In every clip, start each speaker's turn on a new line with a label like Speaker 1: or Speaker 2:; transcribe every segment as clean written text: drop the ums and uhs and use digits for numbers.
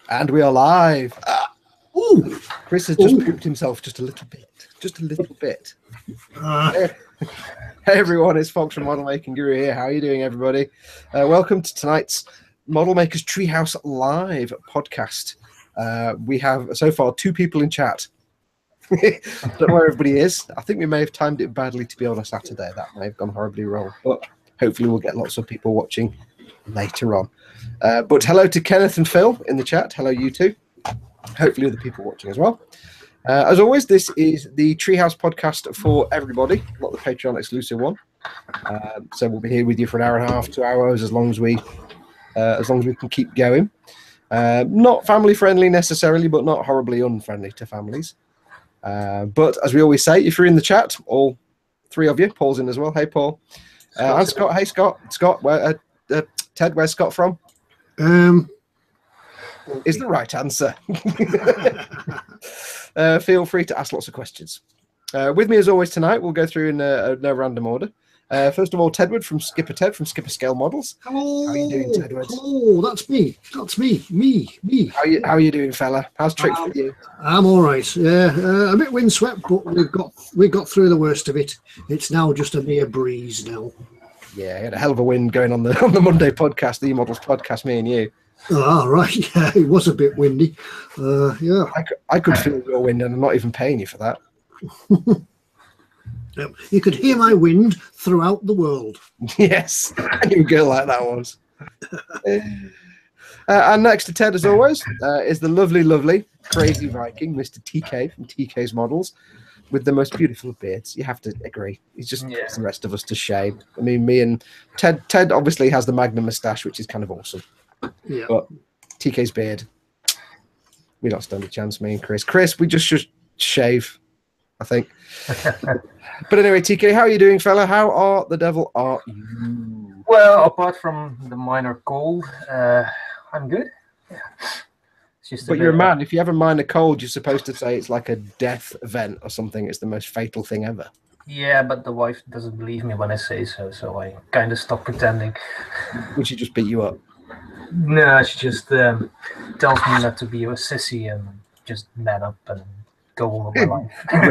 Speaker 1: And we are live.
Speaker 2: Ooh.
Speaker 1: Chris has just pooped himself just a little bit. Just a little bit. Hey everyone, it's Foxx from Modelmaker Guru here. How are you doing, everybody? Welcome to tonight's Modelmaker's Treehouse Live podcast. We have so far 2 people in chat. Don't know where everybody is. I think we may have timed it badly to be on a Saturday. That may have gone horribly wrong. But hopefully we'll get lots of people watching later on. But hello to Kenneth and Phil in the chat. Hello, you two. Hopefully other people watching as well. As always, this is the Treehouse podcast for everybody, not the Patreon exclusive one. So we'll be here with you for an hour and a half, 2 hours, as long as we can keep going. Not family friendly necessarily, but not horribly unfriendly to families. But as we always say, if you're in the chat, all 3 of you, Paul's in as well. Hey, Paul. And Scott. Hey, Scott. Scott, where? Ted, where's Scott from? Is the right answer. Feel free to ask lots of questions. With me, as always, tonight, we'll go through in no random order. First of all, Tedward from Skipper Ted from Skipper Scale Models.
Speaker 2: Hello.
Speaker 1: How are you doing, Tedward?
Speaker 2: Oh, that's me. That's me. Me.
Speaker 1: How are you doing, fella? How's tricks with you?
Speaker 2: I'm all right. Yeah, a bit windswept, but we got through the worst of it. It's now just a mere breeze now.
Speaker 1: Yeah, I had a hell of a wind going on the Monday podcast, the E-Models podcast, me and you.
Speaker 2: Ah, right. Yeah, it was a bit windy. Yeah.
Speaker 1: I could feel your wind, and I'm not even paying you for that.
Speaker 2: Yep. You could hear my wind throughout the world.
Speaker 1: Yes, I knew a girl like that was. And next to Ted, as always, is the lovely, crazy Viking, Mr. TK from TK's Models, with the most beautiful beards. You have to agree. He's just puts the rest of us to shame. I mean, me and Ted obviously has the Magnum moustache, which is kind of awesome.
Speaker 2: Yeah.
Speaker 1: But TK's beard, we don't stand a chance, me and Chris. Chris, we just should shave, I think. But anyway, TK, how are you doing, fella? How are the devil are you?
Speaker 3: Well, apart from the minor cold, I'm good. Yeah.
Speaker 1: But you're a man. If you have a minor cold, you're supposed to say it's like a death event or something. It's the most fatal thing ever.
Speaker 3: Yeah, but the wife doesn't believe me when I say so, so I kind of stop pretending.
Speaker 1: Would she just beat you up?
Speaker 3: No, she just tells me not to be a sissy and just man up and go on with my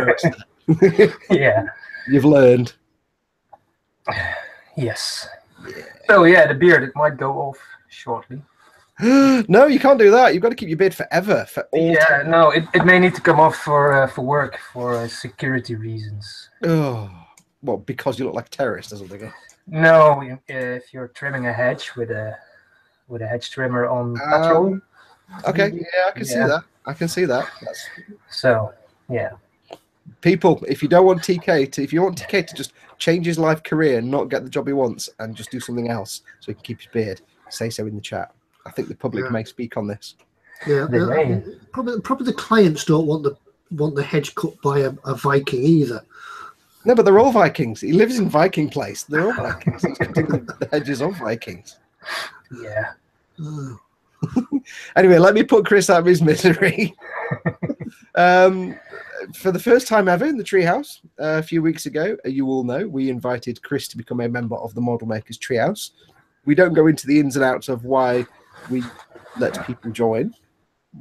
Speaker 3: life. Yeah.
Speaker 1: You've learned.
Speaker 3: Yes. Yeah. So yeah, the beard, it might go off shortly.
Speaker 1: No, you can't do that. You've got to keep your beard forever. For all time.
Speaker 3: No, it may need to come off for work, for security reasons.
Speaker 1: Oh, well, because you look like a terrorist or something.
Speaker 3: No, if you're trimming a hedge with a hedge trimmer on petrol.
Speaker 1: Okay, yeah, I can see that. I can see that.
Speaker 3: So, yeah.
Speaker 1: People, if you want TK to just change his life career and not get the job he wants and just do something else so he can keep his beard, say so in the chat. I think the public may speak on this.
Speaker 2: Yeah, probably the clients don't want the hedge cut by a Viking either.
Speaker 1: No, but they're all Vikings. He lives in Viking place. They're all Vikings. He's cutting the hedges of Vikings.
Speaker 3: Yeah.
Speaker 1: Anyway, let me put Chris out of his misery. For the first time ever in the Treehouse, a few weeks ago, you all know, we invited Chris to become a member of the Modelmaker's Treehouse. We don't go into the ins and outs of why we let people join.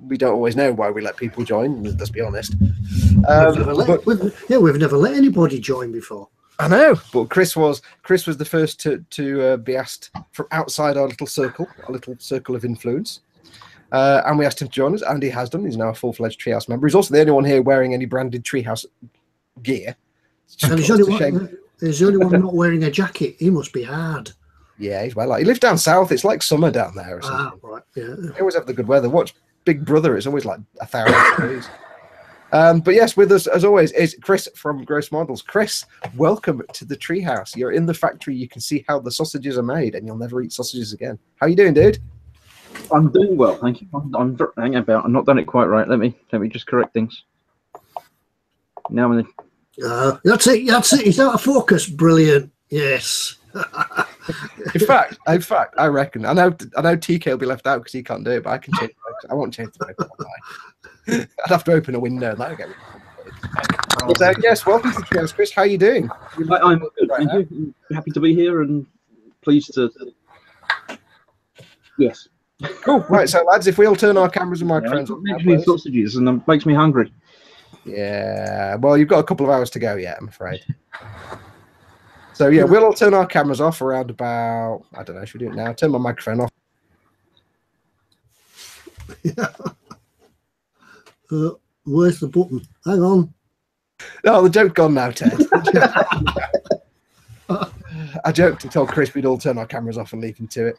Speaker 1: We don't always know why we let people join, let's be honest.
Speaker 2: We've never let anybody join before.
Speaker 1: I know, but Chris was the first to be asked from outside our little circle of influence. And we asked him to join us, and he has done. He's now a full-fledged Treehouse member. He's also the only one here wearing any branded Treehouse gear.
Speaker 2: And he's the only one not wearing a jacket. He must be hard.
Speaker 1: Yeah, he's well. He lives down south. It's like summer down there or something.
Speaker 2: Right, yeah.
Speaker 1: They always have the good weather. Watch Big Brother. It's always like 1,000 degrees. But yes, with us, as always, is Chris from Gross Models. Chris, welcome to the Treehouse. You're in the factory. You can see how the sausages are made, and you'll never eat sausages again. How you doing, dude?
Speaker 4: I'm doing well, thank you. Hang about. I've not done it quite right. Let me just correct things. Now and then.
Speaker 2: That's it. It's out of focus. Brilliant. Yes.
Speaker 1: In fact, I reckon. I know TK will be left out because he can't do it, but I can change. I won't change the paper. I'd have to open a window. That'll get me. So yes, welcome to the Treehouse, Chris. How are you doing?
Speaker 4: I'm good. Thank you. Happy to be here and pleased to. Yes.
Speaker 1: Cool. Right, so lads, if we all turn our cameras and microphones
Speaker 4: Yeah,
Speaker 1: on,
Speaker 4: mentioning sausages and it makes me hungry.
Speaker 1: yeah. Well, you've got a couple of hours to go yet, I'm afraid. So yeah, we'll all turn our cameras off around about, I don't know, should we do it now? Turn my microphone off.
Speaker 2: Yeah. Where's the button? Hang on.
Speaker 1: No, the joke's gone now, Ted. I joked and told Chris we'd all turn our cameras off and leave him to it.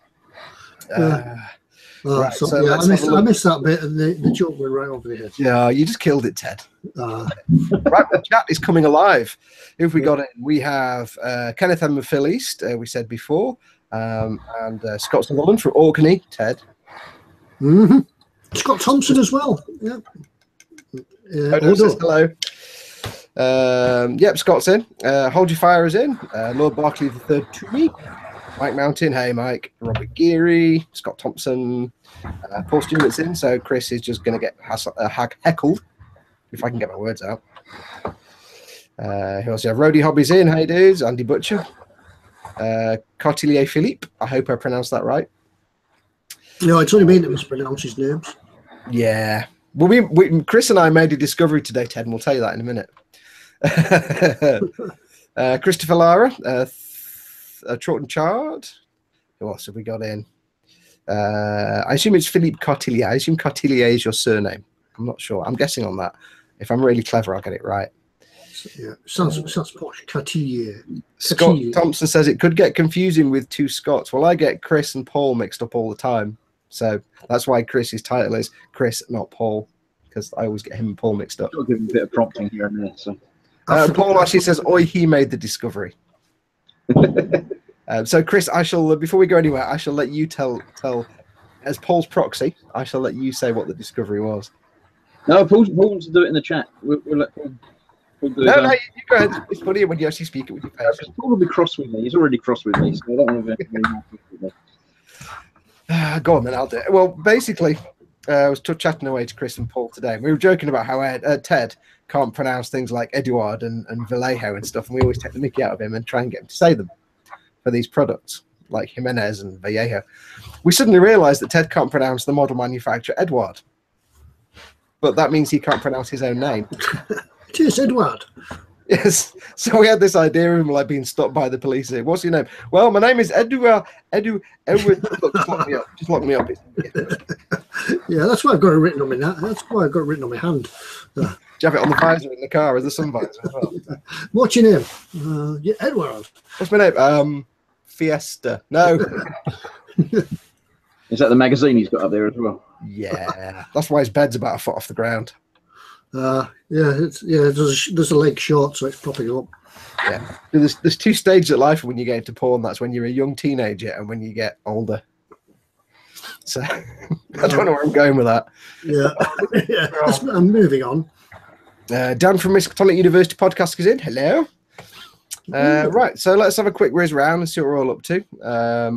Speaker 1: Right, so
Speaker 2: yeah, I missed that bit, and the joke went right over the head.
Speaker 1: Yeah, you just killed it, Ted. Right, the chat is coming alive. Who have we got in? We have Kenneth M. Phil East, we said before, and Scott Sutherland from Orkney, Ted.
Speaker 2: Mm-hmm. Scott Thompson as well. Yeah.
Speaker 1: Says hello. Yep, Scott's in. Hold Your Fire is in. Lord Barclay III to me. Mike Mountain, hey Mike. Robert Geary, Scott Thompson, Paul Stewart's in. So Chris is just going to get heckled if I can get my words out. Who else? Yeah, Rody Hobby's in. Hey dudes, Andy Butcher, Cartelier Philippe. I hope I pronounced that right.
Speaker 2: No, it's only me that mispronounce his names.
Speaker 1: Yeah. Well, we Chris and I made a discovery today, Ted, and we'll tell you that in a minute. Christopher Lara, Troughton Chard. Who else have we got in? I assume it's Philippe Cartelier. I assume Cartelier is your surname. I'm not sure. I'm guessing on that. If I'm really clever, I'll get it right.
Speaker 2: Yeah, sounds posh. Cartelier.
Speaker 1: Scott Thompson says it could get confusing with two Scots. Well, I get Chris and Paul mixed up all the time. So that's why Chris's title is Chris, not Paul, because I always get him and Paul mixed up.
Speaker 4: I'll give him a bit of prompting here and there. So.
Speaker 1: Paul actually says, "Oi, he made the discovery." So, Chris, I shall before we go anywhere, I shall let you tell as Paul's proxy. I shall let you say what the discovery was.
Speaker 4: No, Paul wants to do it in the chat. We'll let Paul do it.
Speaker 1: No, you go ahead. It's funny when you actually speak it with your face.
Speaker 4: Paul will be cross with me. He's already cross with me, so I don't want to be more cross with me.
Speaker 1: Go on, then I'll do it. Well, basically, I was chatting away to Chris and Paul today. We were joking about how Ted can't pronounce things like Eduard and Vallejo and stuff, and we always take the mickey out of him and try and get him to say them for these products, like Jimenez and Vallejo. We suddenly realised that Ted can't pronounce the model manufacturer Eduard, but that means he can't pronounce his own name.
Speaker 2: It is Eduard.
Speaker 1: Yes, so we had this idea of him like being stopped by the police. What's your name? Well, my name is Edward. Look, just lock me up. Just lock me up.
Speaker 2: Yeah, that's why I've got it written on my That's why I've got it written on my hand.
Speaker 1: Do you have it on the visor in the car as the sun visor as well?
Speaker 2: What's your name? Yeah, Edward.
Speaker 1: What's my name? Fiesta. No.
Speaker 4: Is that the magazine he's got up there as well?
Speaker 1: Yeah, that's why his bed's about a foot off the ground.
Speaker 2: There's a leg short, so it's propping up.
Speaker 1: Yeah, there's two stages of life when you get into porn. That's when you're a young teenager and when you get older. So I don't know where I'm going with that.
Speaker 2: Yeah, I'm moving on.
Speaker 1: Dan from Miskatonic University Podcast is in. Hello. Right, so let's have a quick whiz round and see what we're all up to.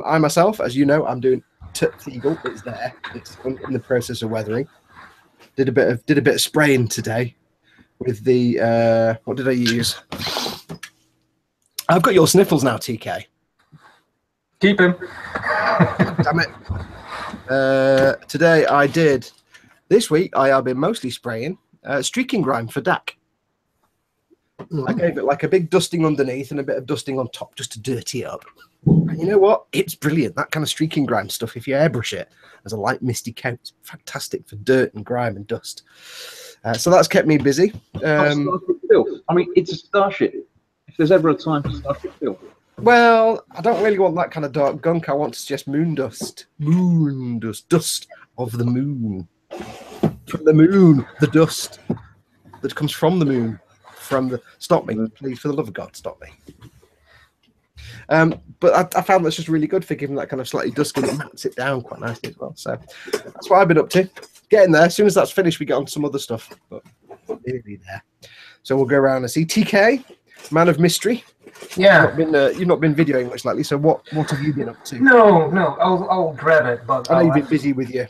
Speaker 1: I myself, as you know, I'm doing Teagle. It's there. It's in the process of weathering. Did a bit of spraying today with the what did I use? I've got your sniffles now, TK.
Speaker 3: Keep him.
Speaker 1: Damn it. Today I did. This week I have been mostly spraying streaking grime for DAC. I gave it like a big dusting underneath and a bit of dusting on top just to dirty it up. And you know what? It's brilliant. That kind of streaking grime stuff, if you airbrush it as a light misty coat, it's fantastic for dirt and grime and dust. So that's kept me busy.
Speaker 4: I mean, it's a Starship. If there's ever a time for Starship Phil.
Speaker 1: Well, I don't really want that kind of dark gunk. I want just moon dust. Moon dust. Dust of the moon. From the moon. The dust that comes from the moon. Stop me, please, for the love of God, stop me. But I found that's just really good for giving that kind of slightly dusky and it mats it down quite nicely as well. So that's what I've been up to. Getting there. As soon as that's finished, we get on to some other stuff. But nearly there. So we'll go around and see TK, man of mystery.
Speaker 3: Yeah.
Speaker 1: You've not been videoing much lately. So what have you been up to?
Speaker 3: No. I'll grab it. But
Speaker 1: I know you've been busy with your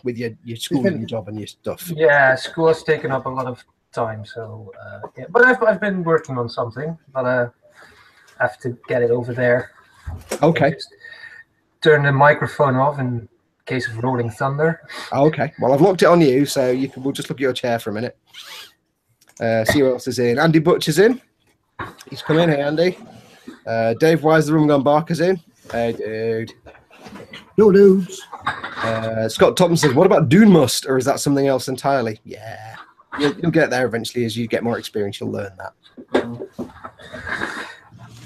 Speaker 1: school and your job and your stuff.
Speaker 3: Yeah, school has taken up a lot of time. So yeah. But I've been working on something. But I have to get it over there.
Speaker 1: Okay.
Speaker 3: Just turn the microphone off and case of Rolling Thunder.
Speaker 1: Oh, okay. Well, I've locked it on you, so we'll just look at your chair for a minute. See who else is in. Andy Butcher's in. He's come in. Hey, Andy. Dave Wise, the Rum Gun Barker's in. Hey, dude.
Speaker 2: No dudes.
Speaker 1: Scott Thompson says, what about Dune Must, or is that something else entirely? Yeah. You'll get there eventually. As you get more experience, you'll learn that.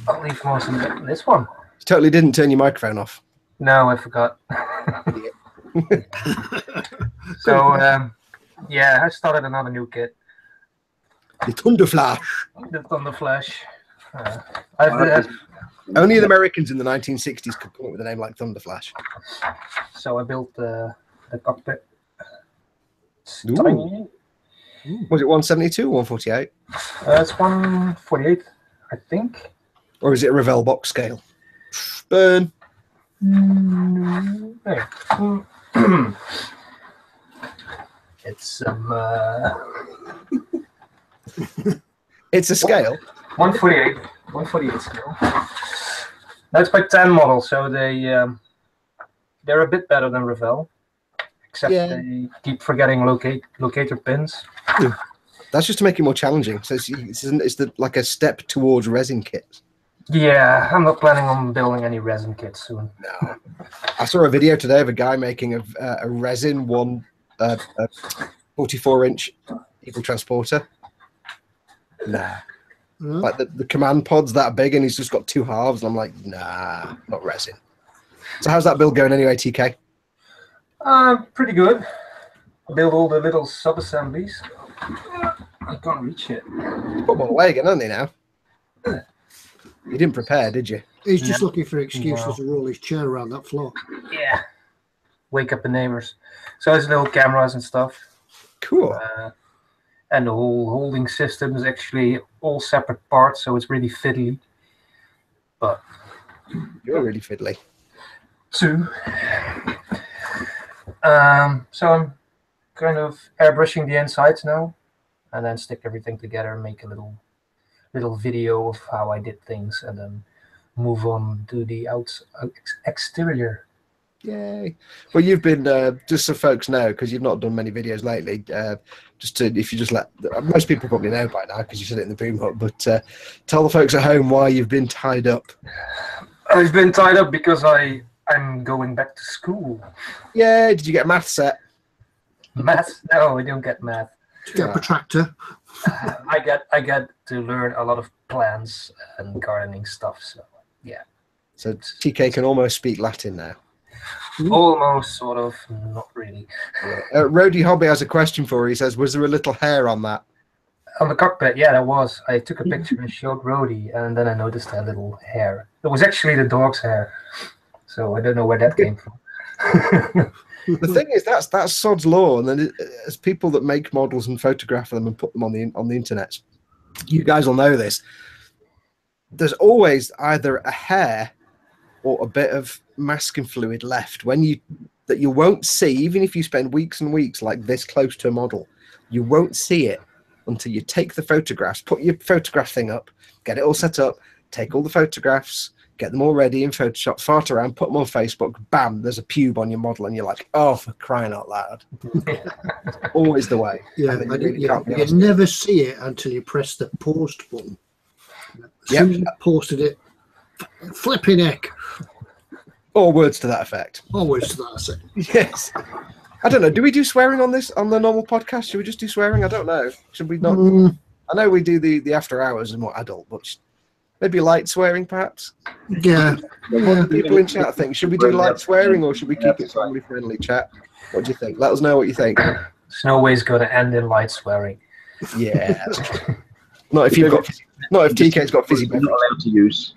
Speaker 3: I'll leave most of this one.
Speaker 1: You totally didn't turn your microphone off.
Speaker 3: No, I forgot. So, yeah, I started another new kit.
Speaker 1: The Thunder Flash.
Speaker 3: The Thunder Flash.
Speaker 1: Only the Americans in the 1960s could come up with a name like Thunder Flash.
Speaker 3: So I built the cockpit. It's
Speaker 1: Ooh.
Speaker 3: tiny.
Speaker 1: Was it 172 or 148?
Speaker 3: It's 148, I think.
Speaker 1: Or is it a Revell box scale? Burn.
Speaker 3: There. It's
Speaker 1: It's a scale.
Speaker 3: 148. 148 scale. That's by 10 model, so they're a bit better than Revell, except they keep forgetting locator pins.
Speaker 1: That's just to make it more challenging. So it's like a step towards resin kits.
Speaker 3: Yeah, I'm not planning on building any resin kits soon.
Speaker 1: No. I saw a video today of a guy making a resin 44-inch Eagle transporter. Nah. Like the command pod's that big and he's just got two halves, and I'm like, nah, not resin. So how's that build going anyway, TK?
Speaker 3: Pretty good. Build all the little sub-assemblies. I can't reach it.
Speaker 1: Put them away again, aren't they now? You didn't prepare, did you?
Speaker 2: He's just looking for excuses to roll his chair around that floor.
Speaker 3: Yeah. Wake up the neighbors. So there's little cameras and stuff.
Speaker 1: Cool.
Speaker 3: And the whole holding system is actually all separate parts, so it's really fiddly. But
Speaker 1: you're really fiddly.
Speaker 3: So I'm kind of airbrushing the insides now, and then stick everything together and make a little video of how I did things, and then move on to the exterior.
Speaker 1: Yay! Well, you've been just so folks know, because you've not done many videos lately. If you just let most people probably know by now because you said it in the boom hut, but tell the folks at home why you've been tied up.
Speaker 3: I've been tied up because I'm going back to school.
Speaker 1: Yeah, did you get a math set?
Speaker 3: Math? No, I don't get math.
Speaker 2: Did you get a protractor?
Speaker 3: I get to learn a lot of plants and gardening stuff. So yeah.
Speaker 1: So TK can almost speak Latin now.
Speaker 3: Almost, sort of, not really.
Speaker 1: Rody Hobby has a question for you. He says, was there a little hair on that?
Speaker 3: On the cockpit, yeah, there was. I took a picture and showed Rody, and then I noticed a little hair. It was actually the dog's hair, so I don't know where that came from.
Speaker 1: The thing is, that's sod's law, and then as people that make models and photograph them and put them on the internet, you guys will know this. There's always either a hair or a bit of masking fluid left that you won't see, even if you spend weeks and weeks like this close to a model. You won't see it until you take the photographs, put your photograph thing up, get it all set up, take all the photographs, get them all ready in Photoshop, fart around, put them on Facebook, bam, there's a pube on your model, and you're like, oh, for crying out loud. Always the way.
Speaker 2: Yeah, you never see it until you press the post button. As soon as you posted it, flipping heck.
Speaker 1: Or words to that effect.
Speaker 2: Or words to that effect.
Speaker 1: Yes. I don't know. Do we do swearing on the normal podcast? Should we just do swearing? I don't know. Should we not? I know we do the after hours and more adult, but maybe light swearing, perhaps.
Speaker 2: Yeah.
Speaker 1: People in chat think, should we do light swearing or should we keep it family friendly? Chat. What do you think? Let us know what you think.
Speaker 3: There's no way it's going to end in light swearing.
Speaker 1: Yeah. That's true. Not if TK's got fizzy.
Speaker 4: Not allowed to use.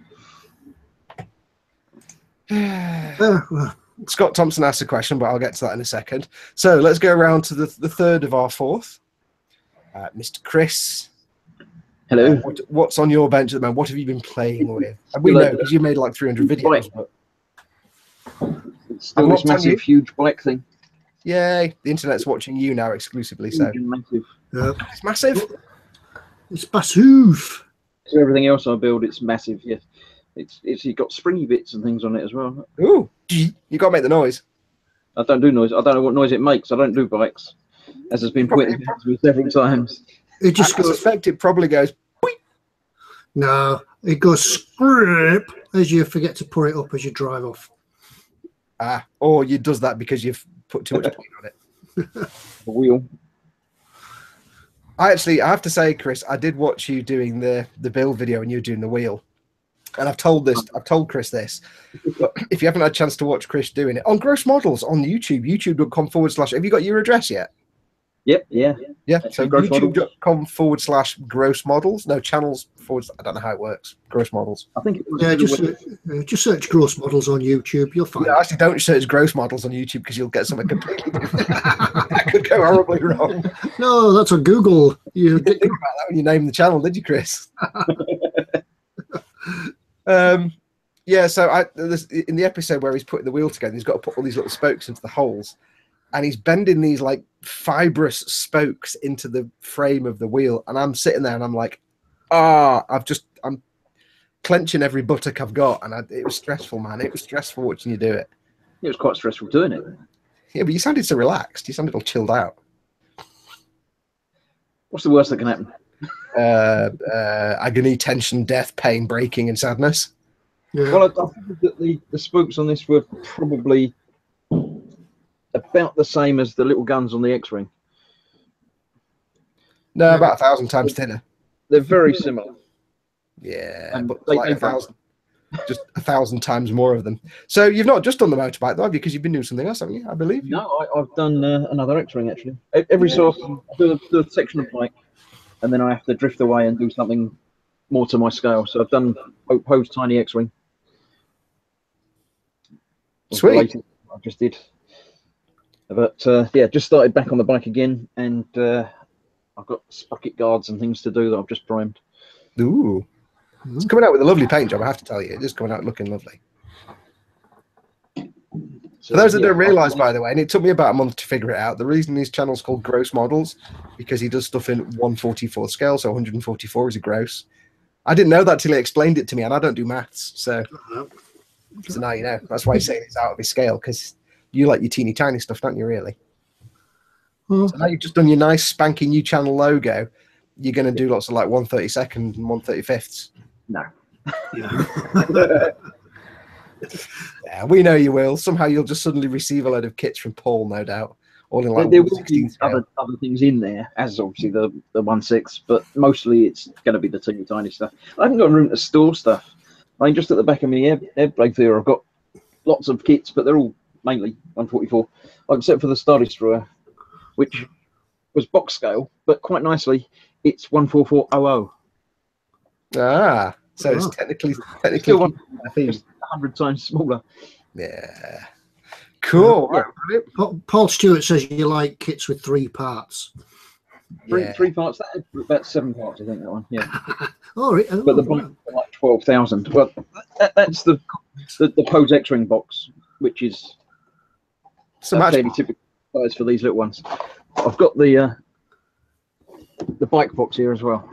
Speaker 1: Scott Thompson asked a question, but I'll get to that in a second. So let's go around to the third of our fourth. Mr. Chris.
Speaker 4: Hello.
Speaker 1: What's on your bench at the moment? What have you been playing with? And we know because you made like 300 videos. But
Speaker 4: it's still this massive, huge black thing.
Speaker 1: Yay. The internet's watching you now exclusively. So
Speaker 4: massive.
Speaker 1: It's massive.
Speaker 2: It's massive.
Speaker 4: So everything else I build, it's massive. Yeah. It's got springy bits and things on it as well.
Speaker 1: Ooh, you got to make the noise.
Speaker 4: I don't do noise. I don't know what noise it makes. I don't do bikes, as has been pointed out to me several times.
Speaker 2: It just
Speaker 1: I suspect it probably goes. Boing.
Speaker 2: No, it goes scrap as you forget to put it up as you drive off.
Speaker 1: Or you does that because you've put too much paint on it.
Speaker 4: The wheel.
Speaker 1: I have to say, Chris, I did watch you doing the build video and you were doing the wheel. And I've told Chris this, but if you haven't had a chance to watch Chris doing it on Gross Models on YouTube, youtube.com/. Have you got your address yet?
Speaker 4: Yep, yeah.
Speaker 1: So youtube.com/gross models. No, channels forward. I don't know how it works. Gross models.
Speaker 4: I think it was
Speaker 2: just search Gross Models on YouTube. You'll find.
Speaker 1: Yeah, actually, don't search Gross Models on YouTube because you'll get something completely different. That could go horribly wrong.
Speaker 2: No, that's on Google.
Speaker 1: You didn't think about that when you named the channel, did you, Chris? Yeah. So in the episode where he's putting the wheel together, he's got to put all these little spokes into the holes. And he's bending these like fibrous spokes into the frame of the wheel. And I'm sitting there and I'm like, I'm clenching every buttock I've got. And it was stressful, man. It was stressful watching you do it.
Speaker 4: It was quite stressful doing it.
Speaker 1: Yeah, but you sounded so relaxed. You sounded all chilled out.
Speaker 4: What's the worst that can happen?
Speaker 1: Agony, tension, death, pain, breaking, and sadness.
Speaker 2: Yeah.
Speaker 4: Well, I think that the spokes on this were probably about the same as the little guns on the X-Wing.
Speaker 1: No, about 1,000 times thinner.
Speaker 4: They're very similar.
Speaker 1: Yeah,
Speaker 4: And
Speaker 1: but like 1,000, just 1,000 times more of them. So you've not just done the motorbike, though, have you? Because you've been doing something else, haven't you? I believe.
Speaker 4: No, I've done another X-Wing actually. Every so often, I do a section of bike, and then I have to drift away and do something more to my scale. So I've done Poe's tiny X-Wing.
Speaker 1: Sweet.
Speaker 4: I just did. But yeah, just started back on the bike again, and I've got sprocket guards and things to do that I've just primed.
Speaker 1: Ooh, it's coming out with a lovely paint job. I have to tell you, it is coming out looking lovely.
Speaker 4: So,
Speaker 1: For those that don't realise, by the way, and it took me about a month to figure it out, the reason his channel's called Gross Models because he does stuff in 1/44 scale, so 144 is a gross. I didn't know that till he explained it to me, and I don't do maths, so now you know. That's why he's saying it's out of his scale, because you like your teeny tiny stuff, don't you, really? So now you've just done your nice spanking new channel logo. You're going to do lots of like 1/32 and 1/35.
Speaker 4: No.
Speaker 1: Yeah, we know you will. Somehow you'll just suddenly receive a load of kits from Paul, no doubt. All in like
Speaker 4: there will be other things in there, as obviously the 1/6, but mostly it's going to be the teeny tiny stuff. I haven't got room to store stuff. I mean, just at the back of my airblade here, I've got lots of kits, but they're all mainly 1/44, except for the Star Destroyer, which was box scale, but quite nicely, it's 14400.
Speaker 1: Ah, so it's technically
Speaker 4: still 100 times smaller.
Speaker 1: Yeah, cool.
Speaker 2: Yeah. Paul Stewart says you like kits with 3 parts.
Speaker 4: Three parts. That about 7 parts, I think that one. Yeah.
Speaker 2: But
Speaker 4: the bike like 12,000. Well, that's the Pose X-Wing box, which is fairly typical size for these little ones. I've got the bike box here as well.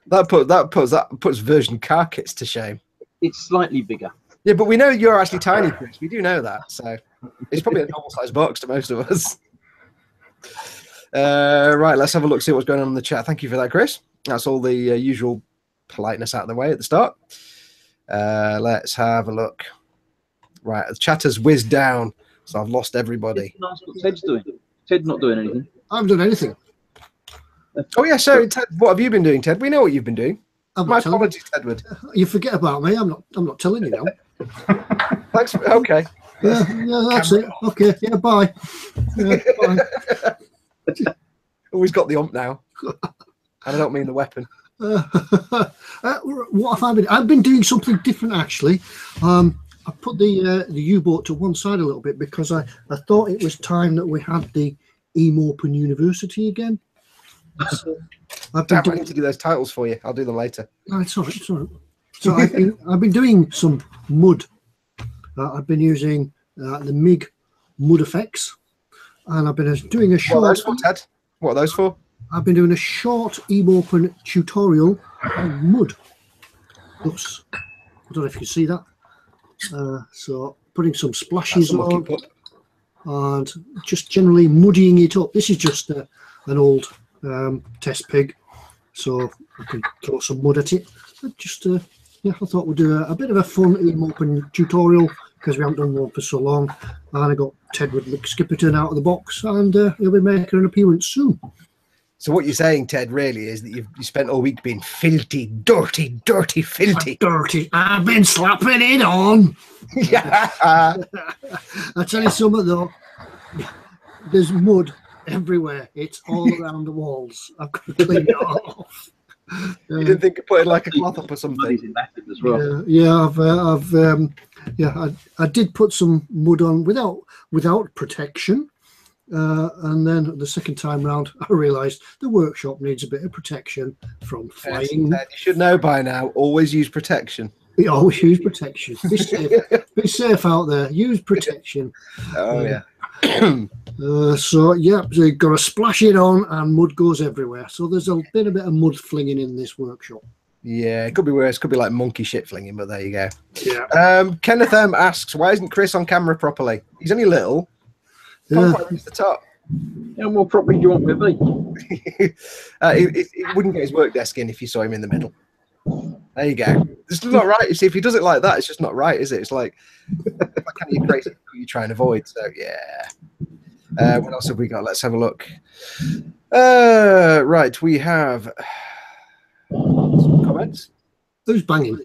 Speaker 1: that puts version car kits to shame.
Speaker 4: It's slightly bigger.
Speaker 1: Yeah, but we know you're actually tiny, Chris. We do know that, so it's probably a normal size box to most of us. Right, let's have a look, see what's going on in the chat. Thank you for that, Chris. That's all the usual politeness out of the way at the start. Let's have a look. Right, the chat has whizzed down, so I've lost everybody.
Speaker 4: Nice what Ted's doing. Ted's not doing anything.
Speaker 2: I haven't done anything.
Speaker 1: Oh yeah, so Ted, what have you been doing, Ted? We know what you've been doing. My apologies, Edward.
Speaker 2: You forget about me. I'm not telling you now.
Speaker 1: Thanks. Okay.
Speaker 2: Yeah, that's it. Okay. Yeah, bye. Yeah, bye.
Speaker 1: Always got the ump now, and I don't mean the weapon.
Speaker 2: What have I been? I've been doing something different actually. I put the U-boat to one side a little bit because I thought it was time that we had the Open University again. So
Speaker 1: I need to do those titles for you. I'll do them later.
Speaker 2: No, it's all right. It's all right. So I've been doing some mud. I've been using the MIG mud effects, and I've been doing a short.
Speaker 1: What are those for, Ted? What are those for?
Speaker 2: I've been doing a short Open tutorial on mud. Oops. I don't know if you can see that. So putting some splashes
Speaker 1: That's a lucky
Speaker 2: on
Speaker 1: pup.
Speaker 2: and just generally muddying it up. This is just an old test pig, so I can throw some mud at it. But just yeah, I thought we'd do a bit of a fun open tutorial because we haven't done one for so long. And I got Ted with Skipperton out of the box, and he'll be making an appearance soon.
Speaker 1: So what you're saying, Ted, really is that you spent all week being filthy, dirty, filthy.
Speaker 2: Dirty. I've been slapping it on.
Speaker 1: Yeah.
Speaker 2: I tell you something though, there's mud everywhere. It's all around the walls. I've got to clean it off.
Speaker 1: You didn't think of putting like a cloth up or something?
Speaker 4: As well.
Speaker 2: I did put some mud on without protection. And then the second time round, I realised the workshop needs a bit of protection from flying.
Speaker 1: Yes, you should know by now. Always use protection.
Speaker 2: We always use protection. Be safe. Be safe out there. Use protection.
Speaker 1: Oh yeah.
Speaker 2: So yeah, so you've got to splash it on, and mud goes everywhere. So there's been a bit of mud flinging in this workshop.
Speaker 1: Yeah, it could be worse. It could be like monkey shit flinging, but there you go.
Speaker 2: Yeah.
Speaker 1: Kenneth M asks, why isn't Chris on camera properly? He's only little. Can't quite reach the top.
Speaker 4: How more properly do you want me to be?
Speaker 1: It wouldn't get his work desk in if you saw him in the middle. There you go. It's not right. You see, if he does it like that, it's just not right, is it? It's like kind of crazy who you try and avoid. So yeah. What else have we got? Let's have a look. Right, we have some comments.
Speaker 2: Who's banging?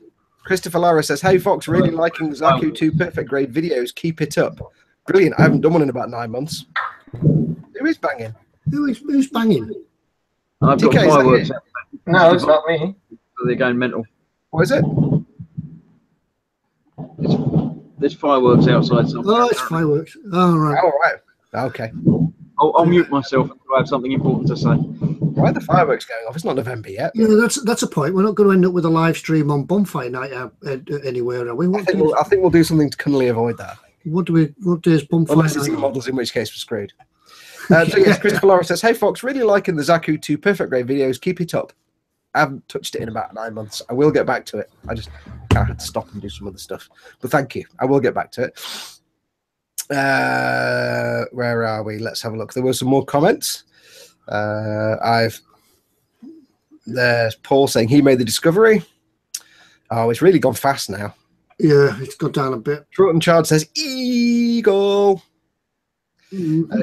Speaker 1: Christopher Lara says, "Hey Fox, really liking Zaku 2 perfect grade videos. Keep it up. Brilliant. I haven't done one in about 9 months." Who is banging?
Speaker 2: Who's banging?
Speaker 4: I've got
Speaker 1: TK,
Speaker 4: fireworks.
Speaker 3: No, it's not me.
Speaker 4: They're going mental.
Speaker 1: What is it?
Speaker 4: There's fireworks outside somewhere.
Speaker 2: Oh, it's fireworks. Oh, right.
Speaker 1: Oh, right. Okay.
Speaker 4: I'll mute myself until I have something important to say.
Speaker 1: Why are the fireworks going off? It's not November yet.
Speaker 2: Yeah, that's a point. We're not going to end up with a live stream on Bonfire Night anywhere, are we?
Speaker 1: I think we'll do something to cunningly avoid that.
Speaker 2: What is Bonfire
Speaker 1: Unless it's
Speaker 2: Night?
Speaker 1: models, in which case we're screwed. So yes, Christopher Laura says, "Hey Fox, really liking the Zaku 2 perfect grade videos. Keep it up. I haven't touched it in about 9 months. I will get back to it. I had to stop and do some other stuff. But thank you. I will get back to it." Where are we? Let's have a look. There were some more comments. There's Paul saying he made the discovery. Oh, it's really gone fast now.
Speaker 2: Yeah, it's gone down a bit.
Speaker 1: Troughton Chard says eagle.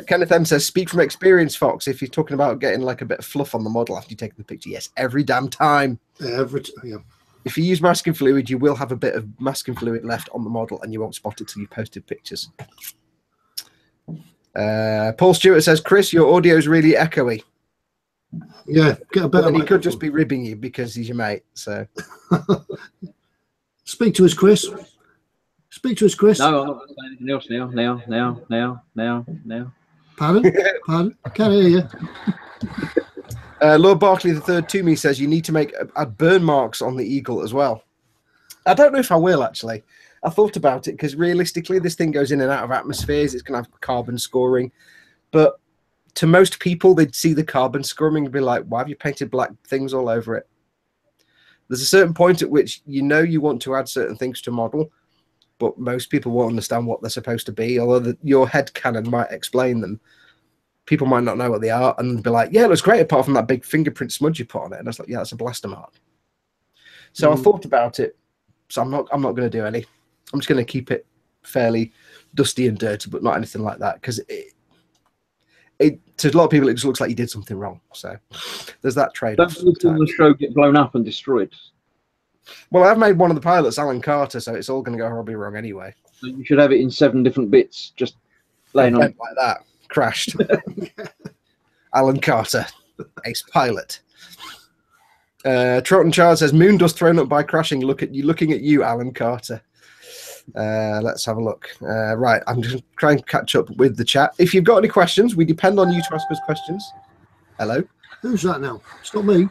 Speaker 1: Kenneth M says, "Speak from experience, Fox. If you're talking about getting like a bit of fluff on the model after you take the picture, yes, every damn time.
Speaker 2: Yeah.
Speaker 1: If you use masking fluid, you will have a bit of masking fluid left on the model, and you won't spot it till you've posted pictures." Paul Stewart says, "Chris, your audio is really echoey."
Speaker 2: Yeah, get a better.
Speaker 1: He could just be ribbing you because he's your mate. So
Speaker 2: speak to us, Chris. Speak to us, Chris.
Speaker 4: No, I'm not going to say anything else now.
Speaker 2: Pardon? Pardon? I can't hear you.
Speaker 1: Lord Barkley III to me says, "You need to add burn marks on the eagle as well." I don't know if I will, actually. I thought about it because realistically, this thing goes in and out of atmospheres. It's going to have carbon scoring. But to most people, they'd see the carbon scoring and be like, "Why have you painted black things all over it?" There's a certain point at which you want to add certain things to a model, but most people won't understand what they're supposed to be. Although your head canon might explain them, people might not know what they are and be like, "Yeah, it looks great apart from that big fingerprint smudge you put on it." And I was like, "Yeah, that's a blaster mark." So I thought about it. So I'm not going to do any. I'm just going to keep it fairly dusty and dirty, but not anything like that, because to a lot of people it just looks like you did something wrong. So there's that trade-off.
Speaker 4: Don't the show get blown up and destroyed?
Speaker 1: Well, I've made one of the pilots Alan Carter, so it's all going to go horribly wrong anyway.
Speaker 4: So you should have it in 7 different bits, just laying on
Speaker 1: like that. Crashed. Alan Carter, ace pilot. Troughton Chard says, "Moon dust thrown up by crashing. Looking at you, Alan Carter." Let's have a look. Right, I'm just trying to catch up with the chat. If you've got any questions, we depend on you to ask us questions. Hello.
Speaker 2: Who's that now? It's not me.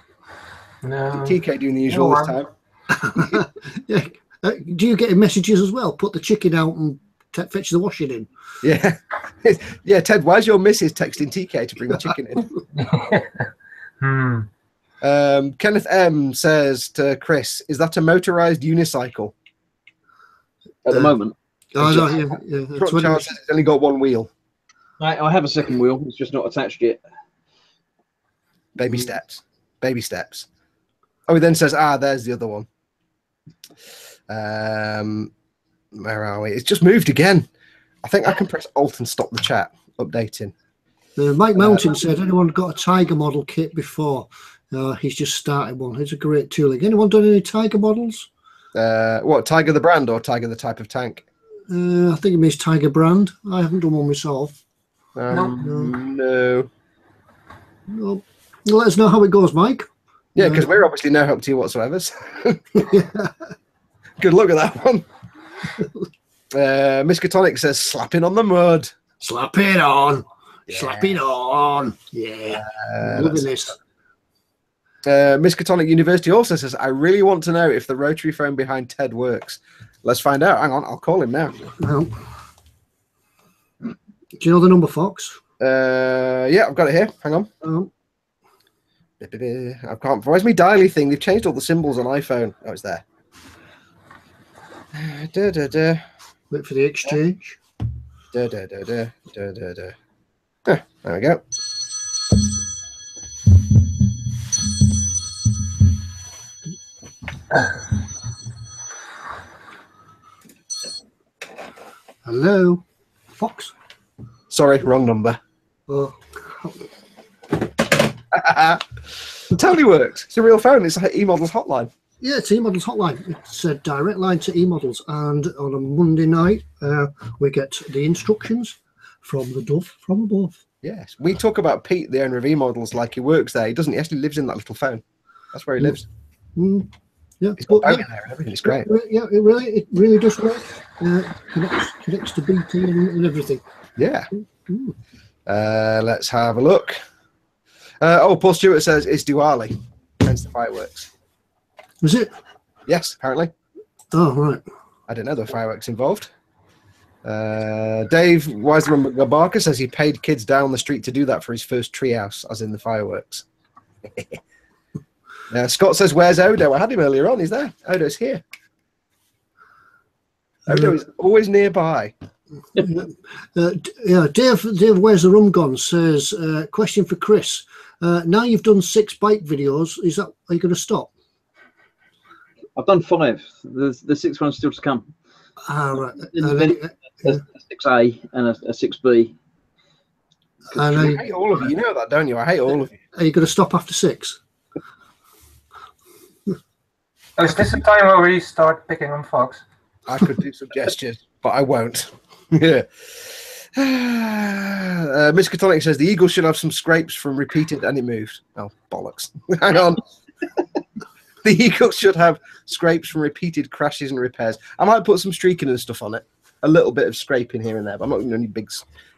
Speaker 3: No.
Speaker 1: TK doing the usual this time.
Speaker 2: Yeah. Do you get messages as well? Put the chicken out and fetch the washing in.
Speaker 1: Yeah. Yeah, Ted, why's your missus texting TK to bring the chicken in? Kenneth M says to Chris, "Is that a motorized unicycle?"
Speaker 4: at the moment.
Speaker 2: Oh, no, yeah. That's what it
Speaker 1: Charles
Speaker 2: is.
Speaker 1: says it's only got one wheel.
Speaker 4: I have a second wheel. It's just not attached yet.
Speaker 1: Baby steps. Baby steps. Oh, he then says, there's the other one. Where are we? It's just moved again. I think I can press Alt and stop the chat. Updating.
Speaker 2: Mike Mountain said, anyone got a Tiger model kit before? He's just started one. It's a great tool. Anyone done any Tiger models?
Speaker 1: What, Tiger the brand or Tiger the type of tank?
Speaker 2: I think it means Tiger brand. I haven't done one myself.
Speaker 1: No.
Speaker 2: Well, let us know how it goes, Mike.
Speaker 1: Yeah, because we're obviously no help to you whatsoever. So. Good luck at that one. Miskatonic says, slapping on the mud.
Speaker 2: Slap it on.
Speaker 1: Yeah.
Speaker 2: Slap it on. Yeah. Loving this.
Speaker 1: Miskatonic University also says, I really want to know if the rotary phone behind Ted works. Let's find out. Hang on, I'll call him now.
Speaker 2: Well, do you know the number, Fox?
Speaker 1: Yeah, I've got it here. Hang on.
Speaker 2: Oh.
Speaker 1: I can't. Where's my dialy thing? They've changed all the symbols on iPhone. Oh, it's there.
Speaker 2: Wait for the exchange.
Speaker 1: There we go.
Speaker 2: Hello, Fox.
Speaker 1: Sorry, wrong number.
Speaker 2: Oh.
Speaker 1: Totally works. It's a real phone. It's like eModels hotline.
Speaker 2: Yeah, it's eModels hotline. It's a direct line to eModels, and on a Monday night, we get the instructions from the dove from above.
Speaker 1: Yes, we talk about Pete, the owner of eModels, like he works there. He doesn't. He actually lives in that little phone. That's where he lives.
Speaker 2: Yeah,
Speaker 1: He's got a phone in there and everything. It's great.
Speaker 2: Yeah, it really does work. Connects to BT and everything.
Speaker 1: Yeah. Let's have a look. Paul Stewart says it's Diwali, hence the fireworks.
Speaker 2: Was it?
Speaker 1: Yes, apparently.
Speaker 2: Oh, right.
Speaker 1: I didn't know there were fireworks involved. Dave Wiseman Barker says he paid kids down the street to do that for his first treehouse, as in the fireworks. Scott says, where's Odo? I had him earlier on. He's there. Odo's here. Odo is always nearby.
Speaker 2: Dave, where's the rum gone? Says, question for Chris. Now you've done 6 bike videos. Are you going to stop?
Speaker 4: I've done 5. The 6th one's still to come.
Speaker 2: Right.
Speaker 4: A 6A and a 6B.
Speaker 1: I hate all of you. You know that, don't you? I hate all of you.
Speaker 2: Are you going to stop after 6?
Speaker 3: Oh, is this the time where we start picking on Fox?
Speaker 1: I could do some gestures, but I won't. Yeah. Miskatonic says the Eagle should have some scrapes from repeated, and it moved. Oh, bollocks. Hang on. The Eagle should have scrapes from repeated crashes and repairs. I might put some streaking and stuff on it. A little bit of scraping here and there, but I'm not going to do any big,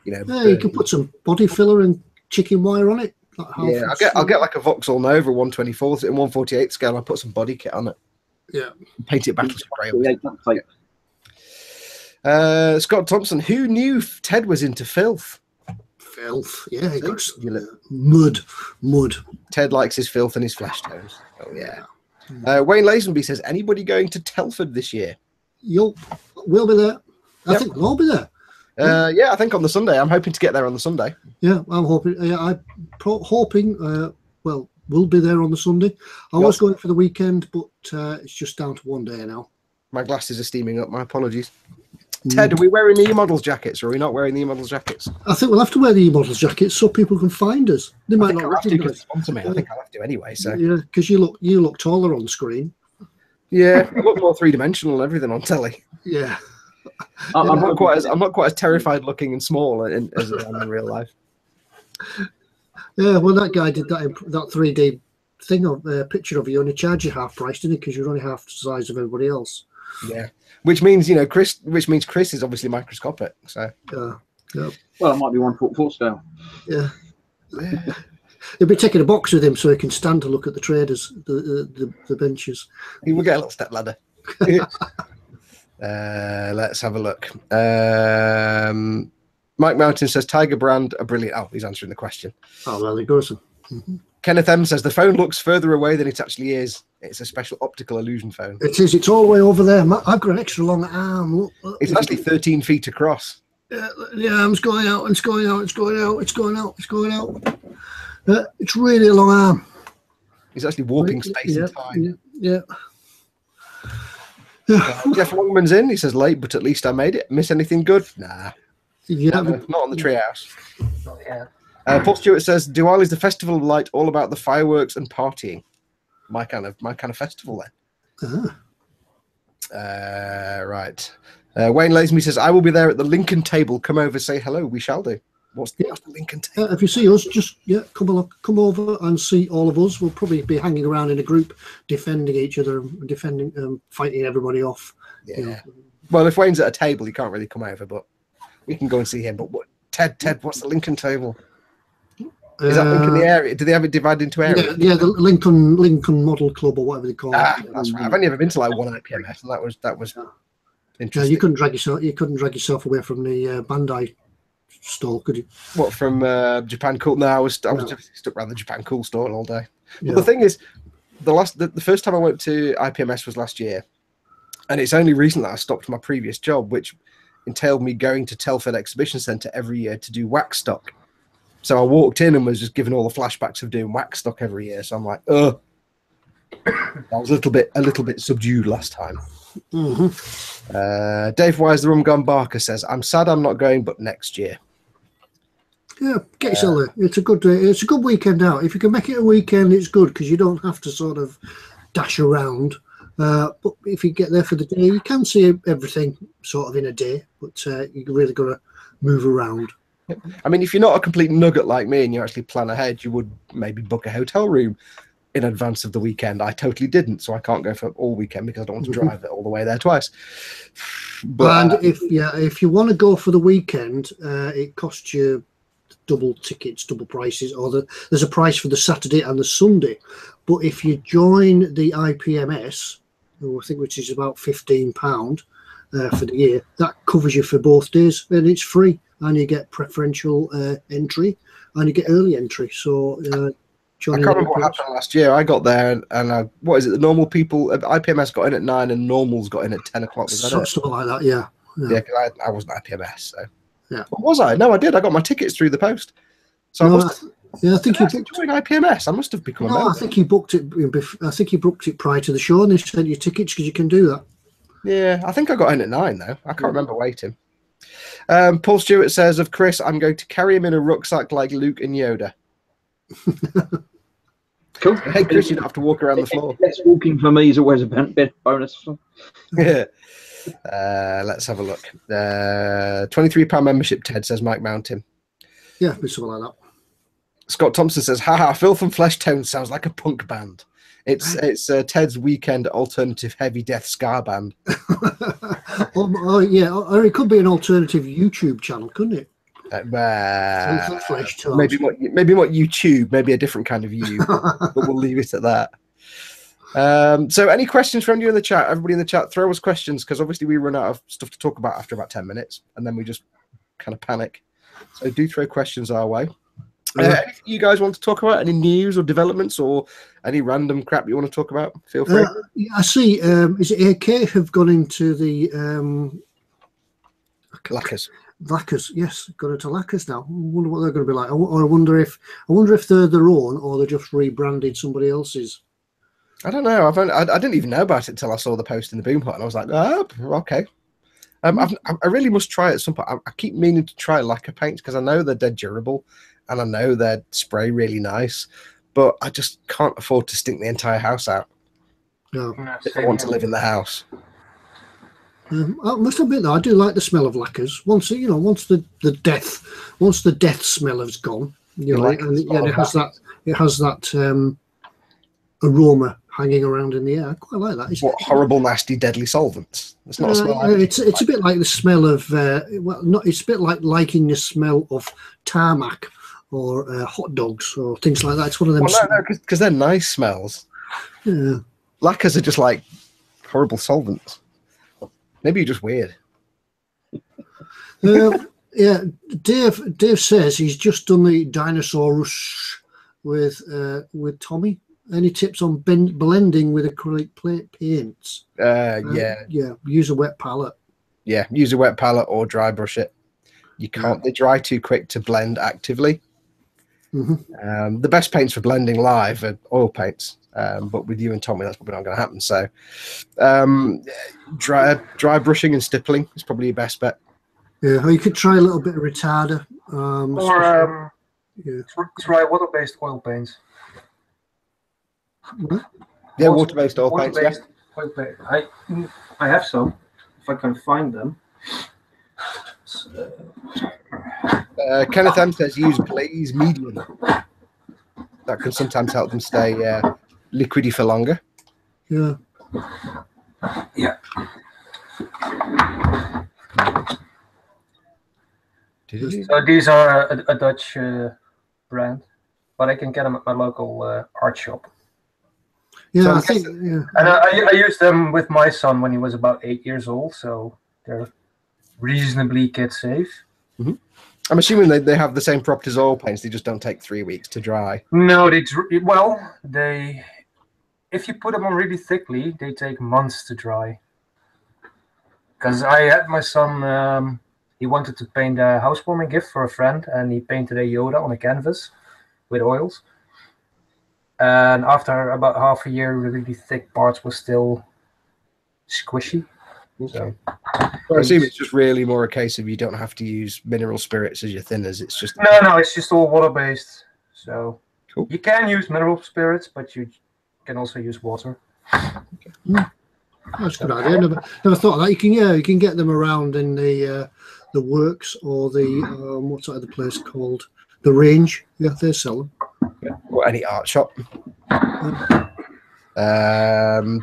Speaker 2: Yeah, you can put some body filler and chicken wire on it.
Speaker 1: Yeah, I'll get like a Vauxhall Nova 124 and 148 scale. I'll put some body kit on it.
Speaker 2: Yeah.
Speaker 1: Paint it battle spray.
Speaker 4: Yeah.
Speaker 1: Scott Thompson, who knew Ted was into filth?
Speaker 2: Filth. Yeah, he got mud.
Speaker 1: Ted likes his filth and his flesh tones. Oh, yeah. Wayne Lazenby says, anybody going to Telford this year?
Speaker 2: We'll be there. I think we'll all be there.
Speaker 1: Yeah, I think on the Sunday. I'm hoping to get there on the Sunday.
Speaker 2: Yeah, I'm hoping. I'm hoping. We'll be there on the Sunday. I was going for the weekend, but it's just down to one day now.
Speaker 1: My glasses are steaming up. My apologies. Ted, are we wearing the E-Models jackets, or are we not wearing the E-Models jackets?
Speaker 2: I think we'll have to wear the E-Models jackets so people can find us. They might not recognize.
Speaker 1: I think I'll have to anyway. So
Speaker 2: yeah, because you look taller on screen.
Speaker 1: Yeah, I look more 3-dimensional and everything on telly.
Speaker 2: Yeah.
Speaker 1: I'm not quite as terrified looking and small as I am in real life.
Speaker 2: Yeah, well, that guy did that 3D thing of picture of you, and he charged you half price, didn't he? Because you're only half the size of everybody else.
Speaker 1: Yeah, which means Chris is obviously microscopic. So
Speaker 2: yeah.
Speaker 4: Well, it might be 1/4 scale.
Speaker 2: Yeah. He'll be taking a box with him so he can stand to look at the traders, the benches.
Speaker 1: He will get a little step ladder. Let's have a look. Mike Mountain says Tiger brand are brilliant. Oh, he's answering the question.
Speaker 2: Oh, well, there goes.
Speaker 1: Kenneth M says the phone looks further away than it actually is. It's a special optical illusion phone.
Speaker 2: It is. It's all the way over there. I've got an extra long arm. Look.
Speaker 1: It's actually 13 feet across.
Speaker 2: The arm's going out. It's going out. It's going out. It's going out. It's going out. It's really a long arm.
Speaker 1: It's actually warping space and time.
Speaker 2: Yeah.
Speaker 1: Jeff Longman's in. He says late, but at least I made it. Miss anything good? Nah.
Speaker 2: Yeah.
Speaker 1: Not on the Treehouse.
Speaker 3: Yeah.
Speaker 1: Paul Stewart says Diwali's the festival of light, all about the fireworks and partying. My kind of festival then. Right. Wayne Lazenby says I will be there at the Lincoln table. Come over, say hello. We shall do. What's the Lincoln table? If
Speaker 2: you see us, just come over and see all of us. We'll probably be hanging around in a group, defending each other, fighting everybody off.
Speaker 1: Yeah.
Speaker 2: You know.
Speaker 1: Well, if Wayne's at a table, he can't really come over, but we can go and see him. But Ted, what's the Lincoln table? Is that Lincoln the area? Do they have it divided into areas?
Speaker 2: Yeah, the Lincoln Model Club or whatever they call it.
Speaker 1: That's right. I've only ever been to like one IPMS, and that was interesting.
Speaker 2: Yeah, you couldn't drag yourself away from the Bandai store, could you?
Speaker 1: What, from Japan Cool? No, I was just stuck around the Japan Cool store all day. But the thing is, the first time I went to IPMS was last year, and it's only recently that I stopped my previous job, which entailed me going to Telford Exhibition Centre every year to do wax stock. So I walked in and was just given all the flashbacks of doing wax stock every year. So I'm like, I was a little bit subdued last time.
Speaker 2: Mm-hmm.
Speaker 1: Dave Wise, the Rum Gone Barker says, I'm sad I'm not going, but next year.
Speaker 2: Yeah, get yourself there. It's a good weekend out. If you can make it a weekend, it's good because you don't have to sort of dash around. But if you get there for the day, you can see everything sort of in a day. But you really got to move around.
Speaker 1: I mean, if you're not a complete nugget like me and you actually plan ahead, you would maybe book a hotel room in advance of the weekend. I totally didn't, so I can't go for all weekend because I don't want to drive it all the way there twice. But,
Speaker 2: and if you want to go for the weekend, it costs you double tickets, double prices, or there's a price for the Saturday and the Sunday. But if you join the IPMS, I think which is about £15 for the year, that covers you for both days, and it's free. And you get preferential entry, and you get early entry. So,
Speaker 1: I can't remember what happened last year. I got there, and what is it? The normal people, IPMS got in at 9, and normals got in at 10 o'clock. Was that
Speaker 2: something like that? Yeah.
Speaker 1: Yeah, because I wasn't IPMS, so.
Speaker 2: Yeah.
Speaker 1: What was I? No, I did. I got my tickets through the post. So
Speaker 2: I think you booked
Speaker 1: joined IPMS. I must have become a member.
Speaker 2: I think you booked it. I think you booked it prior to the show, and they sent you tickets because you can do that.
Speaker 1: Yeah, I think I got in at 9 though. I can't remember waiting. Paul Stewart says of Chris, I'm going to carry him in a rucksack like Luke and Yoda.
Speaker 4: Cool.
Speaker 1: Hey Chris, you don't have to walk around the floor.
Speaker 4: Yes, walking for me is always a bit bonus.
Speaker 1: Yeah. Let's have a look. £23 membership, Ted says Mike Mountain.
Speaker 2: Yeah, something like that.
Speaker 1: Scott Thompson says, haha, Filth and Flesh Tone sounds like a punk band. It's Ted's weekend alternative heavy death ska band.
Speaker 2: Yeah, or it could be an alternative YouTube channel, couldn't it?
Speaker 1: Maybe not YouTube, maybe a different kind of you, but we'll leave it at that. So any questions from you in the chat? Everybody in the chat, throw us questions, because obviously we run out of stuff to talk about after about 10 minutes, and then we just kind of panic. So do throw questions our way. Anything you guys want to talk about? Any news or developments or any random crap you want to talk about? Feel free.
Speaker 2: I see. Is it AK have gone into the
Speaker 1: Lacquers?
Speaker 2: Lacquers, yes, gone into Lacquers now. I wonder what they're going to be like. Or I wonder if they're their own or they're just rebranded somebody else's.
Speaker 1: I don't know. I didn't even know about it until I saw the post in the Boom Hut, and I was like, oh, okay. I really must try it at some point. I keep meaning to try lacquer paints because I know they're dead durable. And I know they spray really nice, but I just can't afford to stink the entire house out.
Speaker 2: No.
Speaker 1: If I want to live in the house.
Speaker 2: I must admit though, I do like the smell of lacquers. Once the death smell has gone, it has that aroma hanging around in the air. I quite like that.
Speaker 1: What horrible, nasty, deadly solvents? It's not a smell.
Speaker 2: It's a bit like the smell of it's a bit like liking the smell of tarmac. Or hot dogs or things like that. It's one of them.
Speaker 1: Well, no, because they're nice smells.
Speaker 2: Yeah.
Speaker 1: Lacquers are just like horrible solvents. Maybe you're just weird.
Speaker 2: Yeah, Dave says he's just done the dinosaur rush with Tommy. Any tips on blending with acrylic paints?
Speaker 1: Yeah.
Speaker 2: Yeah, use a wet palette.
Speaker 1: Yeah, use a wet palette or dry brush it. You can't, they dry too quick to blend actively. The best paints for blending live are oil paints, but with you and Tommy, that's probably not going to happen. So dry brushing and stippling is probably your best bet.
Speaker 2: Yeah, or you could try a little bit of retarder.
Speaker 3: Or try water-based oil paints.
Speaker 1: Yeah, water-based oil paints. Yeah.
Speaker 3: Oil paint. I have some, if I can find them.
Speaker 1: Kenneth M says use glaze medium. That can sometimes help them stay liquidy for longer.
Speaker 2: Yeah.
Speaker 3: Yeah. So these are a Dutch brand, but I can get them at my local art shop.
Speaker 2: Yeah,
Speaker 1: So
Speaker 2: I think. Yeah.
Speaker 3: And I used them with my son when he was about 8 years old, so they're reasonably kid safe.
Speaker 1: I'm assuming they have the same properties as oil paints. They just don't take 3 weeks to dry.
Speaker 3: No, if you put them on really thickly, they take months to dry. Because I had my son, he wanted to paint a housewarming gift for a friend, and he painted a Yoda on a canvas with oils. And after about half a year, the really thick parts were still squishy.
Speaker 1: Okay. So I assume it's just really more a case of you don't have to use mineral spirits as your thinners. It's just
Speaker 3: no, it's just all water based. So cool. You can use mineral spirits, but you can also use water.
Speaker 2: That's a good idea. Never thought of that. You can get them around in the Works or the what's that other place called? The Range. Yeah, they sell them.
Speaker 1: Or any art shop. Paul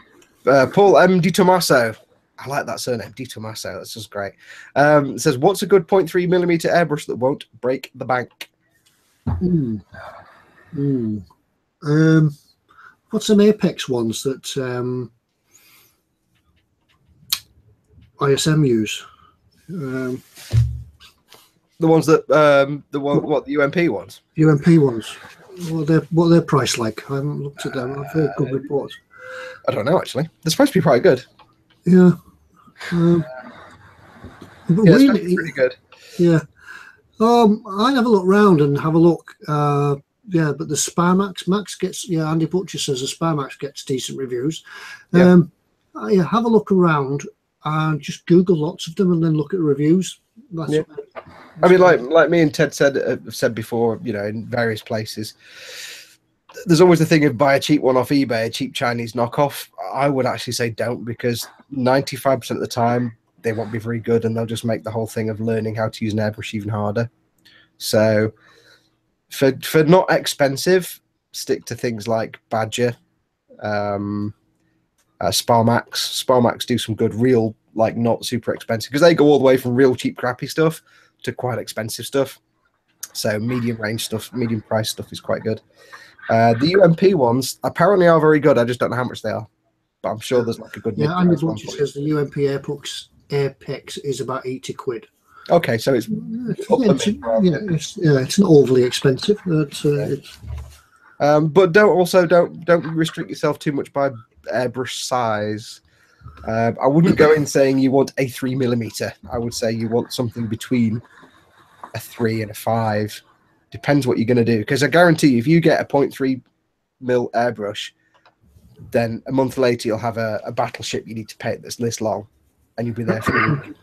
Speaker 1: M. Di Tommaso. I like that surname, Di Tommaso. That's just great. It says, what's a good 0.3mm airbrush that won't break the bank?
Speaker 2: What's some Apex ones that ISM use?
Speaker 1: The ones that the UMP ones?
Speaker 2: UMP ones. What are their price like? I haven't looked at them. I've heard good reports.
Speaker 1: I don't know, actually. They're supposed to be quite good.
Speaker 2: Yeah.
Speaker 1: Really, it's pretty good.
Speaker 2: Yeah. I have a look round and have a look. Yeah, but the Sparmax gets. Yeah, Andy Butcher says the Sparmax gets decent reviews. Yeah, have a look around and just Google lots of them and then look at reviews. That's
Speaker 1: I mean, like me and Ted said before, you know, in various places, there's always the thing of buy a cheap one off eBay, a cheap Chinese knockoff. I would actually say don't, because 95% of the time they won't be very good, and they'll just make the whole thing of learning how to use an airbrush even harder. So for not expensive, stick to things like Badger, Sparmax. Sparmax do some good, real, like, not super expensive, because they go all the way from real cheap crappy stuff to quite expensive stuff. So medium range stuff, medium price stuff is quite good. The UMP ones apparently are very good. I just don't know how much they are, but I'm sure there's like a good.
Speaker 2: Yeah, Andy Butcher says the UMP Apex is about 80 quid.
Speaker 1: Okay, so it's
Speaker 2: it's not overly expensive.
Speaker 1: But don't restrict yourself too much by airbrush size. I wouldn't go in saying you want a 3mm. I would say you want something between a 3 and a 5. Depends what you're going to do, because I guarantee you, if you get a 0.3mm airbrush, then a month later you'll have a battleship you need to paint that's this long, and you'll be there for a week.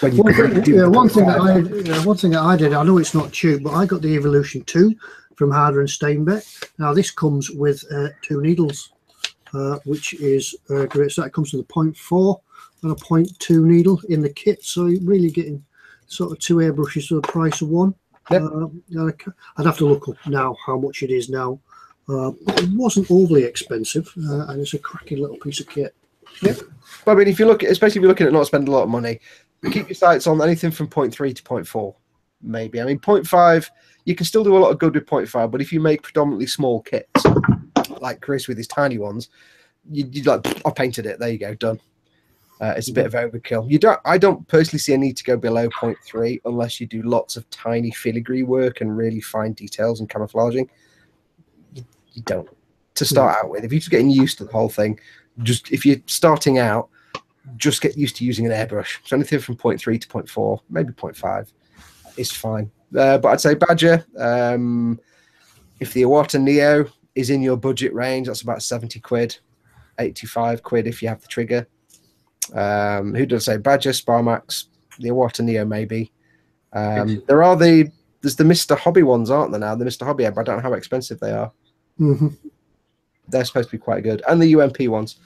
Speaker 2: One thing that I did, I know it's not cheap, but I got the Evolution 2 from Harder and Steinbeck. Now this comes with 2 needles, which is great. So that comes with a 0.4 and a 0.2 needle in the kit, so you're really getting sort of 2 airbrushes for the price of 1. Yep. I'd have to look up now how much it is now. It wasn't overly expensive, and it's a cracking little piece of kit.
Speaker 1: Yeah, but I mean, if you look, especially if you're looking at not spending a lot of money, keep your sights on anything from 0.3 to 0.4, maybe. I mean, 0.5, you can still do a lot of good with 0.5, but if you make predominantly small kits, like Chris with his tiny ones, you like, I painted it. There you go, done. It's a bit of overkill. I don't personally see a need to go below 0.3 unless you do lots of tiny filigree work and really fine details and camouflaging. You don't. to start out with. If you're just getting used to the whole thing, just if you're starting out, just get used to using an airbrush. So anything from 0.3 to 0.4, maybe 0.5 is fine. But I'd say Badger, if the Iwata Neo is in your budget range, that's about 70 quid, 85 quid if you have the trigger. Who does say Badger, Sparmax, the Iwata Neo maybe. There's the Mr. Hobby ones, aren't there now? The Mr. Hobby, but I don't know how expensive they are.
Speaker 2: Mm-hmm.
Speaker 1: They're supposed to be quite good. And the UMP ones.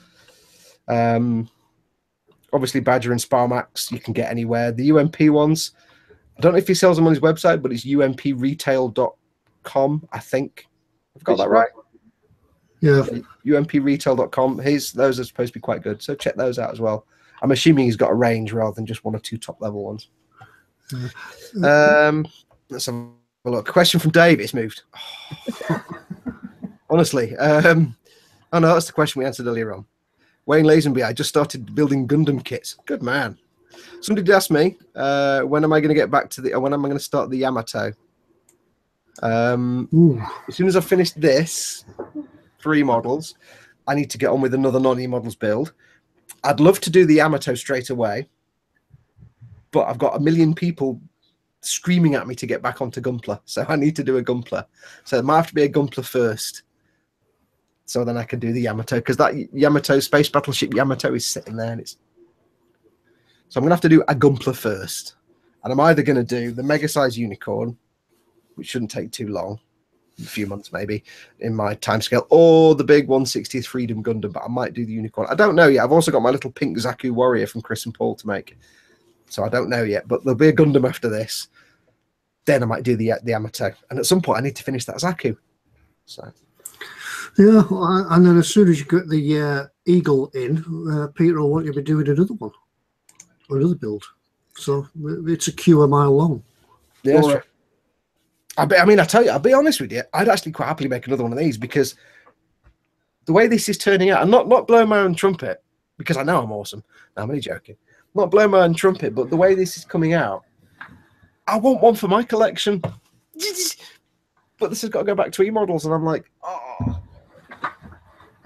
Speaker 1: Obviously, Badger and Sparmax you can get anywhere. The UMP ones, I don't know if he sells them on his website, but it's umpretail.com, I think. I've got that right.
Speaker 2: Yeah.
Speaker 1: umpretail.com. Those are supposed to be quite good. So check those out as well. I'm assuming he's got a range rather than just one or two top level ones. Let's have a look. Question from Dave. It's moved. Honestly. Oh no, that's the question we answered earlier on. Wayne Lazenby, I just started building Gundam kits. Good man. Somebody did ask me, when am I going to get back to when am I going to start the Yamato? As soon as I've finished this 3 models, I need to get on with another non-E models build. I'd love to do the Yamato straight away, but I've got a million people screaming at me to get back onto Gunpla, so I need to do a Gunpla. So it might have to be a Gunpla first, so then I can do the Yamato, because that Yamato Space Battleship Yamato is sitting there, and so I'm gonna have to do a Gunpla first, and I'm either gonna do the Mega Size Unicorn, which shouldn't take too long, a few months maybe in my timescale, or the big 160th Freedom Gundam, but I might do the Unicorn. I don't know yet. I've also got my little pink Zaku Warrior from Chris and Paul to make, so I don't know yet, but there'll be a Gundam after this. Then I might do the Yamato, and at some point I need to finish that Zaku. So
Speaker 2: yeah, and then as soon as you get the Eagle in, Peter will want you to be doing another one, or another build. So it's a queue a mile long.
Speaker 1: Yeah, I mean, I tell you, I'll be honest with you, I'd actually quite happily make another one of these, because the way this is turning out, and not blowing my own trumpet, because I know I'm awesome. No, I'm only joking. Not blowing my own trumpet, but the way this is coming out, I want one for my collection. But this has got to go back to E-models, and I'm like, oh.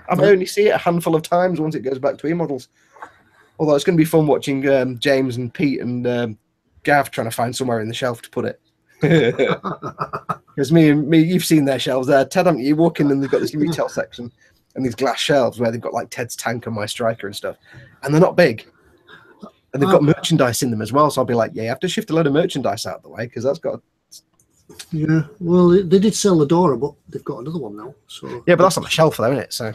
Speaker 1: I may only see it a handful of times once it goes back to E-models. Although it's going to be fun watching James and Pete and Gav trying to find somewhere in the shelf to put it. Because me, you've seen their shelves there. Ted, haven't you? You walk in and they've got this retail section and these glass shelves where they've got like Ted's tank and my striker and stuff. And they're not big. And they've got merchandise in them as well. So I'll be like, yeah, you have to shift a load of merchandise out of the way, because that's got...
Speaker 2: Yeah, well, they did sell the Dora, but they've got another one now. So
Speaker 1: yeah, but that's on the shelf though, isn't it? So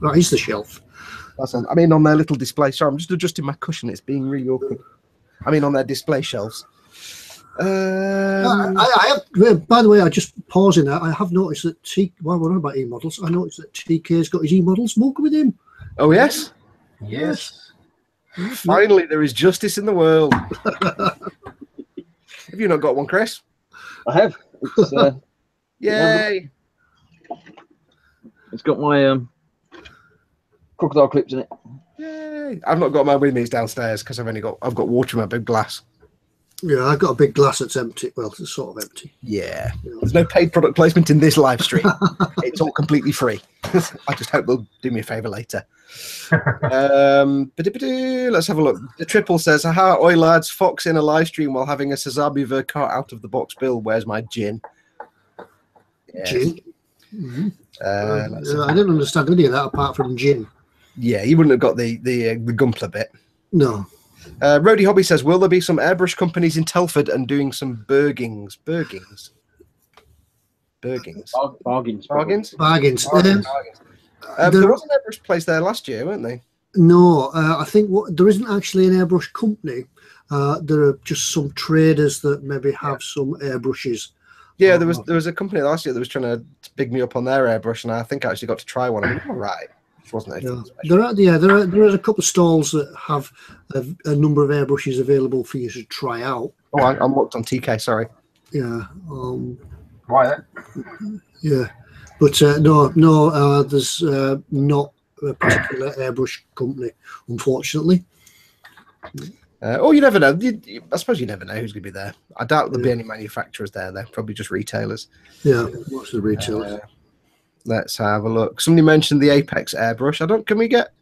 Speaker 2: that is the shelf.
Speaker 1: I mean, on their little display. Sorry, I'm just adjusting my cushion. It's being really awkward. I mean, on their display shelves.
Speaker 2: I have, by the way, I just pausing there. I have noticed that while we're on about E-models, I noticed that TK's got his E-models mug with him.
Speaker 1: Oh yes,
Speaker 3: Yes.
Speaker 1: Finally, there is justice in the world. Have you not got one, Chris?
Speaker 4: I have. It's,
Speaker 1: Yay!
Speaker 4: It's got my crocodile clips in it.
Speaker 1: Yay! I've not got mine with me. It's downstairs because I've got water in my big glass.
Speaker 2: Yeah, I've got a big glass that's empty. Well, it's sort of empty.
Speaker 1: Yeah. There's no paid product placement in this live stream. It's all completely free. I just hope they'll do me a favour later. Let's have a look. The Triple says, aha, oi lads, Fox in a live stream while having a Sazabi Verkar out of the box build. Where's my gin? Yes.
Speaker 2: Gin? Mm-hmm. I didn't understand any of that apart from gin.
Speaker 1: Yeah, you wouldn't have got the Gunpla bit.
Speaker 2: No.
Speaker 1: Rody Hobby says, will there be some airbrush companies in Telford and doing some Bargains.
Speaker 4: Bargains.
Speaker 1: There was an airbrush place there last year, weren't they?
Speaker 2: No, I think there isn't actually an airbrush company. There are just some traders that maybe have some airbrushes.
Speaker 1: Yeah, there was a company last year that was trying to big me up on their airbrush, and I think I actually got to try one. I mean, all right. Wasn't it?
Speaker 2: Yeah. There are a couple of stalls that have a number of airbrushes available for you to try out.
Speaker 1: Oh, I'm looked on TK. Sorry.
Speaker 2: Yeah.
Speaker 3: Why?
Speaker 2: Yeah, but no. There's not a particular airbrush company, unfortunately.
Speaker 1: You never know. I suppose you never know who's going to be there. I doubt there'll be any manufacturers there. They're probably just retailers.
Speaker 2: Yeah, most of the retailers.
Speaker 1: Let's have a look. Somebody mentioned the Apex airbrush. Can we get...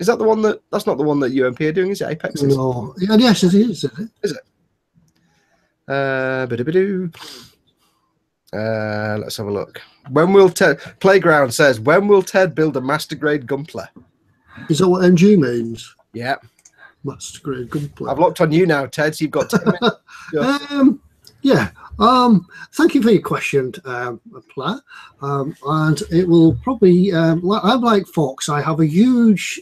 Speaker 1: Is that the one that's not the one that UMP are doing, is it? Apex?
Speaker 2: No. Yeah, yes, it is.
Speaker 1: Is it? Let's have a look. When will Ted... Playground says, when will Ted build a master grade gunpla?
Speaker 2: Is that what MG means?
Speaker 1: Yeah.
Speaker 2: Master grade gunpla.
Speaker 1: I've looked on you now, Ted, so you've got 10 minutes.
Speaker 2: Yeah. Thank you for your question, Pla. And it will probably... I'm like Fox. I have a huge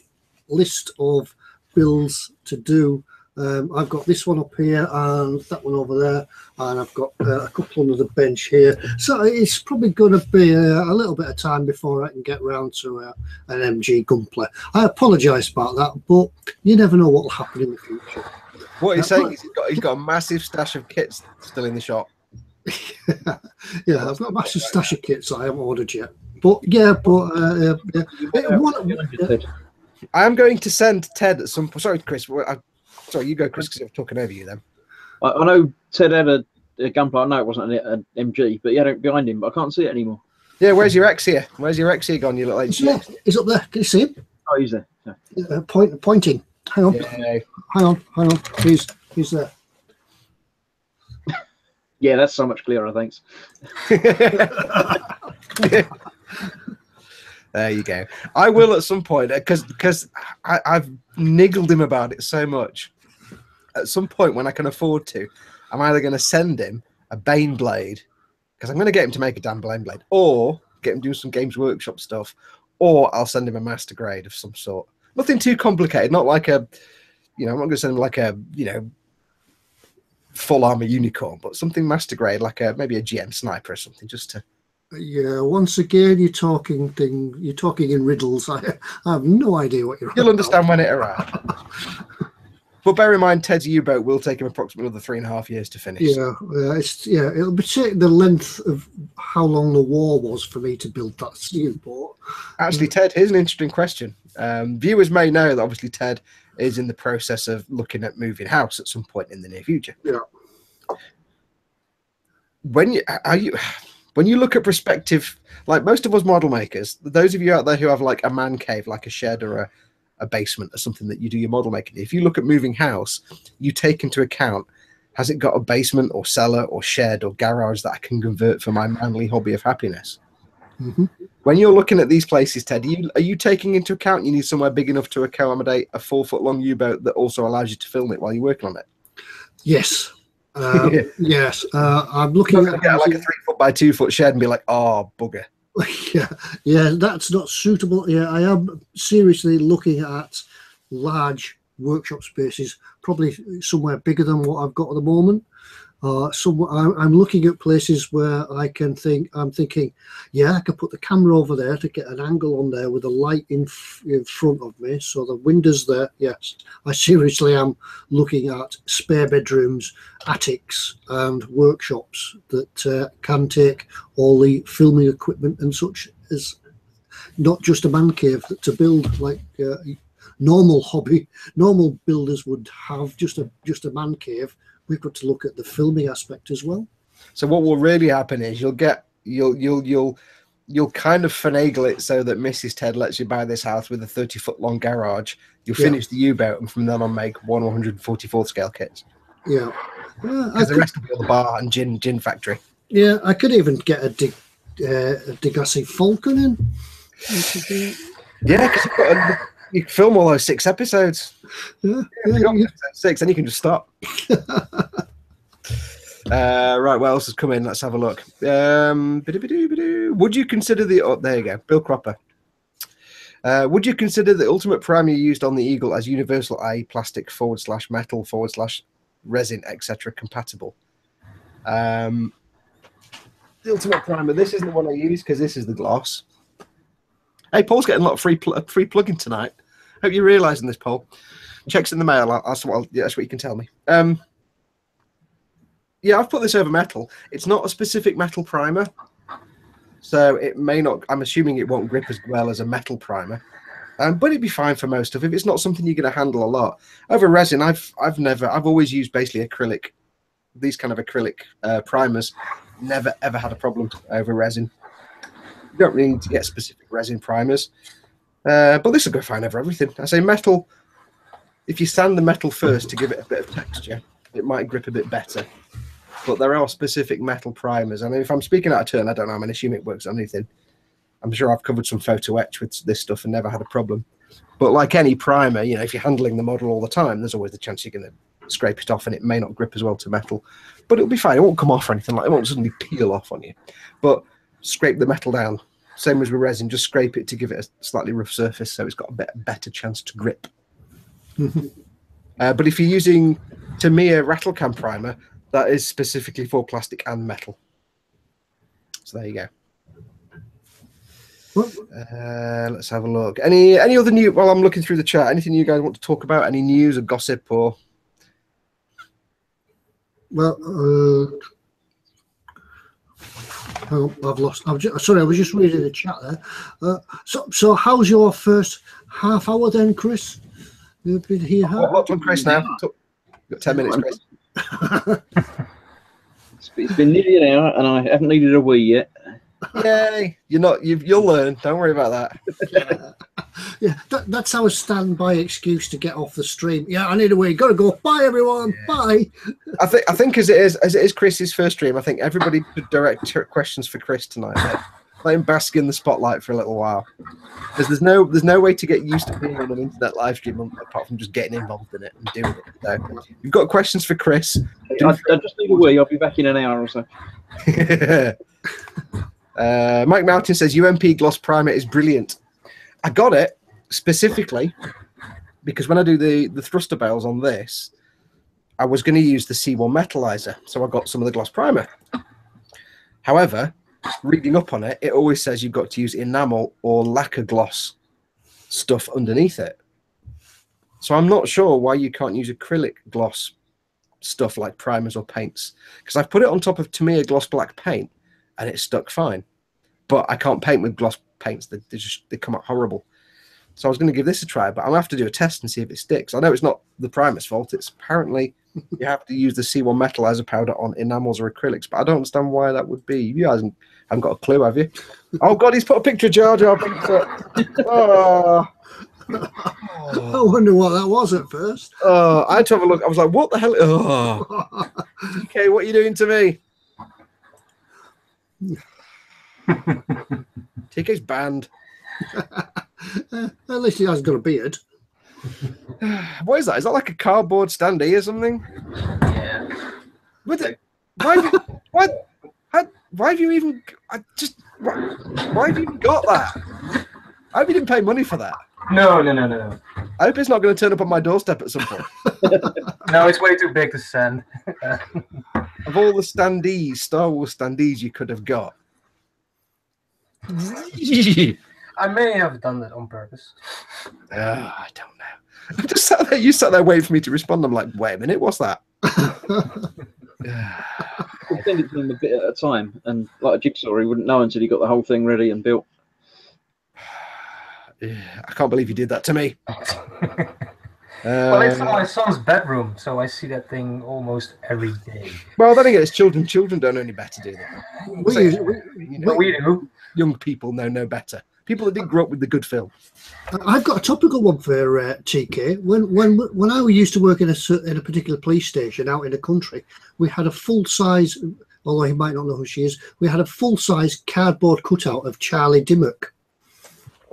Speaker 2: list of builds to do. I've got this one up here and that one over there, and I've got a couple under the bench here. So it's probably going to be a little bit of time before I can get round to an MG gunplay. I apologise about that, but you never know what will happen in the future.
Speaker 1: What he's saying is he's got a massive stash of kits still in the shop.
Speaker 2: Yeah, I've got a massive stash of kits I haven't ordered yet. But
Speaker 1: I am going to send Ted at some point. Sorry, Chris. Sorry, you go, Chris, because I'm talking over you then. I
Speaker 4: know Ted had a gunpla. I know it wasn't an MG, but he had it behind him, but I can't see it anymore.
Speaker 1: Yeah, where's your X here? Where's your X here gone? You look like
Speaker 2: he's up there. Can you see him?
Speaker 4: Oh, he's there. Yeah.
Speaker 2: Pointing. Hang on.
Speaker 1: Yeah.
Speaker 2: Hang on. He's there.
Speaker 4: Yeah, that's so much clearer, thanks.
Speaker 1: There you go. I will at some point, because I've niggled him about it so much. At some point, when I can afford to, I'm either going to send him a Bane blade, because I'm going to get him to make a damn Bane blade, or get him to do some Games Workshop stuff, or I'll send him a master grade of some sort. Nothing too complicated, not like I'm not going to send him like a, full armor unicorn, but something master grade, like maybe a GM sniper or something, just to...
Speaker 2: Yeah, once again, you're talking in riddles. I have no idea what you're...
Speaker 1: You'll understand when it arrives. But bear in mind, Ted's U-boat will take him approximately another 3.5 years to finish.
Speaker 2: It'll be the length of how long the war was for me to build that U-boat.
Speaker 1: Actually, Ted, here's an interesting question. Viewers may know that obviously Ted is in the process of looking at moving house at some point in the near future.
Speaker 2: Yeah.
Speaker 1: When you look at perspective, like most of us model makers, those of you out there who have like a man cave, like a shed or a basement or something that you do your model making, if you look at moving house, you take into account, has it got a basement or cellar or shed or garage that I can convert for my manly hobby of happiness?
Speaker 2: Mm-hmm.
Speaker 1: When you're looking at these places, Ted, are you taking into account you need somewhere big enough to accommodate a 4-foot-long U-boat that also allows you to film it while you're working on it?
Speaker 2: Yes. Yes. I'm looking at
Speaker 1: like a 3-foot by 2-foot shed and be like, oh, bugger.
Speaker 2: Yeah, that's not suitable. Yeah, I am seriously looking at large workshop spaces, probably somewhere bigger than what I've got at the moment. I'm looking at places where I'm thinking, yeah, I could put the camera over there to get an angle on there with a light in front of me, so the window's there. Yes, I seriously am looking at spare bedrooms, attics, and workshops that can take all the filming equipment and such, as not just a man cave to build like normal builders would have just a man cave. We've got to look at the filming aspect as well.
Speaker 1: So what will really happen is you'll kind of finagle it so that Mrs. Ted lets you buy this house with a 30-foot long garage. You'll finish the U-boat and from then on make 144th scale kits.
Speaker 2: Yeah.
Speaker 1: Because the rest will be all the bar and gin factory.
Speaker 2: Yeah, I could even get a Degassi Falcon in.
Speaker 1: Yeah, because you can film all those 6 episodes.
Speaker 2: Yeah.
Speaker 1: Episode 6, then you can just stop. Right, what else has come in? Let's have a look. Would you consider there you go, Bill Cropper. Would you consider the ultimate primer used on the Eagle as universal, i.e. plastic /metal /resin, etc. compatible? The ultimate primer, this isn't the one I use because this is the gloss. Hey, Paul's getting a lot of free plug-in tonight. Hope you're realising this, Paul. Checks in the mail. That's what you can tell me. Yeah, I've put this over metal. It's not a specific metal primer, so it may not. I'm assuming it won't grip as well as a metal primer, but it'd be fine for most of it. If it's not something you're going to handle a lot over resin, I've always used basically acrylic. These kind of acrylic primers. Never ever had a problem over resin. You don't really need to get specific resin primers. But this will go fine over everything. I say metal, if you sand the metal first to give it a bit of texture, it might grip a bit better. But there are specific metal primers. I mean, if I'm speaking out of turn, I don't know. I'm assuming it works on anything. I'm sure I've covered some photo etch with this stuff and never had a problem. But like any primer, you know, if you're handling the model all the time, there's always the chance you're going to scrape it off and it may not grip as well to metal. But it'll be fine. It won't come off or anything like it. Won't suddenly peel off on you. But scrape the metal down. Same as with resin, just scrape it to give it a slightly rough surface so it's got a better chance to grip. But if you're using Tamiya rattle can primer, that is specifically for plastic and metal. So there you go. Let's have a look. Any other new? While I'm looking through the chat, anything you guys want to talk about? Any news or gossip or?
Speaker 2: Well, I've lost. Sorry, I was just reading the chat there. So how's your first half hour then, Chris? You've been here.
Speaker 1: What's on Chris now? Got 10 minutes, Chris.
Speaker 4: It's been nearly an hour, and I haven't needed a wee yet.
Speaker 1: Yay! You'll learn. Don't worry about that.
Speaker 2: Yeah, that's our standby excuse to get off the stream. Yeah, I need a wee. Got to go. Bye, everyone. Yeah. Bye.
Speaker 1: I think as it is Chris's first stream, I think everybody should direct questions for Chris tonight. Let him bask in the spotlight for a little while. Because there's no way to get used to being on an internet live stream apart from just getting involved in it and doing it. So you've got questions for Chris.
Speaker 4: I just need a wee. I'll be back in an hour or so.
Speaker 1: Mike Mountain says UMP gloss primer is brilliant. I got it specifically because when I do the thruster barrels on this, I was going to use the C1 metallizer, so I got some of the gloss primer. However, reading up on it, it always says you've got to use enamel or lacquer gloss stuff underneath it. So I'm not sure why you can't use acrylic gloss stuff like primers or paints, because I've put it on top of Tamiya gloss black paint and it stuck fine. But I can't paint with gloss paints. They come out horrible. So I was going to give this a try, but I'm going to have to do a test and see if it sticks. I know it's not the primer's fault. It's apparently you have to use the C1 metallizer powder on enamels or acrylics, but I don't understand why that would be. You guys haven't got a clue, have you? Oh, God, he's put a picture of Jar Jar Binks up. Oh.
Speaker 2: I wonder what that was at first.
Speaker 1: Oh, I had to have a look. I was like, what the hell? Oh. Okay, what are you doing to me? TK's banned.
Speaker 2: At least he hasn't got a beard.
Speaker 1: What is that? Is that like a cardboard standee or something?
Speaker 3: Yeah.
Speaker 1: Why have you even? Why have you even got that? I hope you didn't pay money for that.
Speaker 3: No.
Speaker 1: I hope it's not going to turn up on my doorstep at some point.
Speaker 3: No, it's way too big to send.
Speaker 1: Of all the standees, Star Wars standees you could have got.
Speaker 3: I may have done that on purpose.
Speaker 1: I don't know. I just sat there. You sat there waiting for me to respond. I'm like, wait a minute, what's that?
Speaker 4: I send it to him a bit at a time, and like a jigsaw, he wouldn't know until he got the whole thing ready and built.
Speaker 1: I can't believe you did that to me.
Speaker 3: Well, it's in my son's bedroom, so I see that thing almost every day.
Speaker 1: Well, then again, it's children. Children don't know any better, do they?
Speaker 3: We do.
Speaker 1: Young people know no better. People that didn't grow up with the good film.
Speaker 2: I've got a topical one for TK. When I used to work in a particular police station out in the country, we had a full size. Although he might not know who she is, we had a full size cardboard cutout of Charlie Dimmock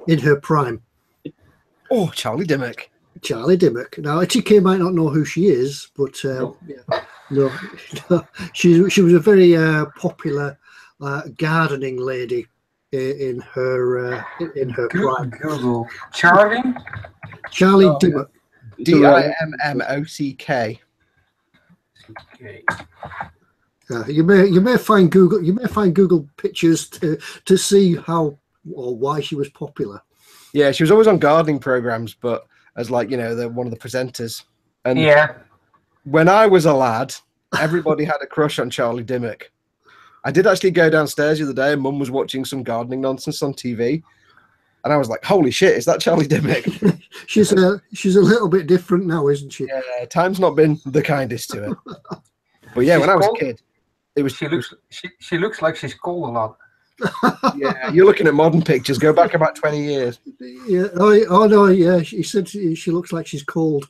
Speaker 2: in her prime.
Speaker 1: Oh, Charlie Dimmock.
Speaker 2: Charlie Dimmock. Now, TK might not know who she is, but no, she was a very popular gardening lady in her prime.
Speaker 3: Google Charlie
Speaker 2: Dimmock.
Speaker 1: Dimmock.
Speaker 3: Okay.
Speaker 2: You may find Google pictures to see how or why she was popular.
Speaker 1: Yeah, she was always on gardening programs, but as like, you know, one of the presenters. And
Speaker 3: yeah,
Speaker 1: when I was a lad, everybody had a crush on Charlie Dimmock. I did actually go downstairs the other day and Mum was watching some gardening nonsense on TV. And I was like, holy shit, is that Charlie Dimmock?
Speaker 2: she's a little bit different now, isn't she?
Speaker 1: Yeah, time's not been the kindest to her. But yeah, when I was a kid, it was.
Speaker 3: She looks like she's cold a lot.
Speaker 1: Yeah, you're looking at modern pictures. Go back about 20 years.
Speaker 2: Yeah. Oh no. Yeah. She said she looks like she's cold.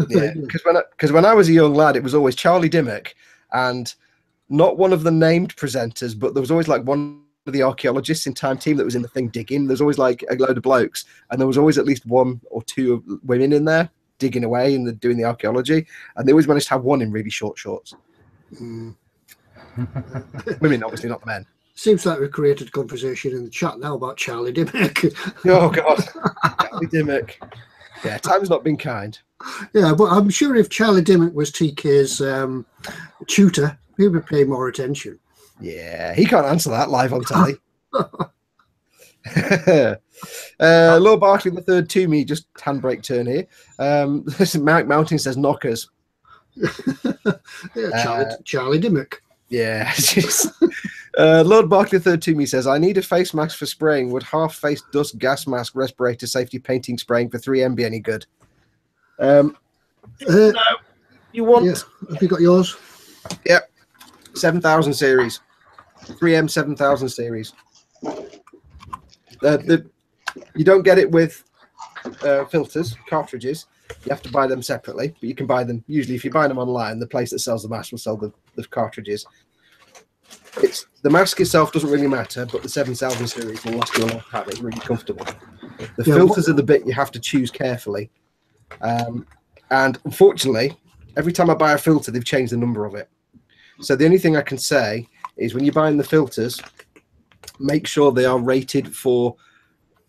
Speaker 1: Yeah, because when I was a young lad, it was always Charlie Dimmock, and not one of the named presenters, but there was always like one of the archaeologists in Time Team that was in the thing digging. There's always like a load of blokes, and there was always at least one or two women in there digging away and doing the archaeology, and they always managed to have one in really short shorts. Women, obviously, not the men.
Speaker 2: Seems like we created a conversation in the chat now about Charlie Dimmock.
Speaker 1: Oh God, Charlie Dimmock. Yeah, time's not been kind.
Speaker 2: Yeah, but I'm sure if Charlie Dimmock was TK's tutor, he would pay more attention.
Speaker 1: Yeah, he can't answer that live on telly. Lord Barkley the third to me, just handbrake turn here. Mike Mountain says knockers.
Speaker 2: Yeah, Charlie Dimmock.
Speaker 1: Yeah. Lord Barkley the third to me says, I need a face mask for spraying. Would half-face dust gas mask respirator safety painting spraying for 3M be any good? No. You want...
Speaker 2: Yeah. Have you got yours?
Speaker 1: Yep. 7000 series. 3M 7000 series. You don't get it with filters, cartridges. You have to buy them separately, but you can buy them. Usually, if you buy them online, the place that sells the mask will sell the cartridges. The mask itself doesn't really matter, but the 7000 series will last you a long time. It's really comfortable. The filters are the bit you have to choose carefully. And unfortunately, every time I buy a filter, they've changed the number of it. So the only thing I can say is when you're buying the filters, make sure they are rated for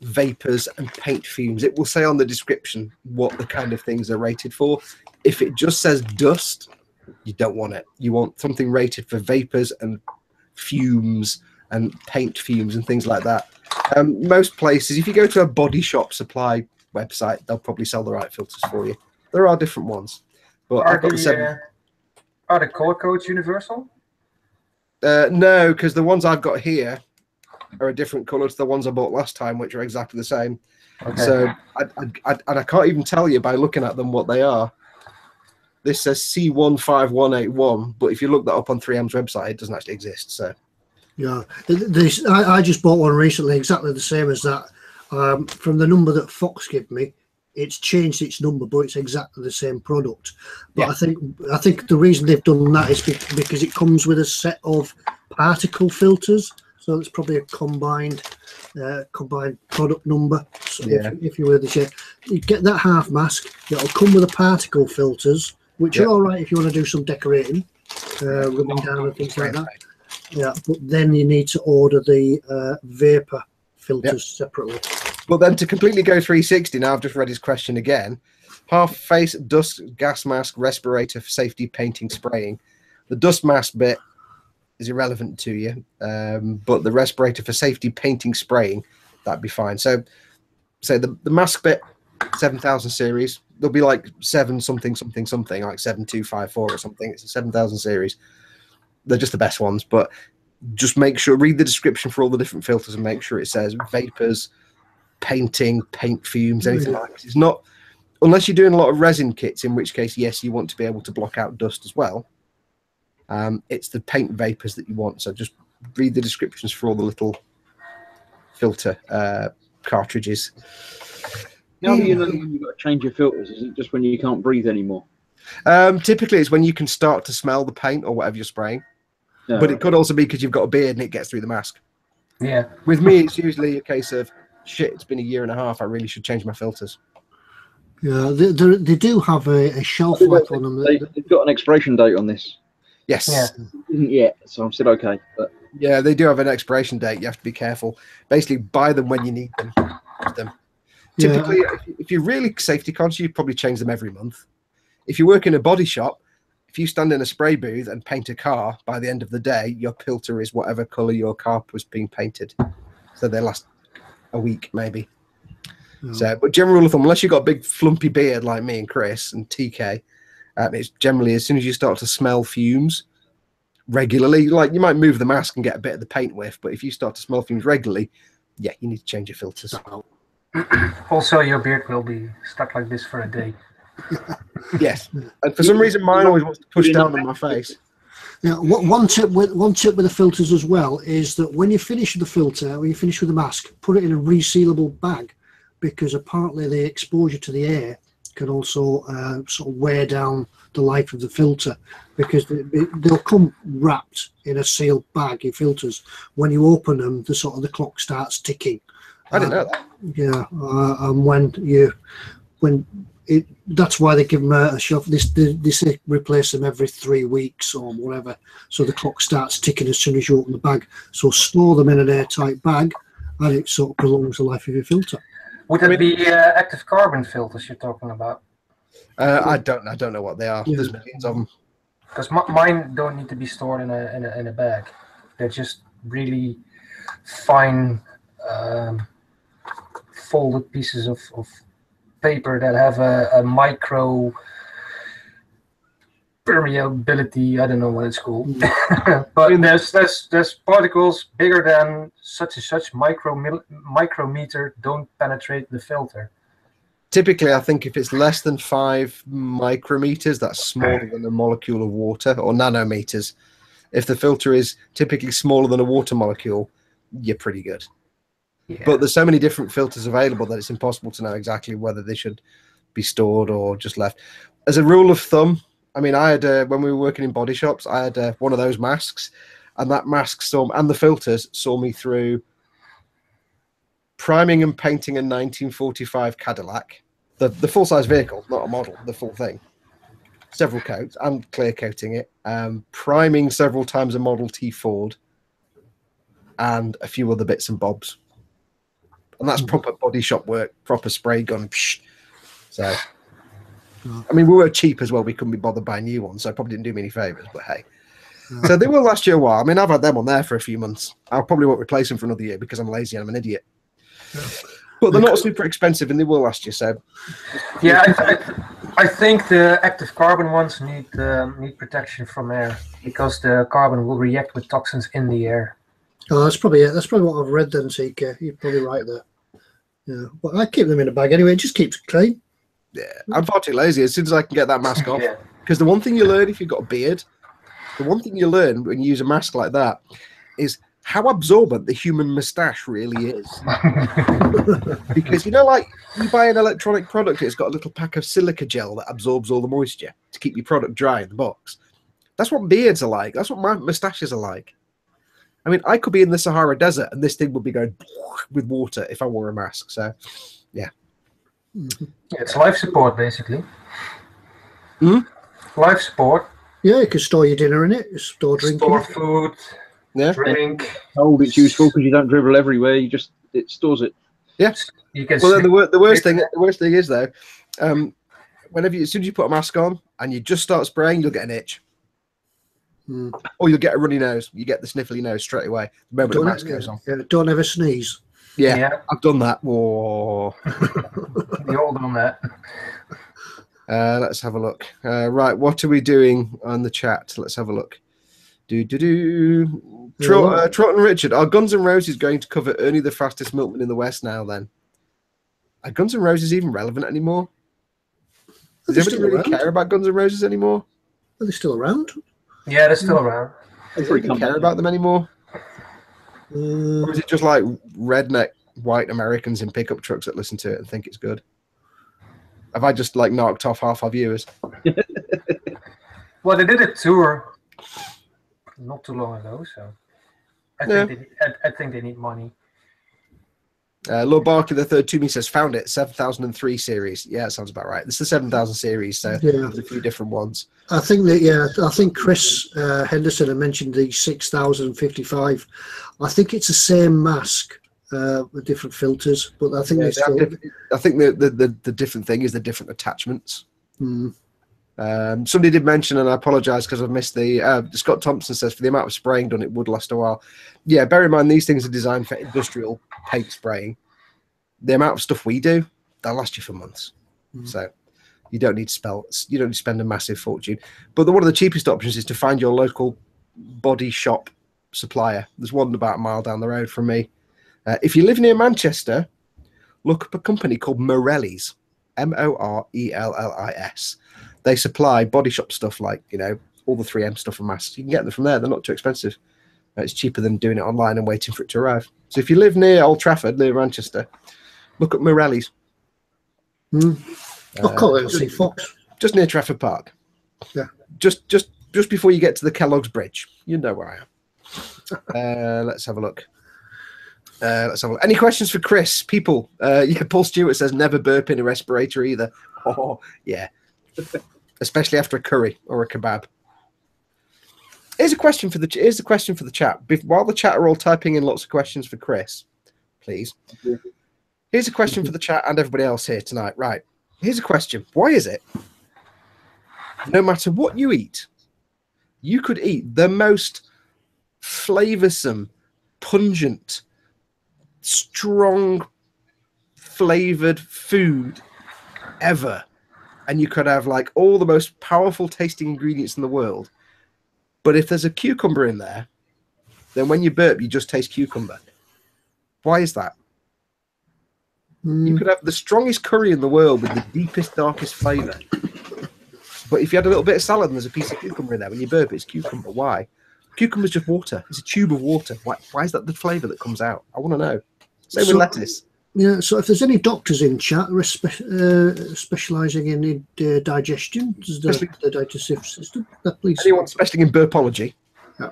Speaker 1: vapors and paint fumes. It will say on the description what the kind of things are rated for. If it just says dust, you don't want it. You want something rated for vapors and fumes and paint fumes and things like that. Most places, if you go to a body shop supply website, they'll probably sell the right filters for you. There are different ones, but I've got
Speaker 3: are the color codes universal?
Speaker 1: No, because the ones I've got here are a different color to the ones I bought last time, which are exactly the same. Okay. So I can't even tell you by looking at them what they are. This says C15181, but if you look that up on 3M's website, it doesn't actually exist. So,
Speaker 2: yeah, I just bought one recently, exactly the same as that. From the number that Foxx gave me, it's changed its number, but it's exactly the same product. But yeah. I think the reason they've done that is because it comes with a set of particle filters, so it's probably a combined product number. So yeah. If you were to say, you get that half mask, it'll come with the particle filters, which are all right if you want to do some decorating, rubbing down and things like that. Yeah, but then you need to order the vapor filters separately.
Speaker 1: Well, then to completely go 360, now I've just read his question again. Half face dust gas mask respirator for safety painting spraying. The dust mask bit is irrelevant to you, but the respirator for safety painting spraying, that'd be fine. So the mask bit, 7000 series, there'll be like 7 something something something, like 7254 or something. It's a 7000 series. They're just the best ones, but just make sure, read the description for all the different filters and make sure it says vapors, painting, paint fumes, anything like that. It's not, unless you're doing a lot of resin kits, in which case, yes, you want to be able to block out dust as well. It's the paint vapors that you want. So just read the descriptions for all the little filter cartridges.
Speaker 4: How do you know when you've got to change your filters? Is it just when you can't breathe anymore?
Speaker 1: Typically, it's when you can start to smell the paint or whatever you're spraying. No. But it could also be because you've got a beard and it gets through the mask.
Speaker 3: Yeah.
Speaker 1: With me, it's usually a case of, shit, it's been a year and a half. I really should change my filters.
Speaker 2: Yeah, they do have a shelf life on them.
Speaker 4: They've got an expiration date on this.
Speaker 1: Yes.
Speaker 3: Yeah.
Speaker 4: Isn't yet, so I'm still okay. But
Speaker 1: yeah, they do have an expiration date. You have to be careful. Basically, buy them when you need them. Typically, if you're really safety conscious, you probably change them every month. If you work in a body shop, if you stand in a spray booth and paint a car, by the end of the day, your filter is whatever color your car was being painted. So they last a week, maybe. So, but general rule of thumb, unless you've got a big flumpy beard like me and Chris and TK, it's generally as soon as you start to smell fumes regularly, like you might move the mask and get a bit of the paint whiff, but if you start to smell fumes regularly, yeah, you need to change your filters.
Speaker 3: Also, your beard will be stuck like this for a day.
Speaker 1: Yes, and for some reason mine always wants to push down on my face.
Speaker 2: Now, one tip with the filters as well is that when you finish the filter, when you finish with the mask, put it in a resealable bag, because apparently the exposure to the air can also sort of wear down the life of the filter, because they'll come wrapped in a sealed bag, your filters. When you open them, the clock starts ticking.
Speaker 1: I didn't know that.
Speaker 2: Yeah, and that's why they give them a shelf. They say replace them every 3 weeks or whatever, so the clock starts ticking as soon as you open the bag. So store them in an airtight bag, and it sort of prolongs the life of your filter.
Speaker 3: Would it be active carbon filters you're talking about?
Speaker 1: I don't know what they are.
Speaker 2: Yeah.
Speaker 1: There's millions of them.
Speaker 3: Because mine don't need to be stored in a bag. They're just really fine folded pieces of paper that have a micro permeability. I don't know what it's called. But there's particles bigger than such and such micrometer don't penetrate the filter.
Speaker 1: Typically, I think if it's less than 5 micrometers, that's smaller than a molecule of water, or nanometers. If the filter is typically smaller than a water molecule, you're pretty good.
Speaker 3: Yeah.
Speaker 1: But there's so many different filters available that it's impossible to know exactly whether they should be stored or just left. As a rule of thumb, I mean, I had when we were working in body shops, I had one of those masks, and that mask and the filters saw me through priming and painting a 1945 Cadillac, the full-size vehicle, not a model, the full thing. Several coats and clear coating it, priming several times a Model T Ford, and a few other bits and bobs. And that's proper body shop work, proper spray gun. Psh. So, I mean, we were cheap as well. We couldn't be bothered buying new ones, so it probably didn't do me any favours, but hey. So they will last you a while. I mean, I've had them on there for a few months. I probably won't replace them for another year because I'm lazy and I'm an idiot. But they're not super expensive and they will last you, so.
Speaker 3: Yeah, I think the active carbon ones need protection from air, because the carbon will react with toxins in the air.
Speaker 2: Oh, that's probably it. That's probably what I've read then, CK. You're probably right there. Yeah, but I keep them in a bag anyway. It just keeps it clean.
Speaker 1: Yeah, I'm far too lazy. As soon as I can get that mask off, because the one thing you learn if you've got a beard, the one thing you learn when you use a mask like that is how absorbent the human moustache really is. Because, you know, like you buy an electronic product, it's got a little pack of silica gel that absorbs all the moisture to keep your product dry in the box. That's what beards are like. That's what my moustaches are like. I mean, I could be in the Sahara Desert and this thing would be going with water if I wore a mask. So, yeah.
Speaker 3: It's life support, basically.
Speaker 1: Mm-hmm.
Speaker 3: Life support.
Speaker 2: Yeah, you can store your dinner in it, store drink,
Speaker 3: store food,
Speaker 1: yeah,
Speaker 3: drink.
Speaker 4: Hold, it's useful because you don't dribble everywhere. It stores it.
Speaker 1: Yeah.
Speaker 3: You can.
Speaker 1: Well, the worst thing is though, as soon as you put a mask on and you just start spraying, you'll get an itch. Or you'll get a runny nose. You get the sniffly nose straight away the moment the mask goes on.
Speaker 2: Don't ever sneeze.
Speaker 1: Yeah, I've done that. Whoa.
Speaker 3: We all done that.
Speaker 1: Let's have a look. Right, what are we doing on the chat? Let's have a look. Trot and Richard, are Guns N' Roses going to cover Ernie the Fastest Milkman in the West now then? Are Guns N' Roses even relevant anymore? Does anybody really care about Guns N' Roses anymore?
Speaker 2: Are they still around?
Speaker 3: Yeah, they're still around.
Speaker 1: Does anybody care about them anymore? Or is it just like redneck white Americans in pickup trucks that listen to it and think it's good? Have I just like knocked off half our viewers?
Speaker 3: Well, they did a tour not too long ago, so I think they need money.
Speaker 1: Lord Barkley the third to me says found it 7003 series. Yeah, that sounds about right. This is the 7000 series, so there's a few different ones.
Speaker 2: I think Chris Henderson had mentioned the 6055. I think it's the same mask with different filters, but I think
Speaker 1: I think the different thing is the different attachments. Somebody did mention, and I apologise because I've missed the Scott Thompson says for the amount of spraying done, it would last a while. Yeah, bear in mind these things are designed for industrial paint spraying. The amount of stuff we do, they'll last you for months. So you don't need to spend a massive fortune. But one of the cheapest options is to find your local body shop supplier. There's one about a mile down the road from me. If you live near Manchester, look up a company called Morelli's, Morellis. They supply body shop stuff like, all the 3M stuff and masks. You can get them from there. They're not too expensive. It's cheaper than doing it online and waiting for it to arrive. So if you live near Old Trafford, near Manchester, look up Morelli's.
Speaker 2: I'll call it see Foxx.
Speaker 1: Just near Trafford Park.
Speaker 2: Yeah.
Speaker 1: Just before you get to the Kellogg's Bridge. You know where I am. Let's have a look. Any questions for Chris? People, Paul Stewart says never burp in a respirator either. Oh, yeah. Especially after a curry or a kebab. Here's a question for the chat. While the chat are all typing in lots of questions for Chris, please. Here's a question for the chat and everybody else here tonight. Right. Here's a question. Why is it, no matter what you eat, you could eat the most flavoursome, pungent, strong flavored food ever, and you could have like all the most powerful tasting ingredients in the world, but if there's a cucumber in there, then when you burp you just taste cucumber? Why is that? You could have the strongest curry in the world with the deepest, darkest flavor, but if you had a little bit of salad and there's a piece of cucumber in there, when you burp it's cucumber. Why? Cucumber's just water. It's a tube of water. Why is that the flavor that comes out? I want to know. Same with lettuce.
Speaker 2: Yeah, so if there's any doctors in chat specialising in digestion, the digestive system, please.
Speaker 1: Anyone specialising in burpology?
Speaker 2: Yeah.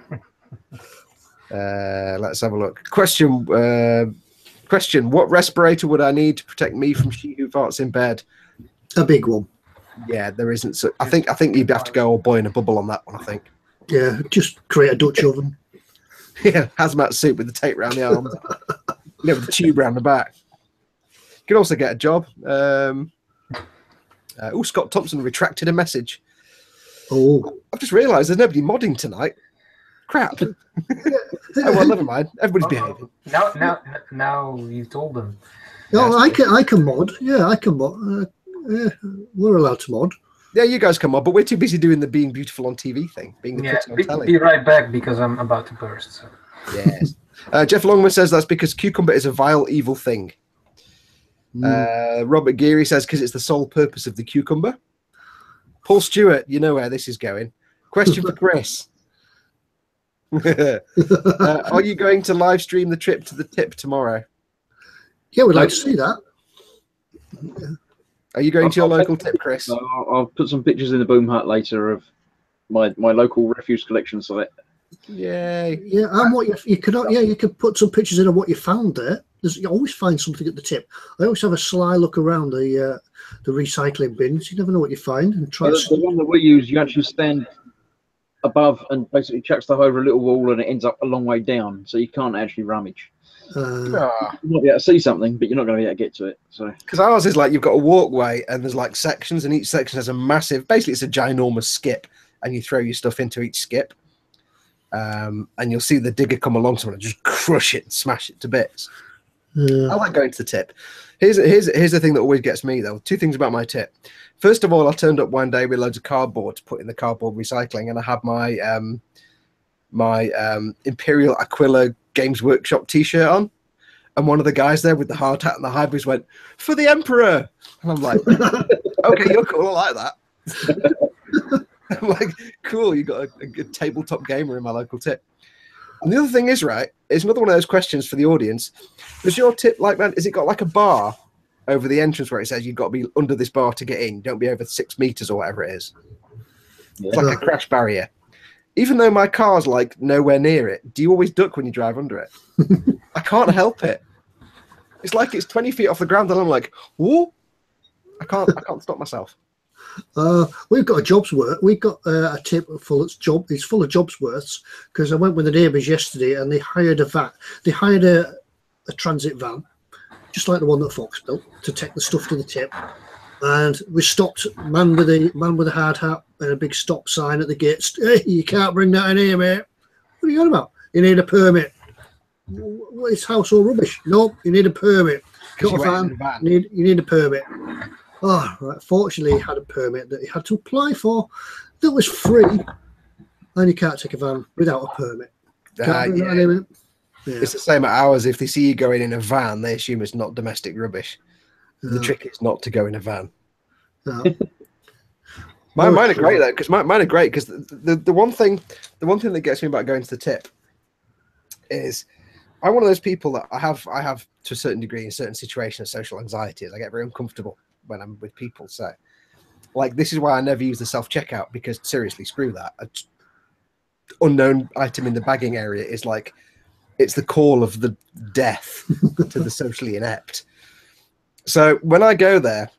Speaker 1: Let's have a look. Question: what respirator would I need to protect me from she who farts in bed?
Speaker 2: A big one.
Speaker 1: Yeah, there isn't. So I think you'd have to go all boy in a bubble on that one. I think.
Speaker 2: Yeah, just create a Dutch oven.
Speaker 1: Yeah, hazmat suit with the tape around the arms. With the tube around the back. You can also get a job. Scott Thompson retracted a message.
Speaker 2: Oh,
Speaker 1: I've just realised there's nobody modding tonight. Crap. Oh well, never mind. Everybody's behaving.
Speaker 3: Now you've told them.
Speaker 2: No, I can mod. Yeah, I can mod. We're allowed to mod.
Speaker 1: Yeah, you guys come on, but we're too busy doing the being beautiful on TV thing, being the pretty on telly.
Speaker 3: Be right back because I'm about to burst. So.
Speaker 1: Yes. Jeff Longman says that's because cucumber is a vile, evil thing. Robert Geary says because it's the sole purpose of the cucumber. Paul Stewart, you know where this is going. Question for Chris. Are you going to live stream the trip to the tip tomorrow?
Speaker 2: Yeah, we'd like to see that.
Speaker 1: Yeah. Are you going to your local tip, Chris?
Speaker 4: I'll put some pictures in the Boom Hut later of my local refuse collection site.
Speaker 1: Yay!
Speaker 2: Yeah, and what you could put some pictures in of what you found there. You always find something at the tip. I always have a sly look around the recycling bins. You never know what you find. And try.
Speaker 4: The one that we use, you actually stand above and basically chuck stuff over a little wall, and it ends up a long way down, so you can't actually rummage. You might be able to see something, but you're not going to be able to get to it. So, because
Speaker 1: ours is like you've got a walkway and there's like sections, and each section has a massive. Basically, it's a ginormous skip, and you throw your stuff into each skip, and you'll see the digger come along someone and just crush it and smash it to bits. I like going to the tip. Here's the thing that always gets me though. Two things about my tip. First of all, I turned up one day with loads of cardboard to put in the cardboard recycling, and I had my Imperial Aquila Games Workshop t-shirt on, and one of the guys there with the hard hat and the high vis went, "For the Emperor," and I'm like, "Okay, you're cool. I like that." I'm like, "Cool, you got a good tabletop gamer in my local tip." And the other thing is, right, it's another one of those questions for the audience. Does your tip like that? Is it got like a bar over the entrance where it says you've got to be under this bar to get in? Don't be over 6 meters or whatever it is. Yeah. It's like a crash barrier. Even though my car's like nowhere near it, do you always duck when you drive under it? I can't help it. It's like it's 20 feet off the ground, and I'm like, whoa! I can't stop myself.
Speaker 2: We've got a jobs worth. We've got a tip full. It's full of jobs worths because I went with the neighbours yesterday, and they hired a van. They hired a transit van, just like the one that Foxx built, to take the stuff to the tip. And we stopped. Man with a hard hat and a big stop sign at the gates. Hey, you can't bring that in here, mate. What are you on about? You need a permit. What is household rubbish? Nope, you need a permit. Got a van. You need a permit. Oh, right. Fortunately, he had a permit that he had to apply for that was free, and you can't take a van without a permit.
Speaker 1: Yeah. It's the same at ours. If they see you going in a van, they assume it's not domestic rubbish. The trick is not to go in a van.
Speaker 2: No.
Speaker 1: Mine are great though, because mine are great because the one thing that gets me about going to the tip is I'm one of those people that I have to a certain degree in certain situations social anxiety. I get very uncomfortable when I'm with people. So, like, this is why I never use the self-checkout, because seriously, screw that. Unknown item in the bagging area is like, it's the call of the death to the socially inept. So when I go there,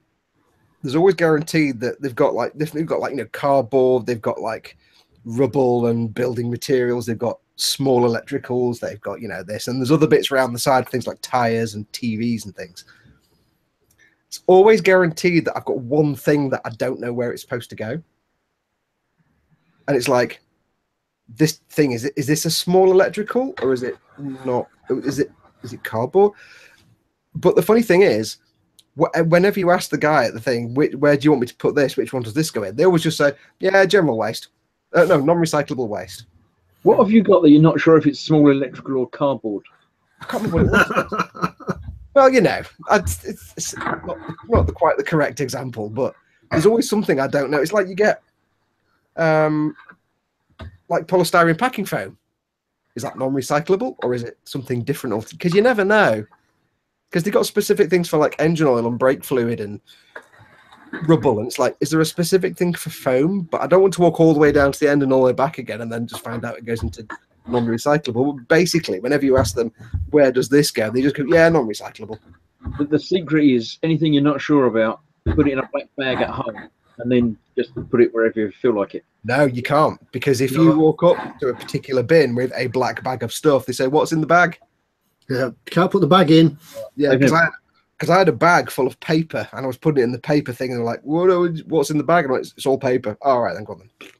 Speaker 1: there's always guaranteed that they've got like cardboard, they've got like rubble and building materials, they've got small electricals, they've got this, and there's other bits around the side, things like tires and TVs and things. It's always guaranteed that I've got one thing that I don't know where it's supposed to go, and it's like, this thing, is this a small electrical or is it not? Is it cardboard? But the funny thing is, whenever you ask the guy at the thing, where do you want me to put this? Which one does this go in? They always just say, yeah, general waste. No, non-recyclable waste.
Speaker 4: What have you got that you're not sure if it's small electrical or cardboard?
Speaker 1: I can't remember what it was. Well, it's not quite the correct example, but there's always something I don't know. It's like you get like polystyrene packing foam. Is that non-recyclable or is it something different? Because you never know. Because they've got specific things for like engine oil and brake fluid and rubble, and it's like, is there a specific thing for foam? But I don't want to walk all the way down to the end and all the way back again and then just find out it goes into non-recyclable. But basically, whenever you ask them, where does this go? They just go, yeah, non-recyclable.
Speaker 4: The secret is, anything you're not sure about, put it in a black bag at home and then just put it wherever you feel like it.
Speaker 1: No, you can't. Because if you walk up to a particular bin with a black bag of stuff, they say, what's in the bag?
Speaker 2: Yeah, can't put the bag in.
Speaker 1: Yeah, because I had a bag full of paper and I was putting it in the paper thing, and they're like, what's in the bag? And I'm like, it's all paper. All right, then go on then.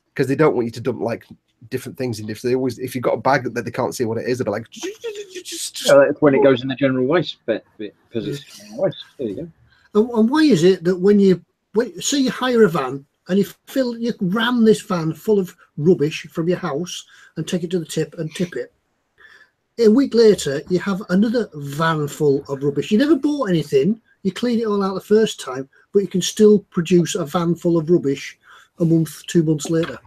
Speaker 1: Because they don't want you to dump like different things in different. They always, if you've got a bag that they can't see what it is, they're like,
Speaker 4: that's when it goes in the general waste bit because it's general waste. There you
Speaker 2: go. And why is it that when you hire a van and you ram this van full of rubbish from your house and take it to the tip and tip it, a week later you have another van full of rubbish? You never bought anything, you clean it all out the first time, but you can still produce a van full of rubbish a month, 2 months later.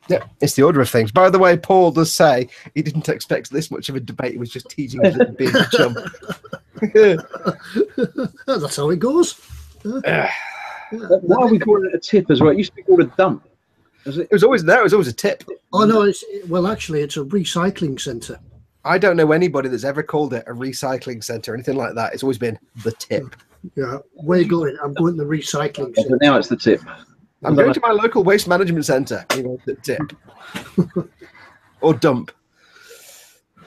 Speaker 1: Yeah, it's the order of things. By the way, Paul does say he didn't expect this much of a debate. He was just teasing his little being chum.
Speaker 2: That's how it goes.
Speaker 4: Why are we calling it a tip as well? It used to be called a dump.
Speaker 1: It was always there. It was always a tip.
Speaker 2: Oh no, actually it's a recycling centre.
Speaker 1: I don't know anybody that's ever called it a recycling centre or anything like that. It's always been the tip.
Speaker 2: Yeah, where are you going? I'm going to the recycling centre.
Speaker 4: Now it's the tip.
Speaker 1: I'm going to my local waste management centre. The tip. Or dump.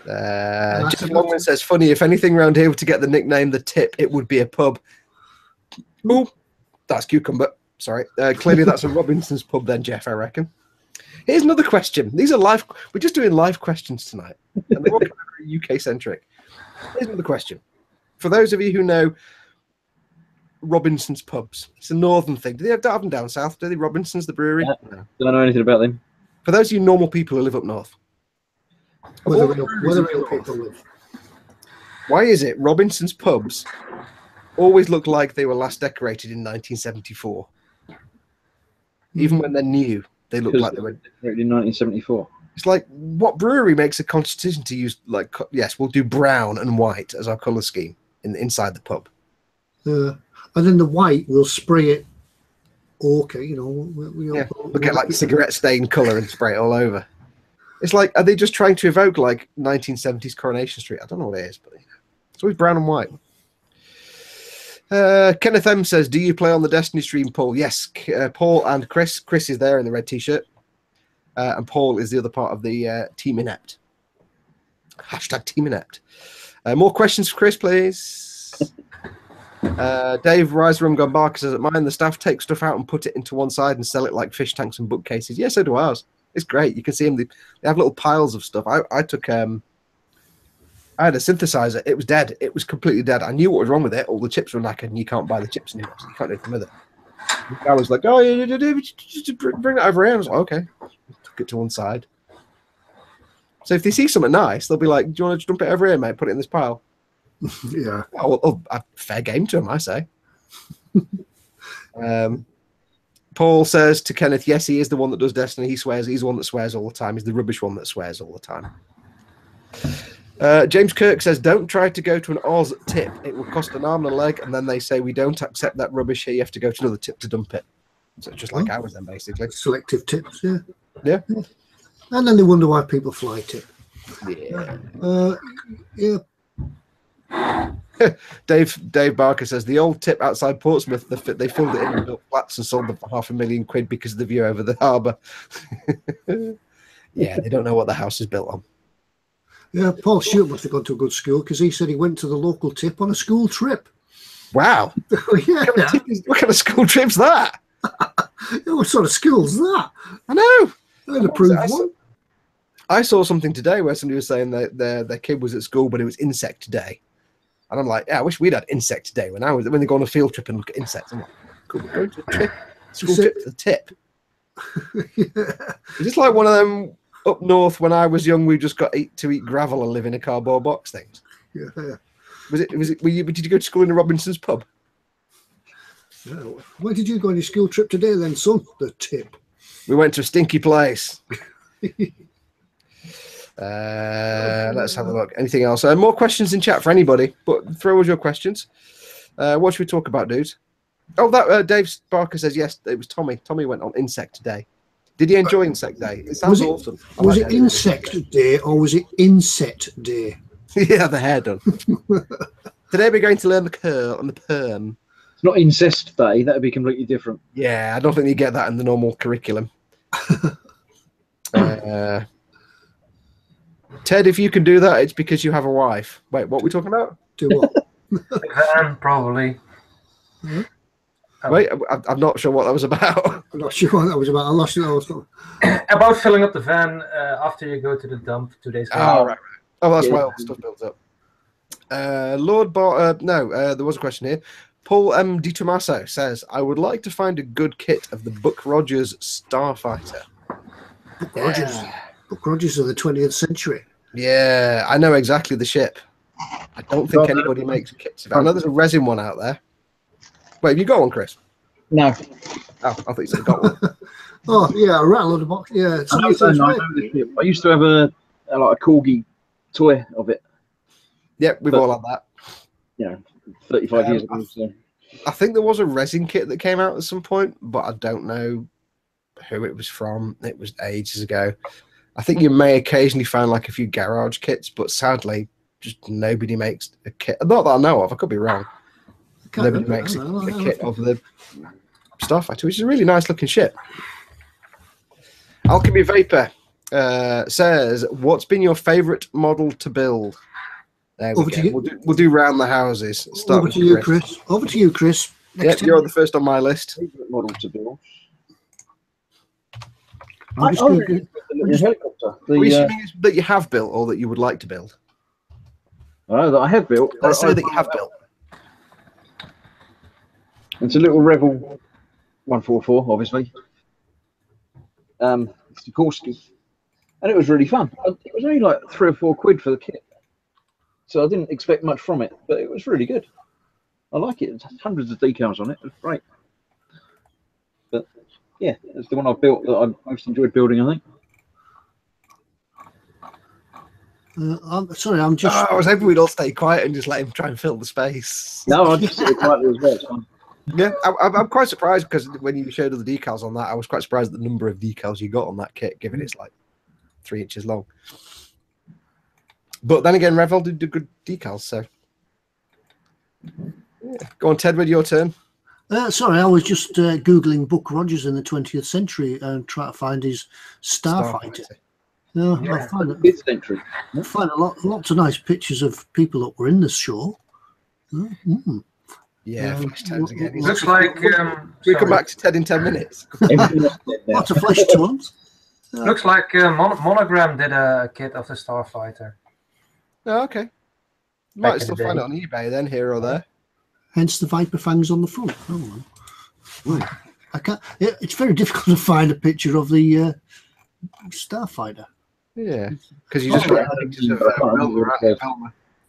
Speaker 1: Jeff Longman says, funny, if anything around here were to get the nickname the tip, it would be a pub. Oh, that's cucumber. Sorry. Clearly that's a Robinson's pub then, Jeff, I reckon. Here's another question. These are live. We're just doing live questions tonight. And they're all UK centric. Here's another question. For those of you who know Robinson's pubs, it's a northern thing. Do they have them down south? Do they? Robinson's, the brewery?
Speaker 4: No. Don't know anything about them.
Speaker 1: For those of you normal people who live up north,
Speaker 2: where the real people live.
Speaker 1: Why is it Robinson's pubs always look like they were last decorated in 1974? Even when they're new, they look like they were
Speaker 4: decorated in 1974.
Speaker 1: It's like, what brewery makes a conscious decision to use, like, yes, we'll do brown and white as our colour scheme inside the pub.
Speaker 2: And then the white, we'll spray it ochre,
Speaker 1: We'll get like cigarette stained colour and spray it all over. It's like, are they just trying to evoke like 1970s Coronation Street? I don't know what it is, but it's always brown and white. Kenneth M says, do you play on the Destiny stream, Paul? Yes, Paul and Chris. Chris is there in the red t-shirt. And Paul is the other part of the Team Inept. Hashtag Team Inept. More questions for Chris, please. Dave Riserum Gombarka says, at mine, the staff take stuff out and put it into one side and sell it like fish tanks and bookcases. Yeah, so do ours. It's great. You can see them. They have little piles of stuff. I had a synthesizer. It was dead. It was completely dead. I knew what was wrong with it. All the chips were knackered and you can't buy the chips anymore. So you can't do anything with it. The guy was like, oh, yeah, just bring that over here. I was like, okay. Took it to one side. So if they see something nice, they'll be like, do you want to dump it over here, mate? Put it in this pile.
Speaker 2: Yeah.
Speaker 1: Oh, fair game to him, I say. Paul says to Kenneth, yes, he is the one that does Destiny. He swears. He's the one that swears all the time. He's the rubbish one that swears all the time. James Kirk says, don't try to go to an Oz tip. It will cost an arm and a leg, and then they say, we don't accept that rubbish here. You have to go to another tip to dump it. So it's just like ours then, basically.
Speaker 2: Selective tips, yeah.
Speaker 1: Yeah.
Speaker 2: And then they wonder why people fly tip.
Speaker 1: Yeah.
Speaker 2: Yeah.
Speaker 1: Dave Barker says, the old tip outside Portsmouth, they filled it in and built flats and sold them for £500,000 because of the view over the harbour. Yeah, they don't know what the house is built on.
Speaker 2: Yeah, Paul Stewart must have gone to a good school because he said he went to the local tip on a school trip.
Speaker 1: Wow.
Speaker 2: Yeah.
Speaker 1: What kind of school trip's that?
Speaker 2: What sort of school's that?
Speaker 1: I know.
Speaker 2: I'd approve one.
Speaker 1: I saw something today where somebody was saying that their kid was at school, but it was insect day. And I'm like, yeah, I wish we'd had insect day when they go on a field trip and look at insects. I'm like, cool, we're going to a trip, school trip to the tip.
Speaker 2: Yeah.
Speaker 1: Is this like one of them up north when I was young, we just got to eat gravel and live in a cardboard box things?
Speaker 2: Yeah.
Speaker 1: Did you go to school in a Robinson's pub?
Speaker 2: Yeah. Where did you go on your school trip today then, son? The tip.
Speaker 1: We went to a stinky place. Let's have a look. Anything else? More questions in chat for anybody, but throw us your questions. What should we talk about, dudes? Oh, that Dave Barker says yes. It was Tommy. Tommy went on Insect Day. Did he enjoy Insect Day? It sounds awesome.
Speaker 2: Was it Insect Day or was it Inset Day?
Speaker 1: Yeah, the hair done. Today we're going to learn the curl and the perm.
Speaker 4: It's not Incest Day. That would be completely different.
Speaker 1: Yeah, I don't think you get that in the normal curriculum. Ted, if you can do that, it's because you have a wife. Wait, what are we talking about?
Speaker 2: Do what?
Speaker 3: Probably.
Speaker 2: Hmm?
Speaker 1: Wait, I'm not sure what that was about.
Speaker 2: I'm not sure what that was about. I lost it.
Speaker 3: About filling up the van after you go to the dump 2 days later.
Speaker 1: Oh, right. Oh, that's why all the stuff builds up. There was a question here. Paul M. Di Tommaso says, I would like to find a good kit of the Buck Rogers Starfighter.
Speaker 2: Buck Rogers. Buck Rogers of the 20th century.
Speaker 1: Yeah, I know exactly the ship. I don't think anybody makes kits of it. I know there's a resin one out there. Wait, have you got one, Chris?
Speaker 4: No.
Speaker 1: Oh, I thought you said you got one.
Speaker 2: Oh, yeah, a rattle of the box. Yeah.
Speaker 4: I used to have a corgi toy of it.
Speaker 1: Yeah, we've all had that.
Speaker 4: You know, 35 years ago. So.
Speaker 1: I think there was a resin kit that came out at some point, but I don't know who it was from. It was ages ago. I think you may occasionally find like a few garage kits, but sadly, just nobody makes a kit. Not that I know of. I could be wrong. Nobody makes a kit of the Starfighter, which is a really nice looking ship. Alchemy Vapor says, "What's been your favourite model to build?" There we go. We'll do round the houses.
Speaker 2: Over to you, Chris. Over to you, Chris.
Speaker 1: Yep, you're the first on my list.
Speaker 4: Favorite model to build.
Speaker 1: Helicopter. Are you assuming that you have built or that you would like to build?
Speaker 4: That I have built.
Speaker 1: Let's say that you have built.
Speaker 4: It's a little Rebel 144, obviously. It's a Sikorsky. And it was really fun. It was only like £3 or £4 for the kit. So I didn't expect much from it, but it was really good. I like it. There's hundreds of decals on it. It was great. But yeah, it's the one I've built that I most enjoyed building, I think.
Speaker 2: I'm just...
Speaker 1: I was hoping we'd all stay quiet and just let him try and fill the space.
Speaker 4: No, I just sit quietly as well. It's fun.
Speaker 1: Yeah, I'm quite surprised because when you showed all the decals on that, I was quite surprised at the number of decals you got on that kit, given it's like 3 inches long. But then again, Revell did do good decals, so... Yeah. Go on, Ted, with your turn.
Speaker 2: Sorry, I was just Googling Buck Rogers in the 20th century and trying to find his Starfighter. No, I find lots of nice pictures of people that were in the show. Mm-hmm.
Speaker 1: Yeah, flash tones again.
Speaker 3: Looks like...
Speaker 1: we come back to Ted in 10 minutes.
Speaker 2: Lots of flash tones.
Speaker 3: Looks like Monogram did a kit of the Starfighter.
Speaker 1: Oh, okay. Might still find it on eBay then, here or there.
Speaker 2: Hence the Viper fangs on the front. Oh, well. I can't. It's very difficult to find a picture of the Starfighter.
Speaker 1: Yeah, because you just got pictures of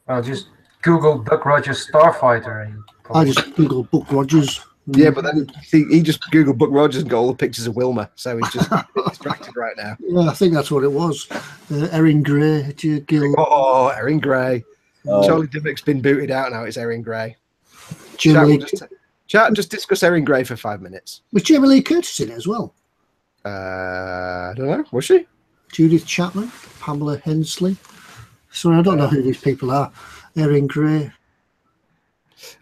Speaker 3: Well, just Google Buck Rogers Starfighter. And
Speaker 2: I just Google Buck Rogers
Speaker 1: Yeah, but then he just Googled Buck Rogers and got all the pictures of Wilma, so he's just distracted right now.
Speaker 2: Yeah, I think that's what it was. Erin Gray, Gil.
Speaker 1: Oh, Erin Gray.
Speaker 4: Oh.
Speaker 1: Charlie Dimmock's been booted out now. It's Erin Gray.
Speaker 2: Chat,
Speaker 1: just discuss Erin Gray for 5 minutes.
Speaker 2: was Jamie Lee Curtis in it as well?
Speaker 1: I don't know. Was she?
Speaker 2: Judith Chapman, Pamela Hensley. Sorry, I don't know who these people are. Erin Gray.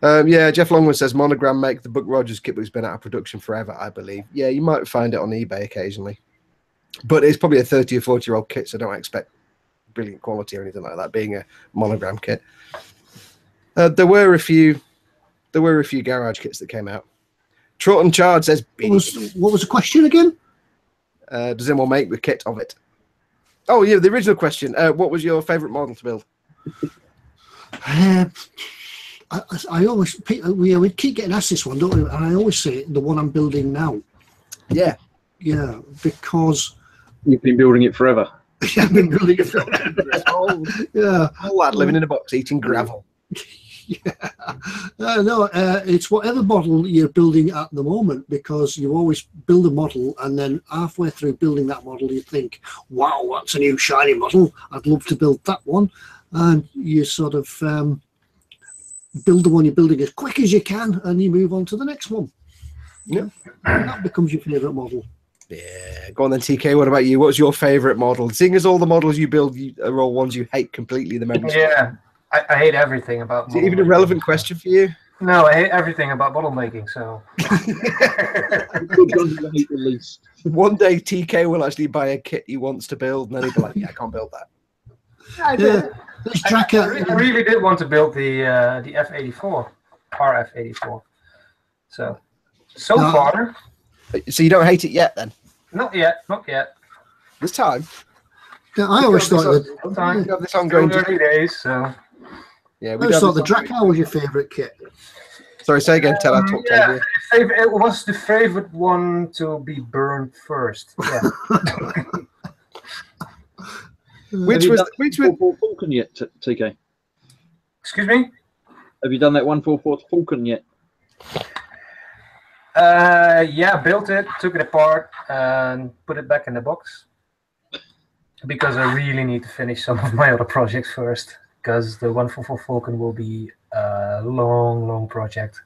Speaker 1: Yeah, Jeff Longman says Monogram make the Buck Rogers kit, but it's been out of production forever, I believe. Yeah, you might find it on eBay occasionally, but it's probably a 30 or 40-year-old kit, so don't expect brilliant quality or anything like that. Being a Monogram kit, there were a few garage kits that came out. Troughton Chard says,
Speaker 2: What was the question again?
Speaker 1: does anyone make the kit of it? Oh yeah, the original question. What was your favourite model to build?
Speaker 2: I always we keep getting asked this one, don't we? And I always say the one I'm building now.
Speaker 1: Yeah,
Speaker 2: because
Speaker 4: You've been building it forever.
Speaker 2: I've been building it forever. Yeah,
Speaker 1: old lad living in a box eating gravel.
Speaker 2: Yeah, no, it's whatever model you're building at the moment, because you always build a model and then halfway through building that model you think, wow, that's a new shiny model, I'd love to build that one, and you sort of build the one you're building as quick as you can and you move on to the next one.
Speaker 1: Yeah,
Speaker 2: and that becomes your favourite model.
Speaker 1: Yeah, go on then, TK. What about you? What's your favourite model? Seeing as all the models you build are all ones you hate completely, the members.
Speaker 3: Yeah, I hate everything about.
Speaker 1: Is it even a relevant question for you?
Speaker 3: No, I hate everything about model making. So
Speaker 1: one day TK will actually buy a kit he wants to build, and then he'll be like, "Yeah, I can't build that."
Speaker 3: I did.
Speaker 2: I
Speaker 3: really did want to build the F84, RF84. So far.
Speaker 1: So you don't hate it yet, then?
Speaker 3: Not yet.
Speaker 1: This time.
Speaker 2: Yeah, I always thought that.
Speaker 1: We have this ongoing.
Speaker 3: 30 days. So.
Speaker 2: I
Speaker 1: Yeah,
Speaker 2: always thought the Drakkar was your favourite kit.
Speaker 1: Sorry, say again. Tell I talked over you.
Speaker 3: It was the favorite one to be burned first. Yeah.
Speaker 1: Which was
Speaker 4: Falcon yet, TK?
Speaker 3: Excuse me?
Speaker 4: Have you done that 144 Falcon yet?
Speaker 3: Yeah, built it, took it apart, and put it back in the box. Because I really need to finish some of my other projects first. Because the 144 Falcon will be a long, long project.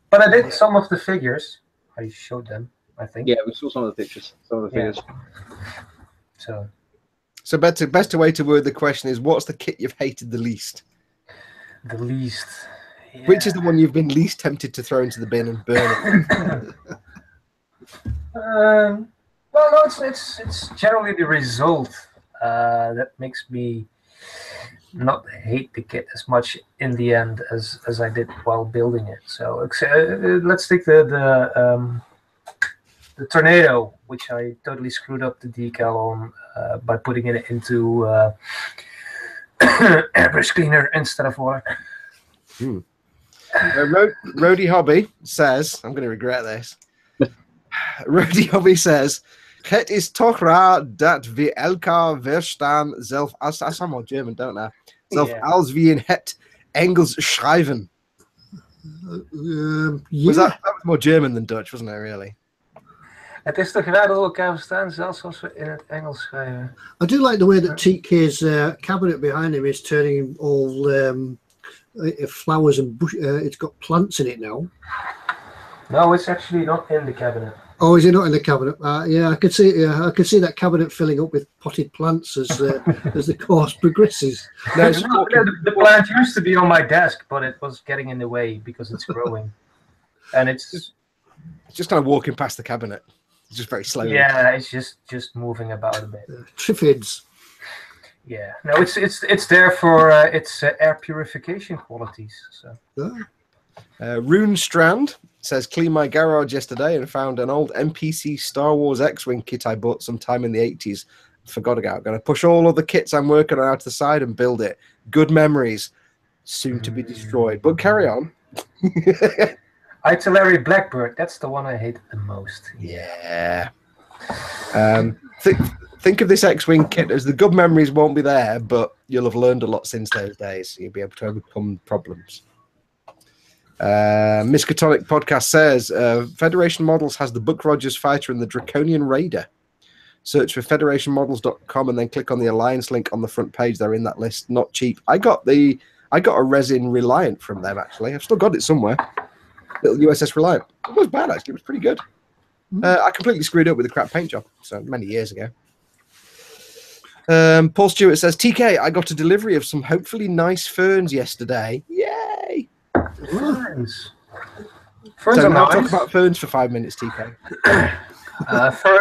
Speaker 3: But I did some of the figures. I showed them, I think.
Speaker 4: Yeah, we saw some of the pictures. Some of the figures.
Speaker 1: So best way to word the question is, what's the kit you've hated the least?
Speaker 3: The least. Yeah.
Speaker 1: Which is the one you've been least tempted to throw into the bin and burn it?
Speaker 3: Well, no, it's generally the result that makes me not hate the kit as much in the end as I did while building it. So let's take the Tornado, which I totally screwed up the decal on by putting it into airbrush cleaner instead of water.
Speaker 1: Rody Hobby says, I'm going to regret this. Rody Hobby says, het is toch raar dat we elkaar verstaan zelf als I'm all German, don't I? Zelf als we in het Engels schrijven.
Speaker 2: Yeah.
Speaker 1: That was more German than Dutch, wasn't it, really?
Speaker 3: Het is toch raar dat we elkaar verstaan, zelfs als we in het Engels schrijven.
Speaker 2: I do like the way that TK's cabinet behind him is turning all flowers and bush. It's got plants in it now.
Speaker 3: No, it's actually not in the cabinet.
Speaker 2: Oh, is it not in the cabinet? Yeah, I could see. I could see that cabinet filling up with potted plants as as the course progresses.
Speaker 3: No, the plant used to be on my desk, but it was getting in the way because it's growing, and it's
Speaker 1: just kind of walking past the cabinet. It's just very slowly.
Speaker 3: Yeah, it's just moving about a bit.
Speaker 2: Triffids.
Speaker 3: Yeah, no, it's there for its air purification qualities. So.
Speaker 1: Rune Strand says, cleaned my garage yesterday and found an old NPC Star Wars X-Wing kit I bought sometime in the 80s. Forgot about it. Going to push all of the kits I'm working on out to the side and build it. Good memories. Soon to be destroyed. But carry on.
Speaker 3: Itinerary Blackbird. That's the one I hate the most.
Speaker 1: Yeah. Think of this X-Wing kit as the good memories won't be there, but you'll have learned a lot since those days. You'll be able to overcome problems. Miskatonic Podcast says Federation Models has the Buck Rogers Fighter and the Draconian Raider. Search for federationmodels.com and then click on the Alliance link on the front page. They're in that list. Not cheap. I got a resin Reliant from them, actually. I've still got it somewhere. Little USS Reliant. It was bad, actually. It was pretty good. I completely screwed up with the crap paint job, so many years ago. Paul Stewart says, TK, I got a delivery of some hopefully nice ferns yesterday. Yay!
Speaker 3: Ferns.
Speaker 1: Ferns
Speaker 3: are nice.
Speaker 1: Talk about ferns for 5 minutes, TK.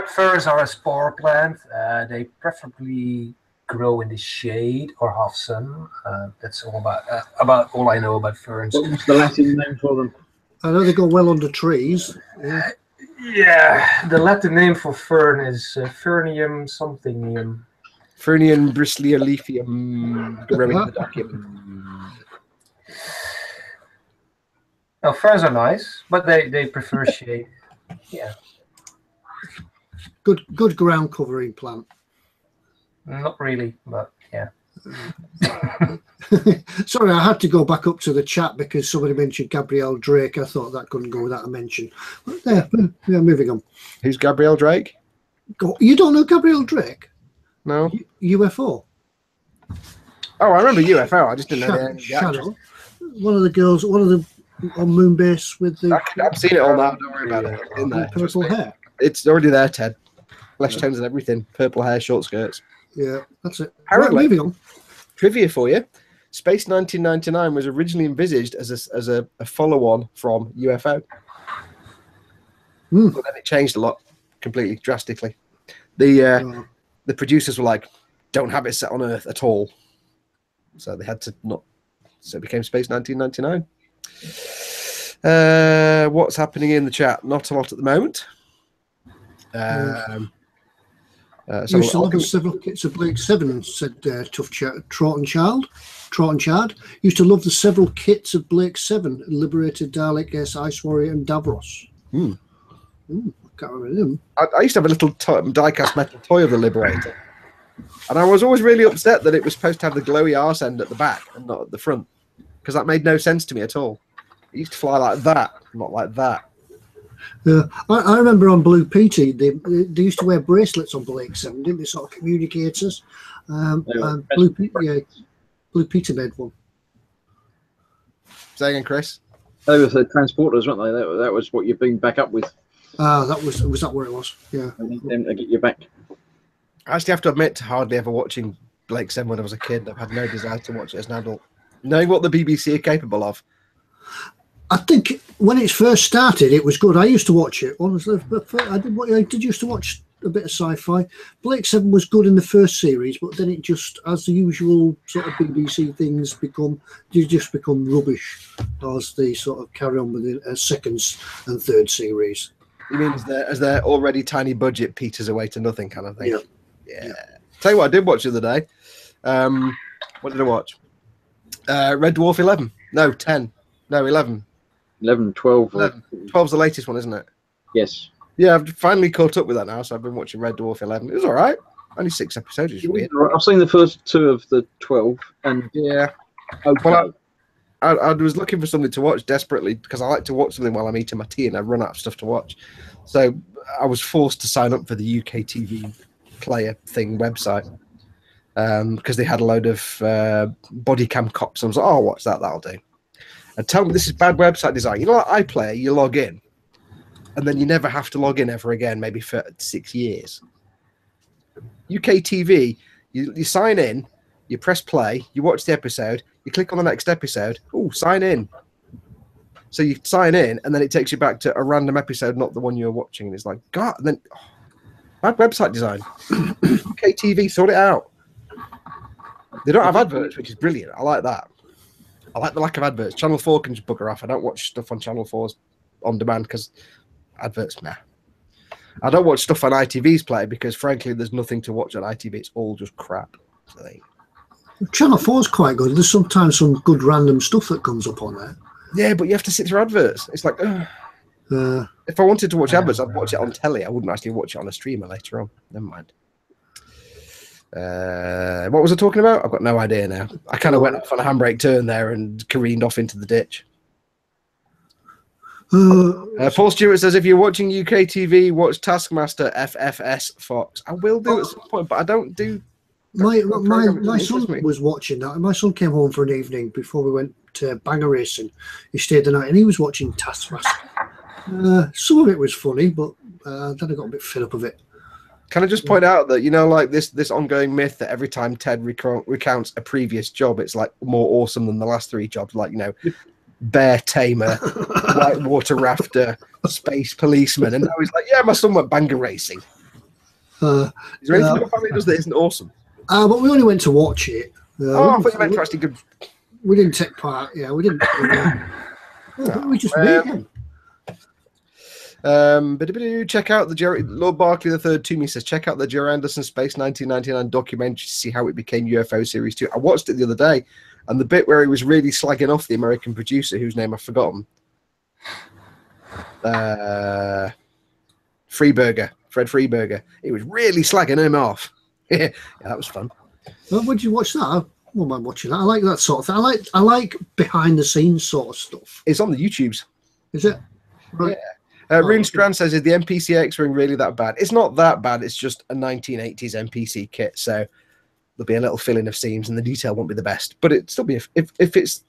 Speaker 3: Ferns are a spore plant. They preferably grow in the shade or half sun. That's all about all I know about ferns.
Speaker 4: What's the Latin name for them?
Speaker 2: I know they go well under trees.
Speaker 3: Yeah, the Latin name for fern is Fernium somethingium.
Speaker 1: Fernium bristleoleafium growing in the document.
Speaker 3: Now, ferns are nice, but they prefer shade. Yeah.
Speaker 2: Good ground covering plant.
Speaker 3: Not really, but yeah.
Speaker 2: Sorry, I had to go back up to the chat because somebody mentioned Gabrielle Drake. I thought that couldn't go without a mention. But yeah, moving on.
Speaker 1: Who's Gabrielle Drake?
Speaker 2: You don't know Gabrielle Drake?
Speaker 1: No.
Speaker 2: UFO.
Speaker 1: Oh, I remember UFO. I just didn't know the
Speaker 2: Shadow. One of the girls, on Moonbase with the...
Speaker 1: I've seen it all now. Don't worry about it. It's in there.
Speaker 2: Purple hair.
Speaker 1: It's already there, Ted. Flesh tones and everything. Purple hair, short skirts.
Speaker 2: Yeah, that's it.
Speaker 1: Apparently,
Speaker 2: right, moving on.
Speaker 1: Trivia for you. Space 1999 was originally envisaged as a follow-on from UFO. But then it changed a lot, completely, drastically. The producers were like, don't have it set on Earth at all. So they had to not. So it became Space 1999. What's happening in the chat? Not a lot at the moment.
Speaker 2: Used to love several kits of Blake 7, said Tough Trot and Chard. Used to love the several kits of Blake 7, Liberated, Dalek, S, Ice Warrior, and Davros. I can't remember them.
Speaker 1: I used to have a little die-cast metal toy of the Liberator. And I was always really upset that it was supposed to have the glowy arse end at the back and not at the front. Because that made no sense to me at all. It used to fly like that, not like that.
Speaker 2: Yeah, I remember on Blue Peter, they used to wear bracelets on Blake 7, didn't they? Sort of communicators. Blue Peter made one.
Speaker 1: Say again, Chris.
Speaker 4: They were the transporters, weren't they? That was what you've been back up with.
Speaker 2: Was that where it was? Yeah.
Speaker 4: And to get you back.
Speaker 1: I actually have to admit to hardly ever watching Blake 7 when I was a kid. I've had no desire to watch it as an adult. Knowing what the BBC are capable of.
Speaker 2: I think when it first started, it was good. I used to watch it. Honestly, I did used to watch a bit of sci-fi. Blake 7 was good in the first series, but then it just, as the usual sort of BBC things become rubbish as they sort of carry on with the second and third series.
Speaker 1: You mean as their already tiny budget peters away to nothing kind of thing? Yeah. Tell you what I did watch the other day. What did I watch? Red Dwarf 11. No, 10. No, 11.
Speaker 4: 11, 12.
Speaker 1: 11. 12's the latest one, isn't it?
Speaker 4: Yes.
Speaker 1: Yeah, I've finally caught up with that now, so I've been watching Red Dwarf 11. It was all right. Only 6 episodes, which is weird.
Speaker 4: I've seen the first 2 of the 12, and
Speaker 1: yeah.
Speaker 4: Okay.
Speaker 1: Well, I was looking for something to watch desperately because I like to watch something while I'm eating my tea and I run out of stuff to watch. So I was forced to sign up for the UK TV player thing website because they had a load of body cam cops. I was like, oh, what's that? That'll do. And tell me this is bad website design. You know, like iPlayer, you log in and then you never have to log in ever again, maybe for 6 years. UK TV, you sign in, you press play, you watch the episode, you click on the next episode, oh, sign in. So you sign in, and then it takes you back to a random episode, not the one you're watching. And it's like, God, and then, bad website design. UK TV, sort it out. They don't have adverts, which is brilliant. I like that. I like the lack of adverts. Channel 4 can just bugger off. I don't watch stuff on Channel 4's on demand because adverts, nah. I don't watch stuff on ITV's play because, frankly, there's nothing to watch on ITV. It's all just crap. So
Speaker 2: Channel 4 is quite good. There's sometimes some good random stuff that comes up on there.
Speaker 1: Yeah, but you have to sit through adverts. It's like, if I wanted to watch adverts, I'd watch it on telly. I wouldn't actually watch it on a streamer later on. Never mind. What was I talking about? I've got no idea now. I kind of went off on a handbrake turn there and careened off into the ditch. Paul Stewart says, if you're watching UK TV, watch Taskmaster FFS Fox. I will do at some point, but I don't do.
Speaker 2: My son was watching that. My son came home for an evening before we went to Banger Racing. He stayed the night and he was watching Taskmaster. Some of it was funny, but then I got a bit fed up of it.
Speaker 1: Can I just point out that, like this ongoing myth that every time Ted recounts a previous job, it's like more awesome than the last 3 jobs, like, bear tamer, whitewater rafter, space policeman, and now he's like, yeah, my son went Banger Racing. Is there anything your family does that isn't awesome?
Speaker 2: But we only went to watch it.
Speaker 1: I thought you meant to actually good.
Speaker 2: We didn't take part. Yeah, we didn't. We just made him.
Speaker 1: Check out the Lord Barkley III to me says, check out the Joe Anderson Space 1999 documentary to see how it became UFO Series 2. I watched it the other day, and the bit where he was really slagging off the American producer, whose name I've forgotten, Fred Freeberger. He was really slagging him off. Yeah, that was fun.
Speaker 2: Would you watch that? I wouldn't mind watching that. I like that sort of thing. I like behind the scenes sort of stuff.
Speaker 1: It's on the YouTubes.
Speaker 2: Is it? Right.
Speaker 1: Yeah. Rune Strand says, is the NPC X-Wing really that bad? It's not that bad. It's just a 1980s NPC kit, so there'll be a little filling of seams and the detail won't be the best. But it'd still be, if it's...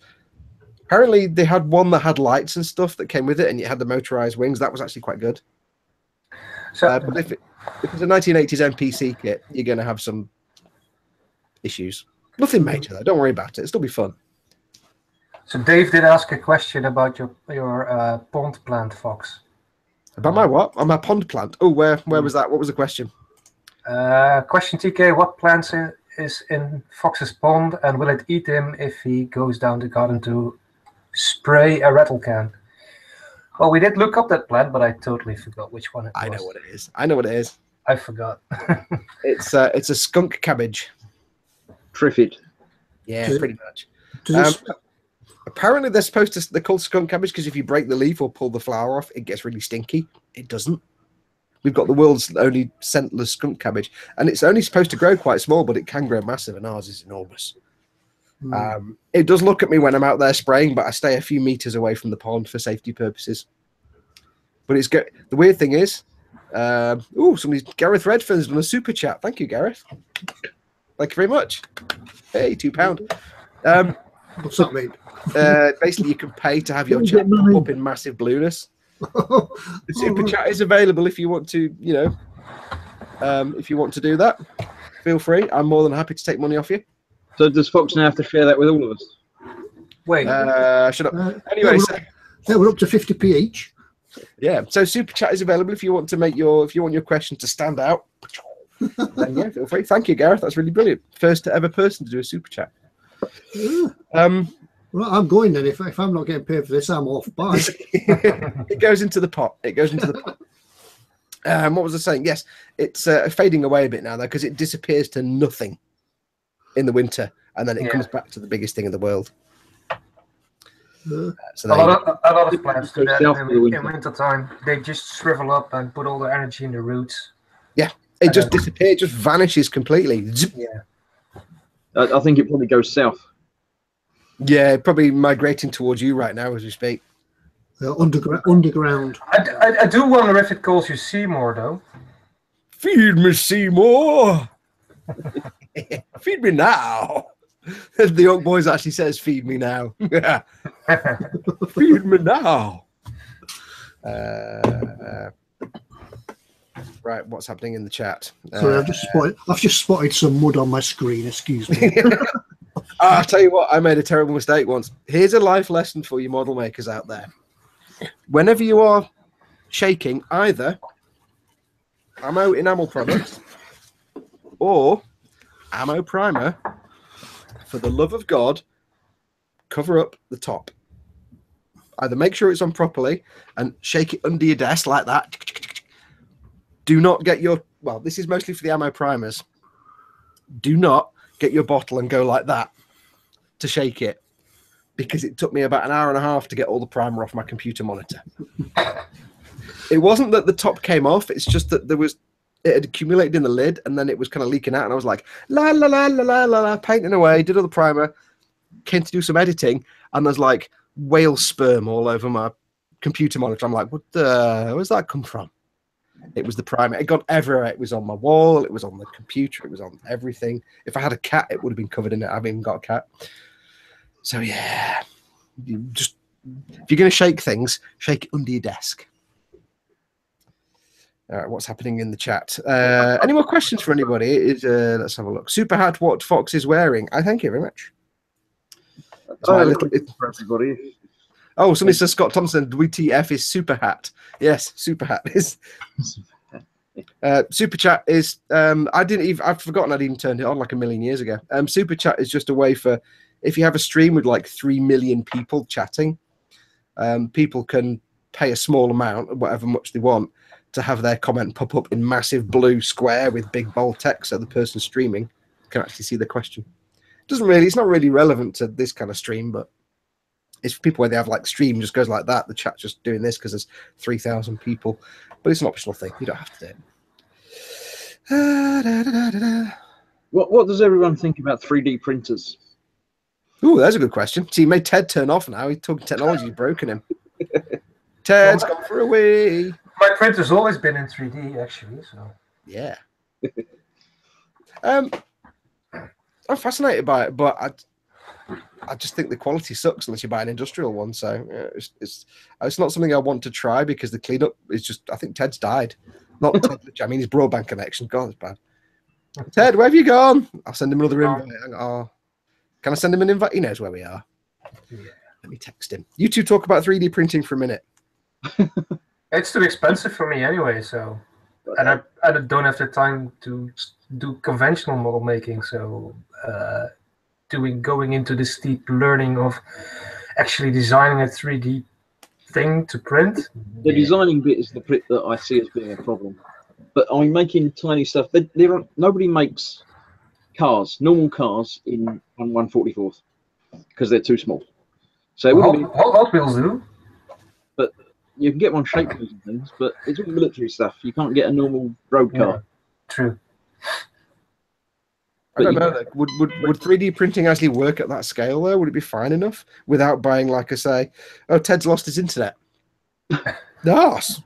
Speaker 1: Apparently they had one that had lights and stuff that came with it, and it had the motorized wings. That was actually quite good. So, but if it's a 1980s NPC kit, you're going to have some issues. Nothing major, though. Don't worry about it. It'll still be fun.
Speaker 3: So Dave did ask a question about your pond plant, Fox.
Speaker 1: About my what? On my pond plant. Oh, where was that? What was the question?
Speaker 3: Question TK, what plant is in Fox's pond, and will it eat him if he goes down the garden to spray a rattle can? Well, we did look up that plant, but I totally forgot which one it was.
Speaker 1: I know what it is. I know what it is.
Speaker 3: I forgot.
Speaker 1: It's a skunk cabbage.
Speaker 4: Triffid.
Speaker 1: Yeah, pretty much. Apparently, they're called skunk cabbage because if you break the leaf or pull the flower off, it gets really stinky. It doesn't. We've got the world's only scentless skunk cabbage, and it's only supposed to grow quite small, but it can grow massive, and ours is enormous. It does look at me when I'm out there spraying, but I stay a few meters away from the pond for safety purposes. But it's good. The weird thing is, Gareth Redfern's done a super chat. Thank you, Gareth. Thank you very much. Hey, £2.
Speaker 2: What's that mean?
Speaker 1: Basically, you can pay to have your chat pop up in massive blueness. The super chat is available if you want to, if you want to do that. Feel free. I'm more than happy to take money off you.
Speaker 4: So does Fox now have to share that with all of us?
Speaker 3: Wait.
Speaker 1: Shut up. Anyway,
Speaker 2: we're up to 50p each.
Speaker 1: Yeah. So super chat is available if you want to if you want your question to stand out. Then yeah, feel free. Thank you, Gareth. That's really brilliant. First ever person to do a super chat.
Speaker 2: Well, I'm going then. If I'm not getting paid for this, I'm off. Bye.
Speaker 1: It goes into the pot. It goes into the pot. What was I saying? Yes, it's fading away a bit now, though, because it disappears to nothing in the winter, and then it comes back to the biggest thing in the world.
Speaker 3: So a lot of plants do that in winter time. They just shrivel up and put all the energy in the roots.
Speaker 1: Yeah, it just disappears, it just vanishes completely.
Speaker 3: Yeah.
Speaker 4: I think it probably goes south.
Speaker 1: Yeah, probably migrating towards you right now as we speak.
Speaker 2: Underground.
Speaker 3: I do wonder if it calls you Seymour, though.
Speaker 1: Feed me, Seymour. Feed me now. The young boys actually says, "Feed me now." Feed me now. Right, what's happening in the chat?
Speaker 2: Sorry, I've just spotted some mud on my screen. Excuse me.
Speaker 1: I'll tell you what, I made a terrible mistake once. Here's a life lesson for you model makers out there. Whenever you are shaking either ammo enamel products or ammo primer, for the love of God, cover up the top. Either make sure it's on properly and shake it under your desk like that. Do not get your, well, this is mostly for the ammo primers. Do not get your bottle and go like that to shake it, because it took me about an hour and a half to get all the primer off my computer monitor. It wasn't that the top came off, it's just that it had accumulated in the lid and then it was kind of leaking out, and I was like, la la la la la la la, painting away, did all the primer, came to do some editing, and there's like whale sperm all over my computer monitor. I'm like, where's that come from? It was the primer. It got everywhere. It was on my wall. It was on the computer. It was on everything. If I had a cat, it would have been covered in it. I haven't even got a cat. So yeah, if you're going to shake things, shake it under your desk. All right, what's happening in the chat? Any more questions for anybody? Let's have a look. Super hat, what Foxx is wearing. I thank you very much.
Speaker 4: For everybody.
Speaker 1: Oh, somebody says Scott Thompson, WTF is super hat. Yes, super hat is. Super chat is. I've forgotten I'd even turned it on like a million years ago. Super chat is just a way for if you have a stream with like 3 million people chatting, people can pay a small amount, whatever much they want, to have their comment pop up in massive blue square with big bold text, so the person streaming can actually see the question. It's not really relevant to this kind of stream, but it's for people where they have like stream just goes like that. The chat's just doing this because there's 3,000 people, but it's an optional thing. You don't have to do it.
Speaker 4: What does everyone think about 3D printers?
Speaker 1: Ooh, that's a good question. See, he made Ted turn off now. He's talking technology, broken him. Ted's gone for a wee.
Speaker 3: My printer's always been in 3D, actually. So
Speaker 1: yeah. I'm fascinated by it, but I just think the quality sucks unless you buy an industrial one. So it's not something I want to try because the cleanup is just. I think Ted's died. Not Ted, I mean his broadband connection. God, it's bad. Ted, where have you gone? I'll send him another invite. Oh, can I send him an invite? He knows where we are. Yeah. Let me text him. You two talk about 3D printing for a minute.
Speaker 3: It's too expensive for me anyway. So, and I don't have the time to do conventional model making. So. Going into the steep learning of actually designing a 3D thing to print.
Speaker 4: The designing bit is the bit that I see as being a problem. But I'm making tiny stuff. Nobody makes normal cars in 1/44th because they're too small. So
Speaker 3: Hot Wheels do.
Speaker 4: But you can get one shaped and things, but it's all military stuff. You can't get a normal road car.
Speaker 3: Yeah, true.
Speaker 1: I don't know. Would 3D printing actually work at that scale, though? Would it be fine enough without buying, like I say, oh, Ted's lost his internet? Nice.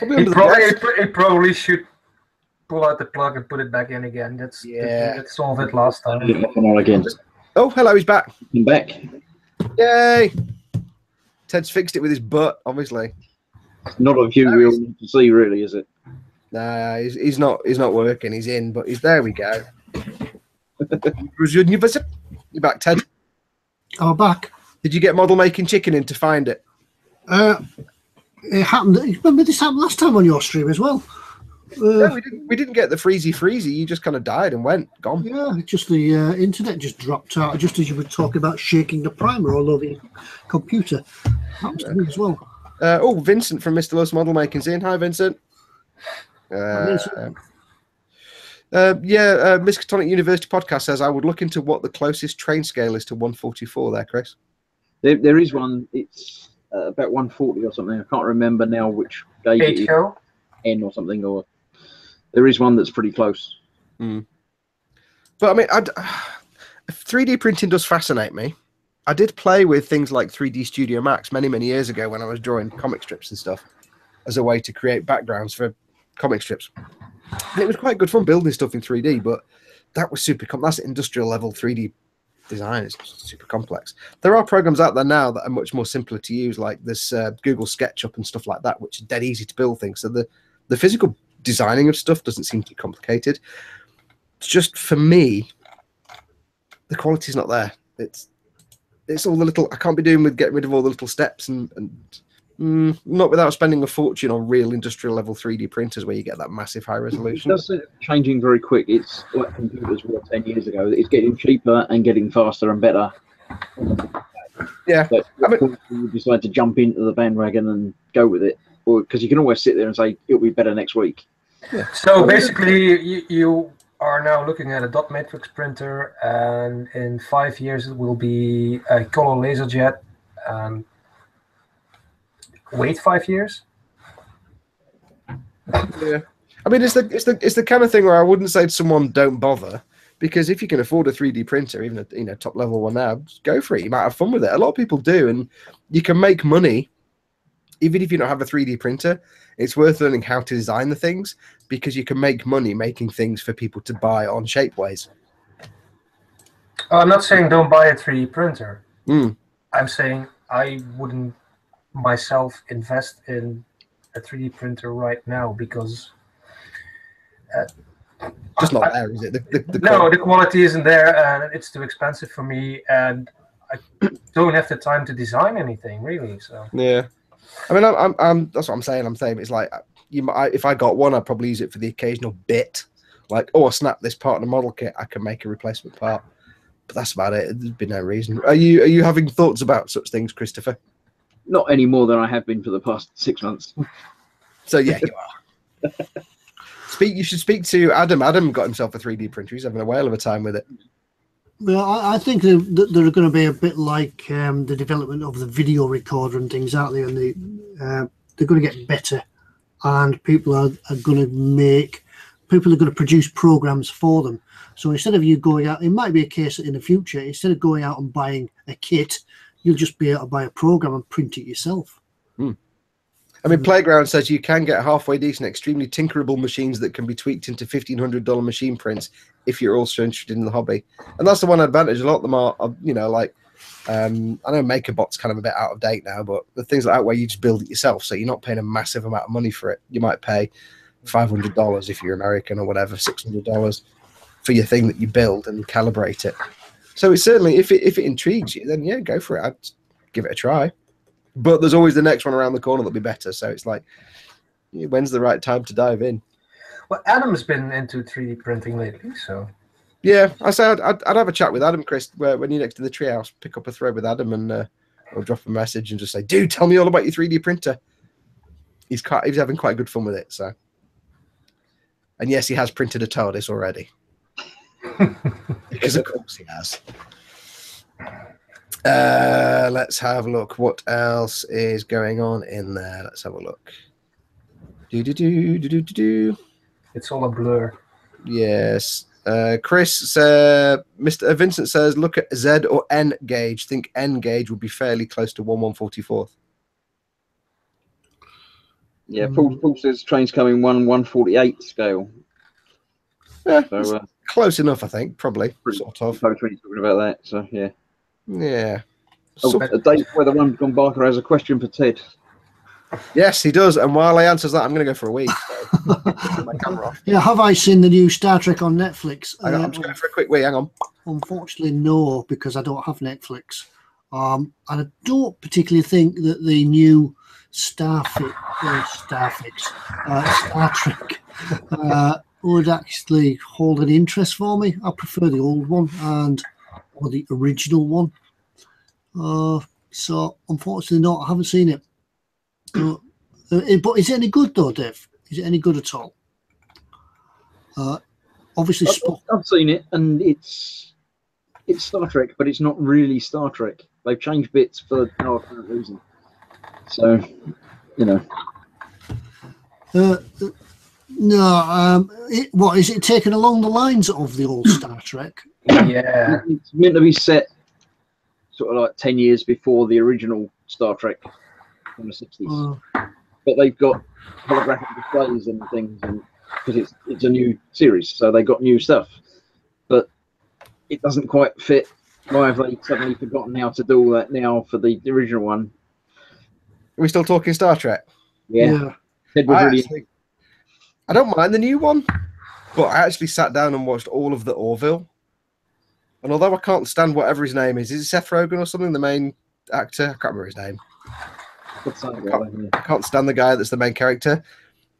Speaker 3: It probably should pull out the plug and put it back in again. That's that solved it last time.
Speaker 4: Again.
Speaker 1: Oh, hello, he's back.
Speaker 4: I'm back.
Speaker 1: Yay! Ted's fixed it with his butt, obviously.
Speaker 4: Not a view we all need to see, really, is it?
Speaker 1: Nah, he's not working. He's in, but there we go. You're back, Ted.
Speaker 2: I'm back.
Speaker 1: Did you get model making chicken in to find it?
Speaker 2: It happened. Remember this happened last time on your stream as well.
Speaker 1: No, we didn't get the freezy. You just kind of died and went gone.
Speaker 2: Yeah, just the internet just dropped out. Just as you were talking about shaking the primer all over your computer. Happens to me as well.
Speaker 1: Vincent from Mr. Lowe's Model Making's in. Hi, Vincent. Miskatonic University podcast says I would look into what the closest train scale is to 144 there, Chris.
Speaker 4: There is one. It's about 140 or something. I can't remember now which gauge it is. N or something. Or there is one that's pretty close.
Speaker 1: Mm. But I mean, 3D printing does fascinate me. I did play with things like 3D Studio Max many, many years ago when I was drawing comic strips and stuff as a way to create backgrounds for comic strips. And it was quite good fun building stuff in 3D, but that was super that's industrial level 3D design. It's super complex. There are programs out there now that are much more simpler to use, like this Google SketchUp and stuff like that, which are dead easy to build things. So the physical designing of stuff doesn't seem too complicated. It's just, for me, the quality's not there. It's all the little, I can't be doing with getting rid of all the little steps and not without spending a fortune on real industrial level 3D printers where you get that massive high resolution.
Speaker 4: It's changing very quick. It's like computers were 10 years ago. It's getting cheaper and getting faster and better.
Speaker 1: Yeah.
Speaker 4: But you decide to jump into the bandwagon and go with it, or because you can always sit there and say it'll be better next week.
Speaker 1: Yeah.
Speaker 3: So basically, you are now looking at a dot matrix printer, and in 5 years it will be a color laser jet. Wait 5 years?
Speaker 1: Yeah, I mean it's the kind of thing where I wouldn't say to someone don't bother, because if you can afford a 3D printer, even a top level one now, just go for it. You might have fun with it. A lot of people do, and you can make money even if you don't have a 3D printer, it's worth learning how to design the things, because you can make money making things for people to buy on Shapeways.
Speaker 3: Oh, I'm not saying don't buy a 3D printer.
Speaker 1: Mm.
Speaker 3: I'm saying I wouldn't myself invest in a 3D printer right now because
Speaker 1: just not there, is it?
Speaker 3: The quality isn't there, and it's too expensive for me, and I don't have the time to design anything really. So
Speaker 1: yeah, I mean, I'm that's what I'm saying. I'm saying it's like if I got one, I'd probably use it for the occasional bit, like, oh, I snapped this part in a model kit, I can make a replacement part. But that's about it. There's been no reason. Are you having thoughts about such things, Christopher?
Speaker 4: Not any more than I have been for the past 6 months.
Speaker 1: So yeah, you are. You should speak to Adam. Adam got himself a 3D printer. He's having a whale of a time with it.
Speaker 2: Well, I think they're going to be a bit like the development of the video recorder and things out there, and they're going to get better, and people are going to produce programs for them. So instead of you going out, it might be a case that in the future, instead of going out and buying a kit, you'll just be able to buy a program and print it yourself.
Speaker 1: I mean, Playground says you can get halfway decent, extremely tinkerable machines that can be tweaked into $1,500 machine prints if you're also interested in the hobby. And that's the one advantage. A lot of them are like, I know MakerBot's kind of a bit out of date now, but the things like that where you just build it yourself, so you're not paying a massive amount of money for it. You might pay $500 if you're American or whatever, $600 for your thing that you build and calibrate it. So it's certainly, if it intrigues you, then yeah, go for it. I'd give it a try. But there's always the next one around the corner that'll be better. So it's like, when's the right time to dive in?
Speaker 3: Well, Adam's been into 3D printing lately, so
Speaker 1: yeah, I said I'd have a chat with Adam, Chris, when you're next to the treehouse. Pick up a thread with Adam and or drop a message and just say, "Dude, tell me all about your 3D printer." He's having quite good fun with it. So, and yes, he has printed a TARDIS already. Because of course he has. Let's have a look. What else is going on in there? Let's have a look.
Speaker 3: It's all a blur.
Speaker 1: Yes. Chris, Mr. Vincent says, look at Z or N gauge. Think N gauge would be fairly close to 1/144th.
Speaker 4: Yeah, Paul says train's coming 1/148 scale.
Speaker 1: Yeah,
Speaker 4: so
Speaker 1: close enough, I think. Probably, sort of.
Speaker 4: When you're talking about that, so yeah.
Speaker 1: Yeah.
Speaker 4: Oh, Dave Weatherman Gone Barker has a question for Ted.
Speaker 1: Yes, he does. And while he answers that, I'm going to go for a week. So my camera off.
Speaker 2: Yeah, have I seen the new Star Trek on Netflix?
Speaker 1: I'm just going for a quick wee. Hang on.
Speaker 2: Unfortunately, no, because I don't have Netflix. And I don't particularly think that the new Star Trek would actually hold an interest for me. I prefer the old one or the original one. So unfortunately, not. I haven't seen it. But is it any good though, Dave? Is it any good at all? Obviously,
Speaker 4: I've seen it, and it's Star Trek, but it's not really Star Trek. They've changed bits for no apparent reason. So, you know.
Speaker 2: No. What is it taken along the lines of the old Star Trek?
Speaker 3: Yeah,
Speaker 4: it's meant to be set sort of like 10 years before the original Star Trek from the 60s. But they've got holographic displays and things, and because it's a new series, so they got new stuff. But it doesn't quite fit. Why have they suddenly forgotten how to do all that now for the original one?
Speaker 1: Are we still talking Star Trek?
Speaker 4: Yeah.
Speaker 1: I don't mind the new one, but I actually sat down and watched all of the Orville. And although I can't stand whatever his name is it Seth Rogen or something, the main actor? I can't remember his name. I can't stand the guy that's the main character.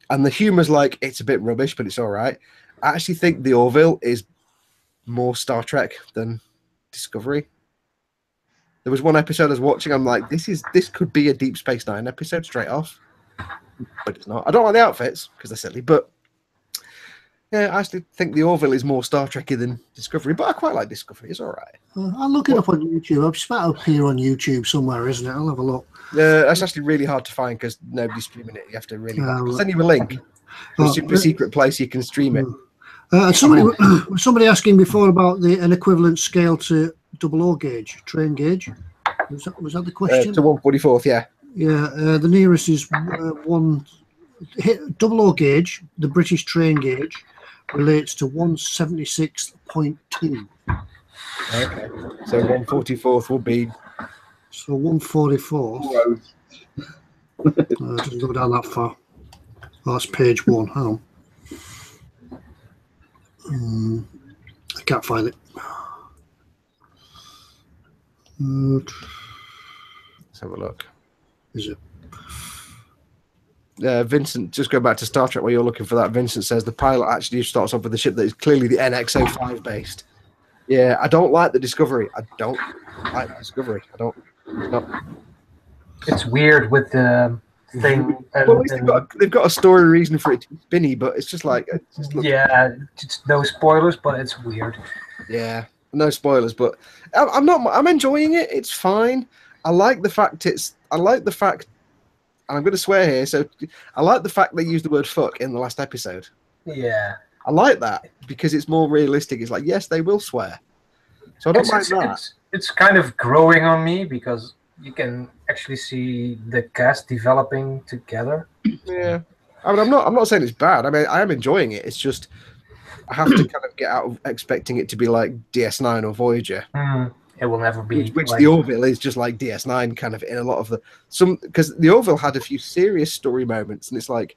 Speaker 1: And the humor's like, it's a bit rubbish, but it's all right. I actually think the Orville is more Star Trek than Discovery. There was one episode I was watching, I'm like, this could be a Deep Space Nine episode straight off. But it's not. I don't like the outfits because they're silly, but yeah, I actually think the Orville is more Star Trek-y than Discovery, but I quite like Discovery. It's all right.
Speaker 2: I'll look it up on YouTube. It's about up here on YouTube somewhere, isn't it? I'll have a look.
Speaker 1: That's actually really hard to find because nobody's streaming it. You have to really I'll send you a link to a super secret place you can stream it.
Speaker 2: Somebody asking before about an equivalent scale to 00 gauge, train gauge. Was that the question?
Speaker 1: To 1/44th, yeah.
Speaker 2: Yeah, the nearest is one double O gauge. The British train gauge relates to 176.2.
Speaker 1: Okay. So 144th will be.
Speaker 2: So 144th. Doesn't go down that far. Oh, that's page 1. Hang on. I can't find it.
Speaker 1: Let's have a look.
Speaker 2: Is it?
Speaker 1: Vincent, just go back to Star Trek where you're looking for that. Vincent says the pilot actually starts off with a ship that is clearly the NX-05 based. Yeah, I don't like the Discovery. I don't like the Discovery. I don't. No.
Speaker 3: It's weird with the thing.
Speaker 1: Well, at least they've got a story reason for it to be spinny, but it's just like it just looks,
Speaker 3: yeah, just no spoilers, but it's weird.
Speaker 1: Yeah, no spoilers, but I'm enjoying it. It's fine. I like the fact, and I'm going to swear here, so I like the fact they used the word fuck in the last episode.
Speaker 3: Yeah.
Speaker 1: I like that because it's more realistic. It's like, yes, they will swear. So I don't mind that.
Speaker 3: It's kind of growing on me because you can actually see the cast developing together.
Speaker 1: Yeah. I mean, I'm not saying it's bad. I mean, I am enjoying it. It's just I have to kind of get out of expecting it to be like DS9 or Voyager.
Speaker 3: It will never be.
Speaker 1: Which the Orville is just like DS9 kind of in a lot of because the Orville had a few serious story moments, and it's like,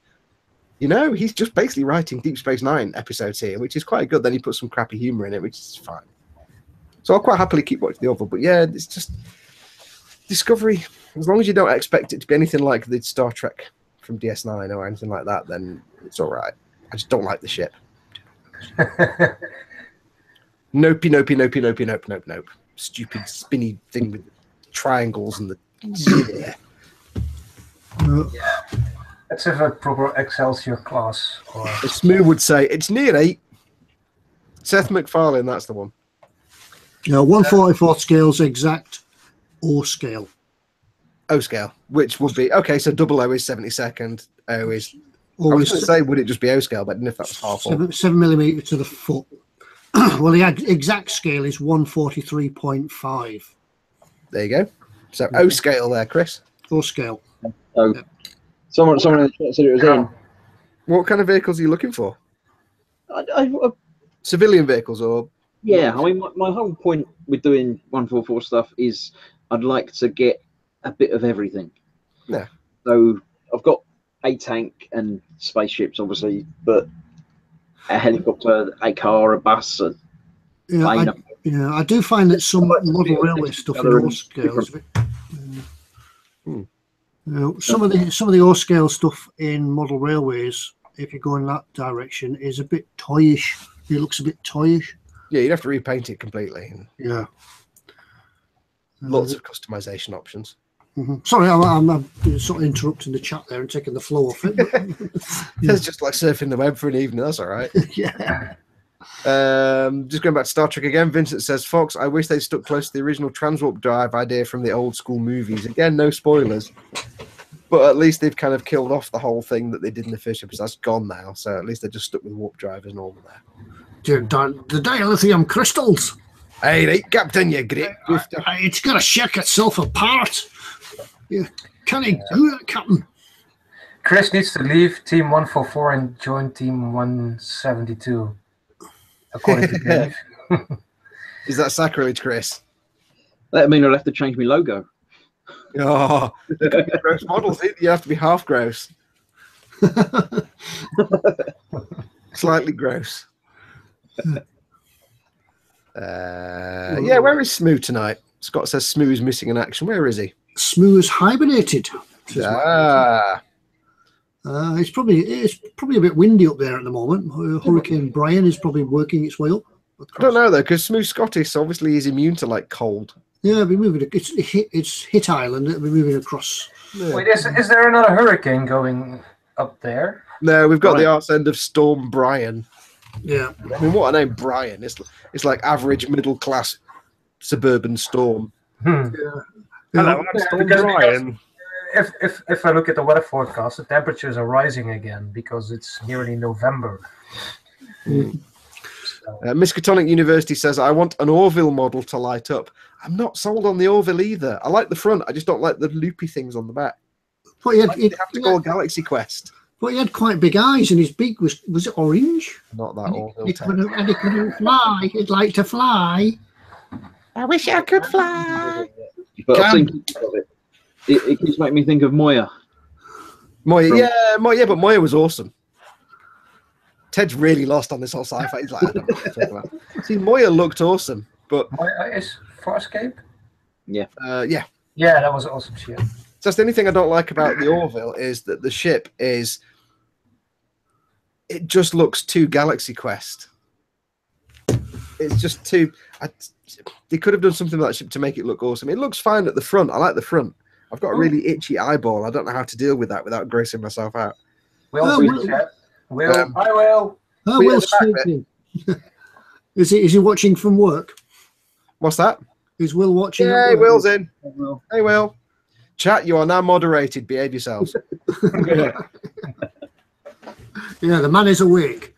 Speaker 1: he's just basically writing Deep Space Nine episodes here, which is quite good. Then he puts some crappy humor in it, which is fine. So I'll quite happily keep watching the Orville. But yeah, it's just Discovery. As long as you don't expect it to be anything like the Star Trek from DS9 or anything like that, then it's all right. I just don't like the ship. Nope. Stupid spinny thing with triangles and the
Speaker 3: yeah. Let's have a proper Excelsior class. Or
Speaker 1: Smooth would say it's near 8. Seth MacFarlane, that's the one.
Speaker 2: Yeah, 144th scale's exact O scale.
Speaker 1: O scale, which would be okay. So double O is 72nd. O is. I was going to say, would it just be O scale? But I didn't know if that was half.
Speaker 2: 7 millimeter to the foot. Well, the exact scale is 143.5.
Speaker 1: There you go. So O scale there, Chris.
Speaker 2: O scale.
Speaker 4: Oh, yep. Someone in the chat said it was in.
Speaker 1: What kind of vehicles are you looking for?
Speaker 4: I
Speaker 1: Civilian vehicles or?
Speaker 4: Yeah, I mean, my whole point with doing 144 stuff is I'd like to get a bit of everything.
Speaker 1: Yeah.
Speaker 4: So I've got a tank and spaceships, obviously, but a helicopter, a car, a bus, a plane.
Speaker 2: I do find that some model railway stuff in O scale is a bit. Some of the O scale stuff in model railways, if you go in that direction, is a bit toyish. It looks a bit toyish.
Speaker 1: Yeah, you'd have to repaint it completely.
Speaker 2: Yeah.
Speaker 1: Lots of customization options.
Speaker 2: Sorry, I'm sort of interrupting the chat there and taking the flow off it.
Speaker 1: It's just like surfing the web for an evening. That's all right.
Speaker 2: Yeah.
Speaker 1: Just going back to Star Trek again, Vincent says, Fox, I wish they'd stuck close to the original transwarp drive idea from the old school movies. Again, no spoilers. But at least they've kind of killed off the whole thing that they did in the first episode. That's gone now. So at least they're just stuck with warp drive as normal there.
Speaker 2: The dilithium crystals.
Speaker 1: Hey, Captain, you great.
Speaker 2: It's got to shake itself apart. Yeah. Can he do that, Captain?
Speaker 3: Chris needs to leave Team 144 and join Team 172. According to Dave.
Speaker 1: Is that sacrilege, Chris?
Speaker 4: That means I'll have to change my logo.
Speaker 1: Oh, gross models. You have to be half gross. Slightly gross. Yeah, where is Smooth tonight? Scott says Smooth is missing in action. Where is he?
Speaker 2: Smooth is hibernated. It's probably a bit windy up there at the moment. Hurricane Brian is probably working its way up.
Speaker 1: I don't know though, because Smooth Scottish obviously is immune to like cold.
Speaker 2: Yeah, it'll be moving. It's hit island. It'll be moving across.
Speaker 3: Yeah. Wait, is there another hurricane going up there?
Speaker 1: No, we've got the arse end of Storm Brian.
Speaker 2: Yeah,
Speaker 1: I mean, what a name, Brian! It's like average middle class suburban storm.
Speaker 2: Yeah.
Speaker 1: Hello, I'm Storm Brian.
Speaker 3: If I look at the weather forecast, the temperatures are rising again because it's nearly November.
Speaker 1: Miskatonic University says, I want an Orville model to light up. I'm not sold on the Orville either. I like the front. I just don't like the loopy things on the back.
Speaker 2: But he had,
Speaker 1: Why did they have to call Galaxy Quest?
Speaker 2: but he had quite big eyes, and his beak was it orange?
Speaker 1: Not that Orville.
Speaker 2: And he couldn't fly. He'd like to fly. I wish I could fly.
Speaker 4: But I think it keeps making me think of Moya.
Speaker 1: Moya, but Moya was awesome. Ted's really lost on this whole sci-fi. He's like, I don't know what to talk about. See, Moya looked awesome, but
Speaker 3: Moya is Farscape?
Speaker 4: Yeah.
Speaker 1: Yeah,
Speaker 3: that was awesome shit.
Speaker 1: Just the only thing I don't like about the Orville is that the ship is. It just looks too Galaxy Quest. It's just too. They could have done something with that ship to make it look awesome. It looks fine at the front. I like the front. I've got a really itchy eyeball. I don't know how to deal with that without grossing myself out.
Speaker 3: I will.
Speaker 2: Oh, Will's speaking. Is he watching from work?
Speaker 1: What's that?
Speaker 2: Is Will watching?
Speaker 1: Yeah, Will's in. Hey, Will. Chat, you are now moderated. Behave yourselves.
Speaker 2: Yeah, the man is awake.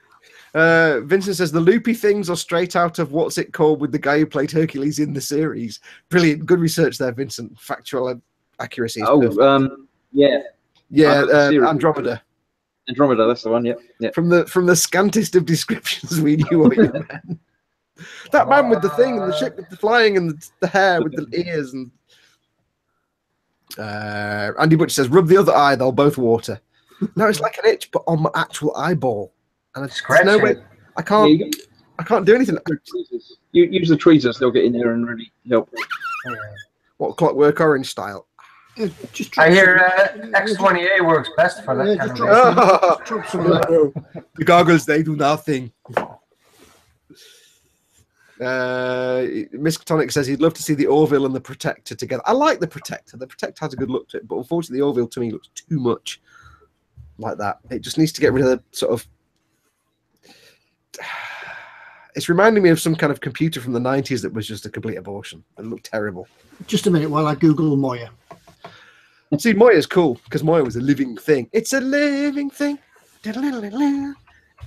Speaker 1: Vincent says the loopy things are straight out of what's it called with the guy who played Hercules in the series. Brilliant. Good research there, Vincent. Factual accuracy.
Speaker 4: Yeah.
Speaker 1: Andromeda.
Speaker 4: Andromeda, that's the one. Yeah.
Speaker 1: From the scantest of descriptions, we knew what you meant. That man with the thing and the ship with the flying and the hair with the ears and Andy Butcher says rub the other eye, they'll both water. No, it's like an itch, but on my actual eyeball. And no way. I can't do anything.
Speaker 4: You use the tweezers; they'll get in there and really help.
Speaker 1: What, Clockwork Orange style?
Speaker 3: I hear X20A works best for that kind of
Speaker 1: The goggles, they do nothing. Miskatonic says he'd love to see the Orville and the Protector together. I like the Protector. The Protector has a good look to it, but unfortunately, the Orville to me looks too much like that. It just needs to get rid of the sort of. It's reminding me of some kind of computer from the 90s that was just a complete abortion. It looked terrible.
Speaker 2: Just a minute while I Google Moya.
Speaker 1: See, Moya's cool because Moya was a living thing. It's a living thing.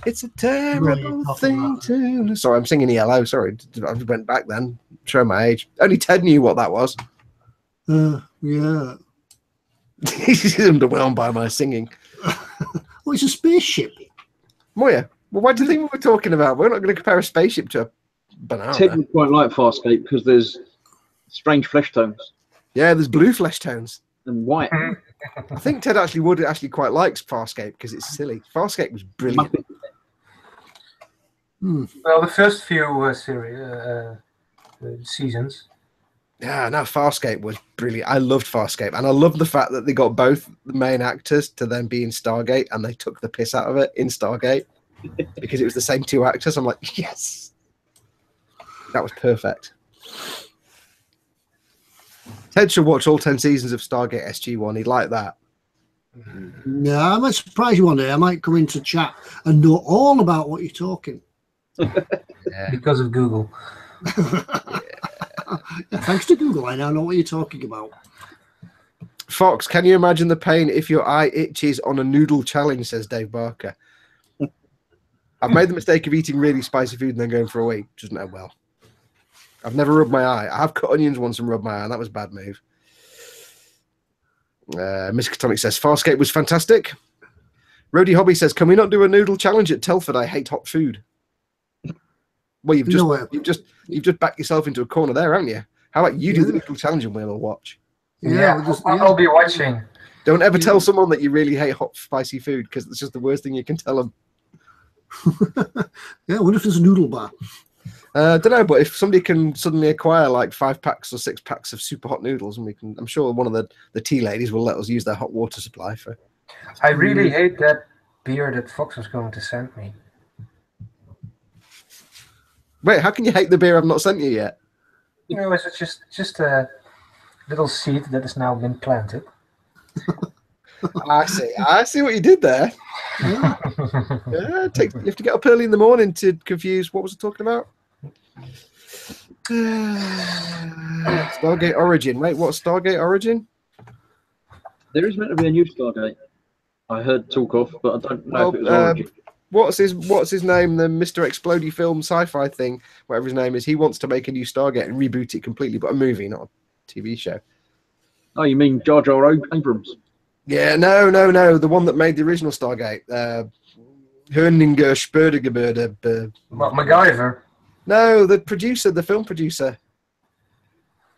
Speaker 1: It's a terrible thing to. Sorry, I'm singing ELO. Sorry, I went back then. Show my age. Only Ted knew what that was.
Speaker 2: Yeah.
Speaker 1: He's underwhelmed by my singing.
Speaker 2: Well, it's a spaceship.
Speaker 1: Moya. Well, what do you think we were talking about? We're not going to compare a spaceship to a banana.
Speaker 4: Ted would quite like Farscape because there's strange flesh tones.
Speaker 1: Yeah, there's blue flesh tones.
Speaker 4: And white.
Speaker 1: I think Ted actually quite likes Farscape because it's silly. Farscape was brilliant.
Speaker 3: Well, the first few seasons.
Speaker 1: Yeah, no, Farscape was brilliant. I loved Farscape, and I loved the fact that they got both the main actors to then be in Stargate, and they took the piss out of it in Stargate because it was the same two actors. I'm like, yes, that was perfect. Ted should watch all 10 seasons of Stargate SG-1. He'd like that.
Speaker 2: No, I might surprise you one day. I might come into chat and know all about what you're talking.
Speaker 3: Because of Google.
Speaker 2: Yeah, thanks to Google, I now know what you're talking about.
Speaker 1: Fox, can you imagine the pain if your eye itches on a noodle challenge, says Dave Barker. I've made the mistake of eating really spicy food and then going for a week. Doesn't end well. I've never rubbed my eye. I have cut onions once and rubbed my eye, and that was a bad move. Miskatonic says, Farscape was fantastic. Rody Hobby says, can we not do a noodle challenge at Telford? I hate hot food. Well, you've just backed yourself into a corner there, haven't you? How about you do the noodle challenge and we'll watch?
Speaker 3: I'll be watching.
Speaker 1: Don't ever tell someone that you really hate hot, spicy food because it's just the worst thing you can tell them.
Speaker 2: Yeah, I wonder if there's a noodle bar.
Speaker 1: I don't know, but if somebody can suddenly acquire like 5 packs or 6 packs of super hot noodles, and I'm sure one of the tea ladies will let us use their hot water supply for.
Speaker 3: I really hate that beer that Fox was going to send me.
Speaker 1: Wait, how can you hate the beer I've not sent you yet?
Speaker 3: You know, it's just a little seed that has now been planted.
Speaker 1: I see what you did there. Yeah, you have to get up early in the morning to confuse what was it talking about? Stargate Origin. Wait, what's Stargate Origin?
Speaker 4: There is meant to be a new Stargate. I heard talk of, but I don't know if it was Origin.
Speaker 1: What's his name? The Mr. Explodey film sci-fi thing, whatever his name is. He wants to make a new Stargate and reboot it completely, but a movie, not a TV show.
Speaker 4: Oh, you mean Jar Jar Abrams?
Speaker 1: Yeah, no. The one that made the original Stargate. Herninger Spurdigeberder.
Speaker 3: What, MacGyver?
Speaker 1: No, the producer, the film producer.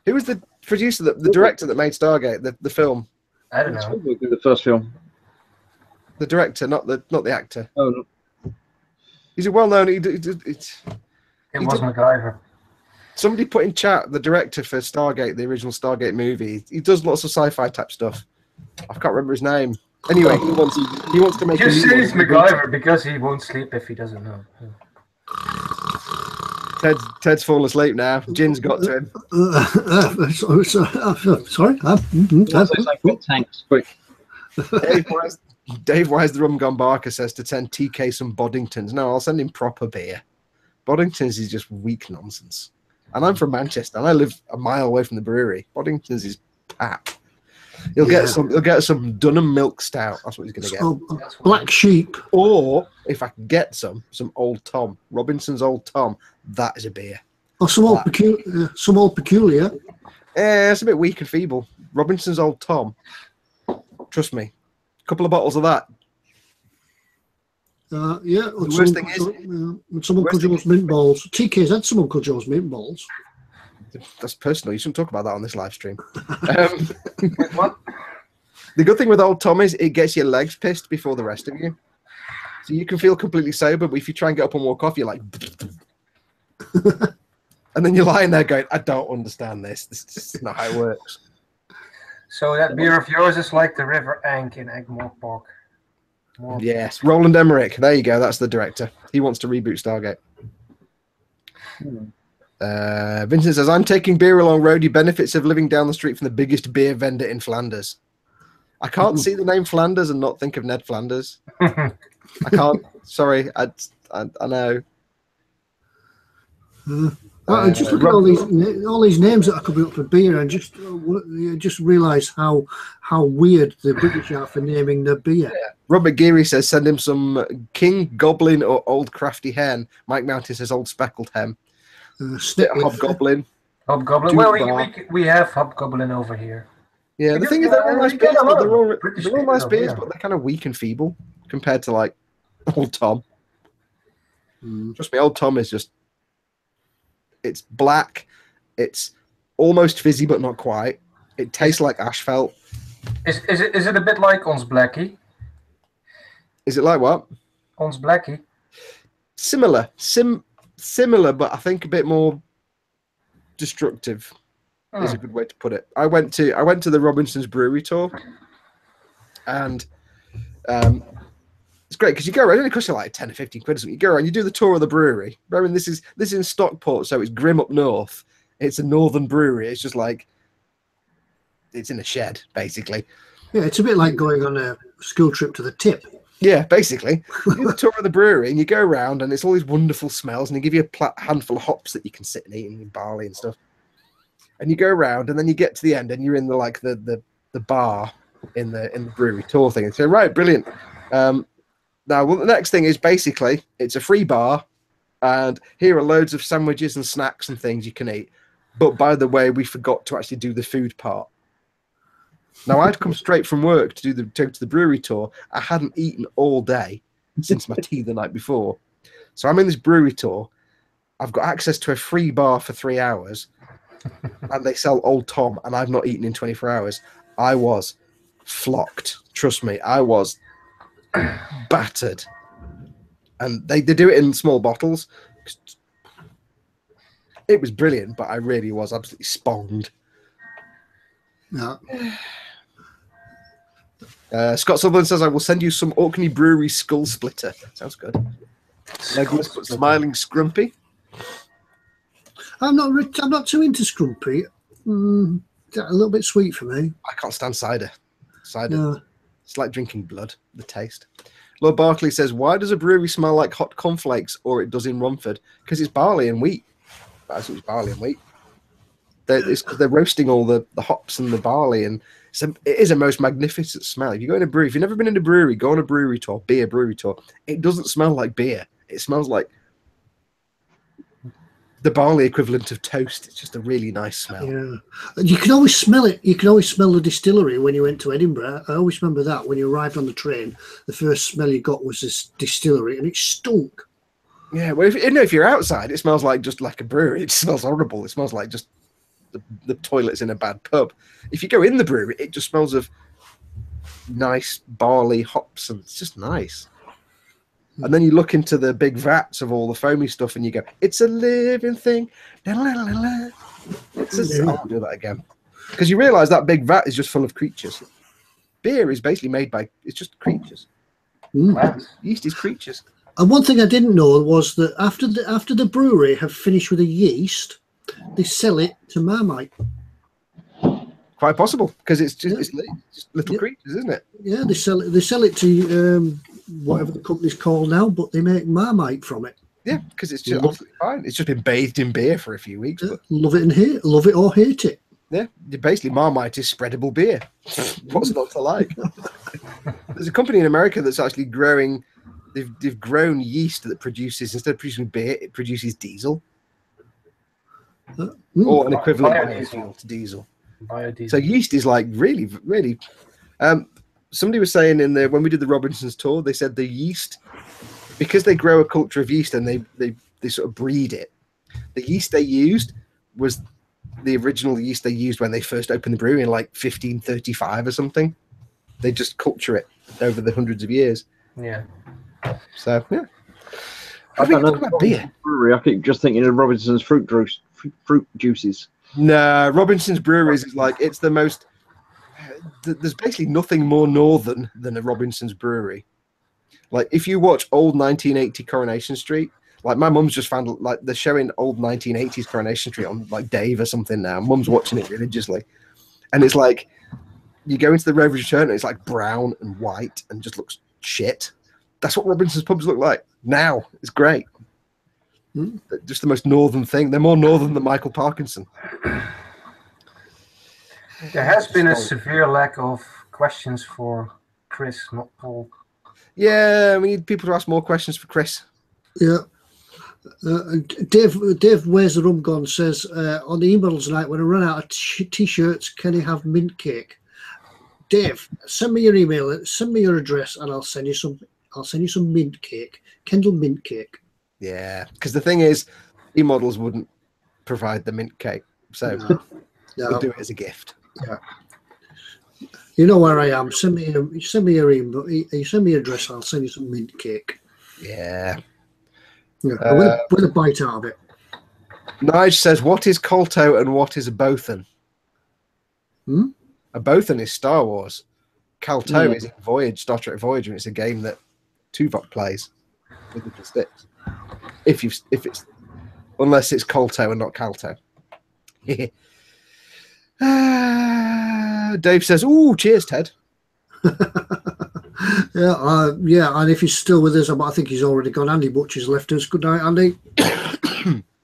Speaker 1: Who was the producer, the director that made Stargate, the film?
Speaker 3: I don't know.
Speaker 4: Spielberg did the first film.
Speaker 1: The director, not the actor.
Speaker 4: Oh, no.
Speaker 1: He's a well-known.
Speaker 3: It was MacGyver.
Speaker 1: Somebody put in chat the director for Stargate, the original Stargate movie. He does lots of sci-fi type stuff. I can't remember his name. Anyway, he wants to make.
Speaker 3: Just say it's MacGyver because he won't sleep if he doesn't know.
Speaker 1: Ted's fallen asleep now. Jin's got to him.
Speaker 2: Sorry.
Speaker 4: Tanks, quick.
Speaker 1: Dave Wise, the Rum Gone Barker says to send TK some Boddingtons. No, I'll send him proper beer. Boddingtons is just weak nonsense. And I'm from Manchester, and I live a mile away from the brewery. Boddingtons is pap. He'll get some Dunham milk stout. That's what he's going to get.
Speaker 2: Black Sheep.
Speaker 1: Or if I can get some Old Tom, Robinson's Old Tom. That is a beer.
Speaker 2: Or some old peculiar.
Speaker 1: Yeah, it's a bit weak and feeble. Robinson's Old Tom. Trust me. A couple of bottles of that.
Speaker 2: Yeah.
Speaker 1: The worst thing is,
Speaker 2: some Uncle Joe's mint balls. TK's had some Uncle Joe's mint balls.
Speaker 1: That's personal. You shouldn't talk about that on this live stream.
Speaker 3: What?
Speaker 1: The good thing with Old Tom is it gets your legs pissed before the rest of you. So you can feel completely sober, but if you try and get up and walk off, you're like... and then you're lying there going, I don't understand this. This is not how it works.
Speaker 3: So that beer of yours is like the River Ank in Egmore Park.
Speaker 1: Yes, Roland Emmerich. There you go. That's the director. He wants to reboot Stargate. Vincent says, I'm taking beer along roadie benefits of living down the street from the biggest beer vendor in Flanders. I can't see the name Flanders and not think of Ned Flanders. I can't. Sorry. I know.
Speaker 2: Just look at all these names that are coming up for beer, and just realise how weird the British are for naming their beer.
Speaker 1: Yeah. Robert Geary says send him some King Goblin or Old Crafty Hen. Mike Mountain says Old Speckled Hen. Hobgoblin.
Speaker 3: Hobgoblin. Well, we have Hobgoblin over here.
Speaker 1: Yeah, the thing is they're all nice beers, but they're all nice beers, but they're kind of weak and feeble compared to like Old Tom. Trust me, Old Tom is just. It's black. It's almost fizzy, but not quite. It tastes like asphalt.
Speaker 3: Is it a bit like Ons Blackie?
Speaker 1: Is it like what?
Speaker 3: Ons Blackie.
Speaker 1: Similar, but I think a bit more destructive. Is a good way to put it. I went to the Robinson's Brewery tour, and it's great because you go around. It only costs you like 10 or 15 quid or something. You go around, you do the tour of the brewery. I mean, this is in Stockport, so it's grim up north. It's a northern brewery. It's just like it's in a shed, basically.
Speaker 2: Yeah, it's a bit like going on a school trip to the tip.
Speaker 1: Yeah, basically. You do the tour of the brewery and you go around and it's all these wonderful smells and they give you a handful of hops that you can sit and eat and barley and stuff. And you go around and then you get to the end and you're in the bar in the brewery tour thing. And so, right, brilliant. Now, the next thing is basically it's a free bar and here are loads of sandwiches and snacks and things you can eat. But by the way, we forgot to actually do the food part. Now, I'd come straight from work to go to the brewery tour. I hadn't eaten all day since my tea the night before. So I'm in this brewery tour. I've got access to a free bar for 3 hours, and they sell Old Tom, and I've not eaten in 24 hours. I was flocked. Trust me, I was battered. And they do it in small bottles. It was brilliant, but I really was absolutely sponged.
Speaker 2: Yeah.
Speaker 1: Scott Sutherland says, I will send you some Orkney Brewery Skull Splitter. Sounds good. Smiling Scrumpy.
Speaker 2: I'm not too into Scrumpy. A little bit sweet for me.
Speaker 1: I can't stand cider.
Speaker 2: No.
Speaker 1: It's like drinking blood, the taste. Lord Barkley says, why does a brewery smell like hot cornflakes or it does in Romford? Because it's barley and wheat. I think it's barley and wheat. They're roasting all the hops and the barley, and it is a most magnificent smell. If you go in a brewery, if you've never been in a brewery, go on a brewery tour, brewery tour. It doesn't smell like beer. It smells like the barley equivalent of toast. It's just a really nice smell.
Speaker 2: Yeah, and you can always smell it. You can always smell the distillery when you went to Edinburgh. I always remember that when you arrived on the train, the first smell you got was this distillery, and it stunk.
Speaker 1: Yeah, well, if you're outside, it smells like just like a brewery. It smells horrible. It smells like just the toilets in a bad pub. If you go in the brewery, it just smells of nice barley hops, and it's just nice. And then you look into the big vats of all the foamy stuff, and you go, "It's a living thing." It's I won't do that again, because you realise that big vat is just full of creatures. Beer is basically made by it's just creatures. Yeast is creatures.
Speaker 2: And one thing I didn't know was that after the brewery have finished with the yeast, they sell it to Marmite.
Speaker 1: Quite possible, because it's just little creatures, isn't it?
Speaker 2: Yeah, they sell it to whatever the company's called now, but they make Marmite from it.
Speaker 1: Yeah, because it's just absolutely fine. It's just been bathed in beer for a few weeks. But
Speaker 2: love it or hate it.
Speaker 1: Yeah, basically Marmite is spreadable beer. What's not to like? There's a company in America that's actually growing. They've grown yeast that produces, instead of producing beer, it produces diesel, or an equivalent biofuel to diesel. Biodiesel. So yeast is like really, really. Somebody was saying when we did the Robinsons tour, they said the yeast, because they grow a culture of yeast and they sort of breed it. The yeast they used was the original yeast they used when they first opened the brewery in like 1535 or something. They just culture it over the hundreds of years.
Speaker 3: Yeah.
Speaker 1: So yeah. I think about beer.
Speaker 4: Brewery. I keep just thinking of Robinson's fruit juices.
Speaker 1: No, Robinson's Breweries is like, it's the most. There's basically nothing more northern than a Robinson's Brewery. Like if you watch old 1980 Coronation Street, like my mum's just found like they're showing old 1980s Coronation Street on like Dave or something now. Mum's watching it religiously, and it's like you go into the Rover's Return and it's like brown and white and just looks shit. That's what Robinson's pubs look like now. It's great. Just the most northern thing. They're more northern than Michael Parkinson.
Speaker 3: There has been a severe lack of questions for Chris, not Paul.
Speaker 1: Yeah, we need people to ask more questions for Chris.
Speaker 2: Yeah. Dave, where's the rum gone? Says on the emails tonight, when I run out of t-shirts, can you have mint cake? Dave, send me your email, send me your address, and I'll send you some. I'll send you some mint cake, Kendall mint cake.
Speaker 1: Yeah, because the thing is, e-models wouldn't provide the mint cake, so we'll do it as a gift.
Speaker 2: Yeah. You know where I am. Send me your email. You send me your address. I'll send you some mint cake.
Speaker 1: Yeah.
Speaker 2: With a bite out of it.
Speaker 1: Nige says, "What is Colto and what is a Bothan?" A Bothan is Star Wars. Calto is in Voyage, Star Trek Voyager, and it's a game that Tuvok plays with little sticks. Unless it's Colto and not Calto. Dave says, "Ooh, cheers, Ted."
Speaker 2: Yeah, and if he's still with us, I think he's already gone. Andy Butcher's left us. Good night, Andy.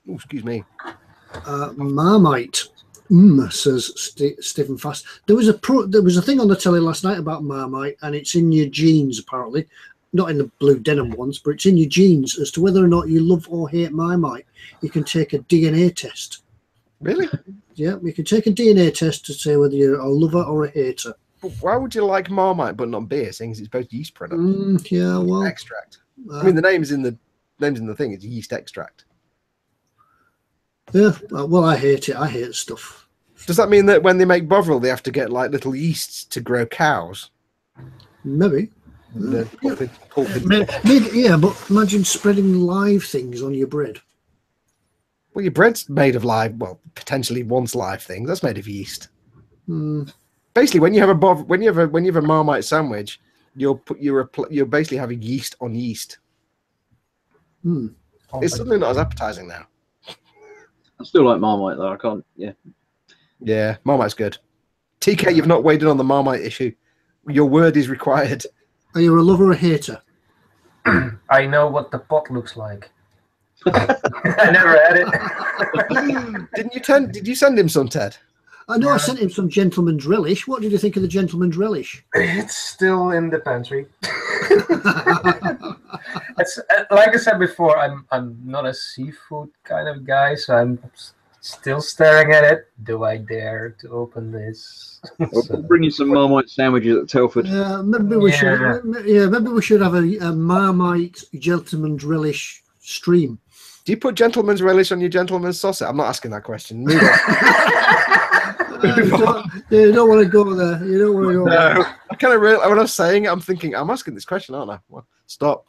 Speaker 1: Ooh, excuse me.
Speaker 2: Marmite. Says Stephen Fast. There was a thing on the telly last night about Marmite, and it's in your genes apparently. Not in the blue denim ones, but it's in your genes as to whether or not you love or hate Marmite. You can take a DNA test.
Speaker 1: Really?
Speaker 2: Yeah, you can take a DNA test to say whether you're a lover or a hater.
Speaker 1: But why would you like Marmite but not beer, seeing as it's both yeast products?
Speaker 2: Yeah, well,
Speaker 1: extract. I mean, the name's in the thing. It's yeast extract.
Speaker 2: Yeah, well, I hate it. I hate stuff.
Speaker 1: Does that mean that when they make Bovril, they have to get like little yeasts to grow cows?
Speaker 2: Maybe.
Speaker 1: Yeah,
Speaker 2: but imagine spreading live things on your bread.
Speaker 1: Well, your bread's made of potentially once live things. That's made of yeast. Basically, when you have a Marmite sandwich, you're basically having yeast on yeast. It's something not as appetizing now.
Speaker 4: I still like Marmite though. I can't.
Speaker 1: Yeah, Marmite's good. TK, you've not weighed in on the Marmite issue. Your word is required.
Speaker 2: Are you a lover or a hater?
Speaker 3: I know what the pot looks like. I never had it.
Speaker 1: Did you send him some, Ted?
Speaker 2: I know I sent him some gentleman's relish. What did you think of the gentleman's relish?
Speaker 3: It's still in the pantry. It's like I said before, I'm not a seafood kind of guy, so I'm still staring at it. Do I dare to open this?
Speaker 4: I'll bring you some Marmite sandwiches at Telford.
Speaker 2: Maybe we should. Maybe we should have a Marmite gentleman's relish stream.
Speaker 1: Do you put gentleman's relish on your gentleman's sausage? I'm not asking that question. Move on.
Speaker 2: You don't want to go there. You don't want to go there.
Speaker 1: No, I kind of when I was saying it, I'm thinking, I'm asking this question, aren't I? Well, stop.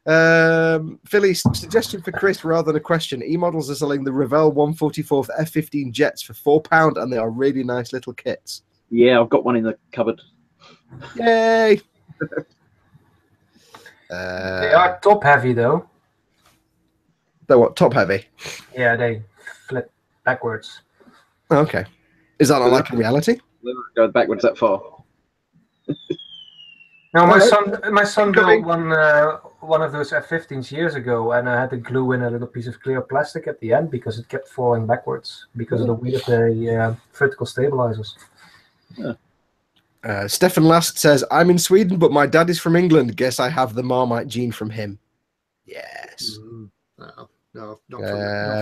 Speaker 1: Philly, suggestion for Chris rather than a question. E-models are selling the Revell 144th F-15 jets for £4, and they are really nice little kits.
Speaker 4: Yeah, I've got one in the cupboard.
Speaker 1: Yay!
Speaker 3: They are top heavy though.
Speaker 1: They're what, top heavy?
Speaker 3: Yeah, they flip backwards.
Speaker 1: Okay. Is that not like in reality?
Speaker 4: Go backwards that far.
Speaker 3: No, my son built one of those F-15s years ago, and I had to glue in a little piece of clear plastic at the end because it kept falling backwards because of the weight of the vertical stabilizers.
Speaker 1: Yeah. Stefan Last says, I'm in Sweden, but my dad is from England. Guess I have the Marmite gene from him. Yes.
Speaker 2: No,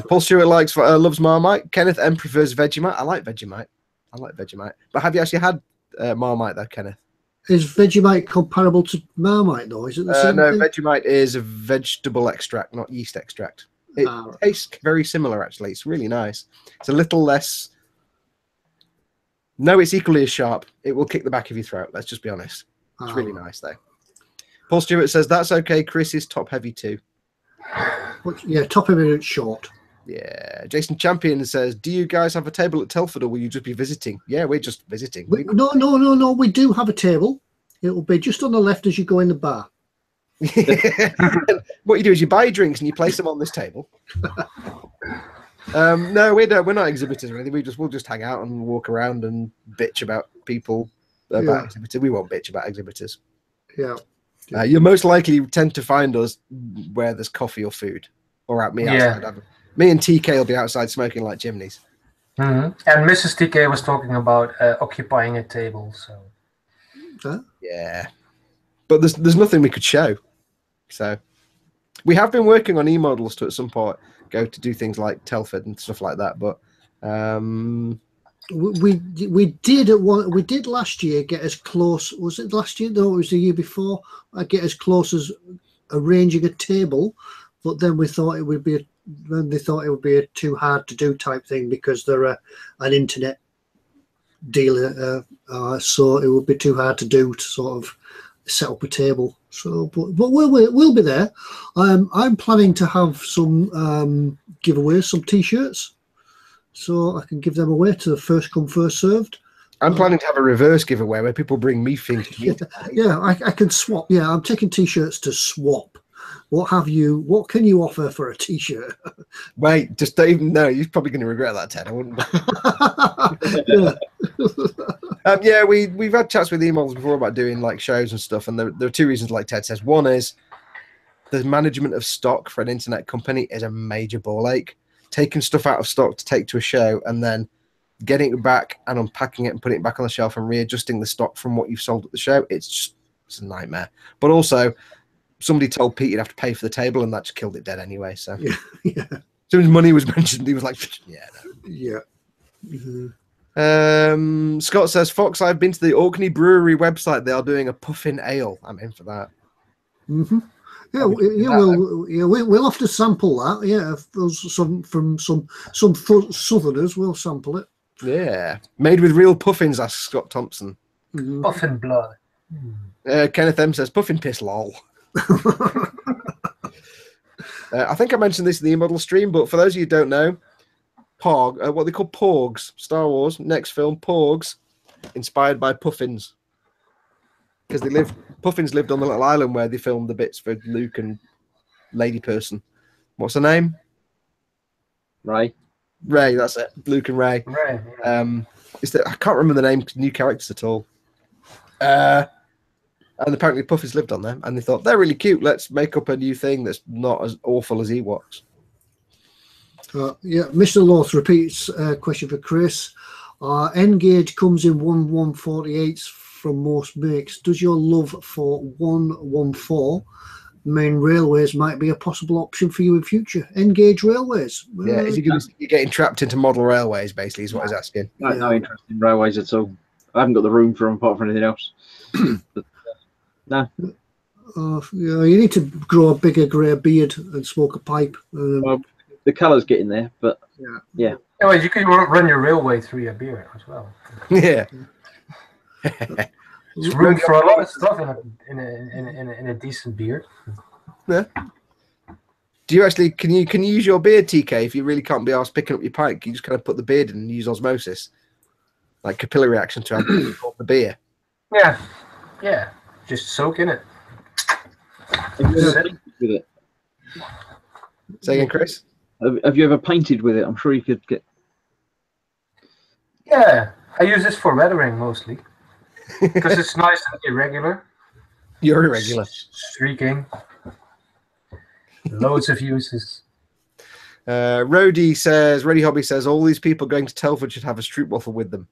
Speaker 1: Paul Stewart loves Marmite. Kenneth M prefers Vegemite. I like Vegemite. But have you actually had Marmite though, Kenneth?
Speaker 2: Is Vegemite comparable to Marmite though? Is it the same thing?
Speaker 1: Vegemite is a vegetable extract, not yeast extract. It tastes very similar actually. It's really nice. It's a little less. No, it's equally as sharp. It will kick the back of your throat. Let's just be honest. It's really nice though. Paul Stewart says that's okay. Chris is top heavy too.
Speaker 2: Yeah, top heavy and short.
Speaker 1: Yeah. Jason Champion says, do you guys have a table at Telford or will you just be visiting? Yeah, we're just visiting.
Speaker 2: No. We do have a table. It will be just on the left as you go in the bar.
Speaker 1: What you do is you buy drinks and you place them on this table. No, we don't. We're not exhibitors or anything. We'll just hang out and walk around and bitch about people about exhibitors. We won't bitch about exhibitors.
Speaker 2: Yeah.
Speaker 1: You'll most likely tend to find us where there's coffee or food, or outside. Me and TK will be outside smoking like chimneys.
Speaker 3: Mm-hmm. And Mrs. TK was talking about occupying a table. So
Speaker 1: yeah, but there's nothing we could show. So we have been working on e-models to at some point go to do things like Telford and stuff like that. But
Speaker 2: we did last year get as close. Was it last year? No, it was the year before. I get as close as arranging a table, but then we thought it would be a too hard to do type thing because they're an internet dealer, so it would be too hard to do to sort of set up a table. So, but we'll be there. I'm planning to have some giveaways, some T-shirts, so I can give them away to the first come first served.
Speaker 1: I'm planning to have a reverse giveaway where people bring me things.
Speaker 2: I can swap. Yeah, I'm taking T-shirts to swap. What can you offer for a T-shirt?
Speaker 1: Wait, just don't even know. You're probably going to regret that, Ted. I wouldn't. We've had chats with emails before about doing like shows and stuff, and there are two reasons, like Ted says. One is the management of stock for an internet company is a major ball ache. Taking stuff out of stock to take to a show and then getting it back and unpacking it and putting it back on the shelf and readjusting the stock from what you've sold at the show, it's a nightmare. But also, somebody told Pete you'd have to pay for the table, and that just killed it dead anyway. So,
Speaker 2: yeah.
Speaker 1: As soon as money was mentioned, he was like, "Yeah, no."
Speaker 2: Yeah. Mm-hmm.
Speaker 1: Scott says, "Fox, I've been to the Orkney Brewery website. They are doing a puffin ale. I'm in for that."
Speaker 2: Mm-hmm. We'll have to sample that. Yeah, if there's some Southerners, we'll sample it.
Speaker 1: Yeah, made with real puffins. Asks Scott Thompson.
Speaker 2: Mm-hmm.
Speaker 3: Puffin blood.
Speaker 1: Kenneth M says, "Puffin piss, lol." I think I mentioned this in the e-model stream, but for those of you who don't know, Pog, what they call Porgs, Star Wars next film, Porgs, inspired by puffins, because puffins lived on the little island where they filmed the bits for Luke and Lady Person. What's her name?
Speaker 4: Ray,
Speaker 1: that's it. Luke and Ray.
Speaker 3: Ray.
Speaker 1: I can't remember the name new characters at all. And apparently puffins lived on them, and they thought they're really cute. Let's make up a new thing that's not as awful as Ewoks.
Speaker 2: Mr. Loth repeats question for Chris. N-gauge comes in 1/148 from most makes. Does your love for 1/14 main railways might be a possible option for you in future? N-gauge railways.
Speaker 1: Yeah, is he going to you're getting trapped into model railways? Basically, is what he's asking.
Speaker 4: No interest in railways at all. I haven't got the room for them apart from anything else. But, no.
Speaker 2: Yeah, you need to grow a bigger grey beard and smoke a pipe.
Speaker 4: Well, the colour's getting there, but yeah.
Speaker 3: Anyways, you can run your railway through your beard as well.
Speaker 1: Yeah.
Speaker 3: There's room for a lot of stuff in a decent beard.
Speaker 1: Yeah. Do you actually can you use your beard, TK, if you really can't be asked picking up your pint? You just kind of put the beard in and use osmosis, like capillary action to absorb the beer.
Speaker 3: Yeah, just soak in it.
Speaker 4: With it.
Speaker 1: Say again, Chris.
Speaker 4: Have you ever painted with it? I'm sure you could get.
Speaker 3: Yeah, I use this for weathering mostly because it's nice and irregular.
Speaker 1: You're irregular.
Speaker 3: Streaking. Loads of uses.
Speaker 1: Rody Hobby says all these people going to Telford should have a Stroopwafel with them.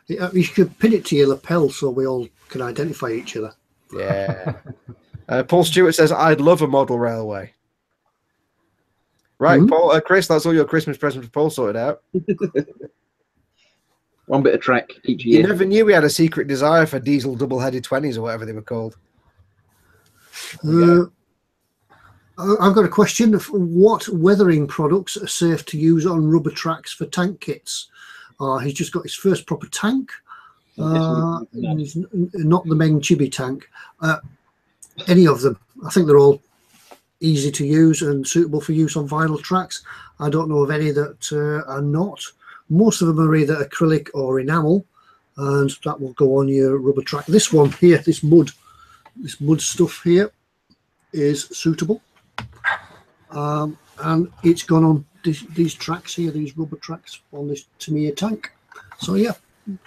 Speaker 2: Yeah, you should pin it to your lapel so we all can identify each other.
Speaker 1: Yeah. Paul Stewart says I'd love a model railway. Right, Paul, Chris, that's all your Christmas present for Paul sorted out.
Speaker 4: One bit of track each year.
Speaker 1: You never knew we had a secret desire for diesel double-headed 20s or whatever they were called.
Speaker 2: I've got a question. What weathering products are safe to use on rubber tracks for tank kits? He's just got his first proper tank. And he's not the Meng Chibi tank. Any of them. I think they're all easy to use and suitable for use on vinyl tracks. I don't know of any that are not. Most of them are either acrylic or enamel, and that will go on your rubber track. This one here, this mud stuff here is suitable. And it's gone on these tracks here, these rubber tracks on this Tamiya tank. So yeah,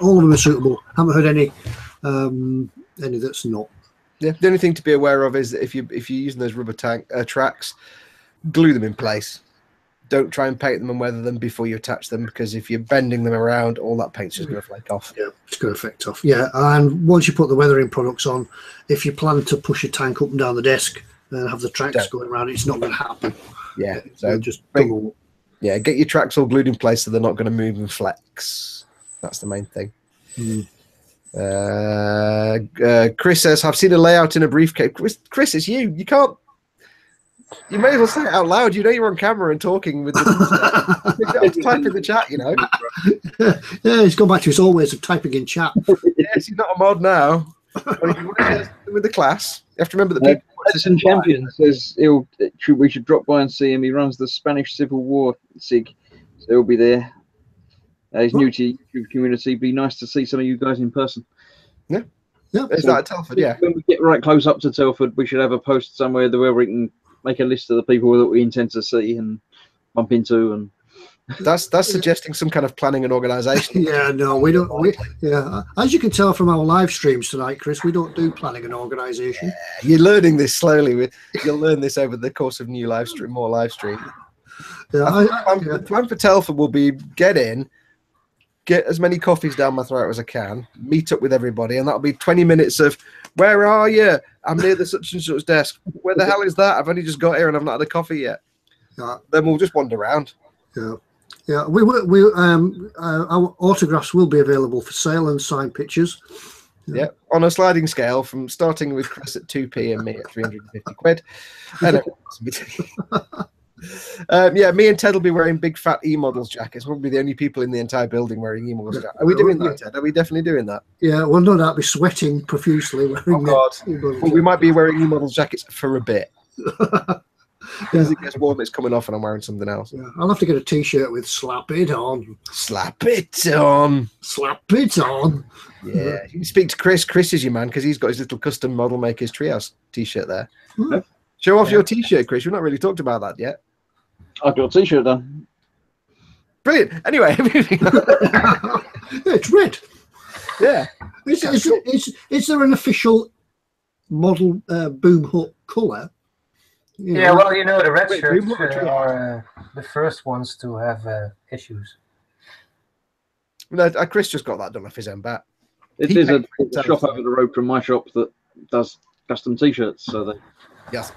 Speaker 2: all of them are suitable. Haven't heard any that's not.
Speaker 1: Yeah, the only thing to be aware of is that if you're using those rubber tracks, glue them in place. Don't try and paint them and weather them before you attach them, because if you're bending them around, all that paint's just going to flake off.
Speaker 2: Yeah, it's going to affect off. Yeah, and once you put the weathering products on, if you plan to push your tank up and down the desk and have the tracks going around, it's not going to happen.
Speaker 1: Yeah, so
Speaker 2: just
Speaker 1: get your tracks all glued in place so they're not going to move and flex. That's the main thing. Chris says, I've seen a layout in a briefcase. Chris, it's you. You can't. You may as well say it out loud. You know you're on camera and talking with the type in the chat, you know.
Speaker 2: Yeah, he's gone back to his old ways of typing in chat.
Speaker 1: Yes, he's not a mod now. But if you want to with the class, you have to remember that people.
Speaker 4: Edison Champion says we should drop by and see him. He runs the Spanish Civil War SIG, so he'll be there. He's new to the YouTube community. Be nice to see some of you guys in person.
Speaker 1: Yeah. Is that at Telford? Yeah.
Speaker 4: When we get right close up to Telford, we should have a post somewhere where we can make a list of the people that we intend to see and bump into. And
Speaker 1: that's suggesting some kind of planning and organisation.
Speaker 2: Yeah, no, we don't. As you can tell from our live streams tonight, Chris, we don't do planning and organisation.
Speaker 1: Yeah, you're learning this slowly. You'll learn this over the course of more live stream. The plan for Telford will be get as many coffees down my throat as I can, meet up with everybody, and that'll be 20 minutes of, where are you? I'm near the such and such desk. Where the hell is that? I've only just got here and I've not had a coffee yet. Then we'll just wander around.
Speaker 2: Yeah. Our autographs will be available for sale and signed pictures.
Speaker 1: Yeah, on a sliding scale, from starting with Chris at 2p and me at 350 quid. Me and Ted will be wearing big fat E-models jackets. We'll be the only people in the entire building wearing E-models jackets. Are we doing that, Ted? Are we definitely doing that?
Speaker 2: Yeah, well, no, that'll be sweating profusely.
Speaker 1: Oh, God. Well, we might be wearing E-models jackets for a bit. As it gets warm, it's coming off and I'm wearing something else.
Speaker 2: Yeah, I'll have to get a T-shirt with "Slap it on."
Speaker 1: Slap it on.
Speaker 2: Slap it on.
Speaker 1: Yeah, you can speak to Chris. Chris is your man because he's got his little custom Modelmaker's Treehouse T-shirt there. Show off your T-shirt, Chris. We've not really talked about that yet.
Speaker 4: I've got a T-shirt done.
Speaker 1: Brilliant. Anyway,
Speaker 2: it's red.
Speaker 1: Yeah.
Speaker 2: Is there an official model boom hut colour?
Speaker 3: Yeah, well, the red shirts are the first ones to have issues.
Speaker 1: No, Chris just got that done off his own bat.
Speaker 4: There's a shop over the road from my shop that does custom T-shirts. So they.
Speaker 1: Yes.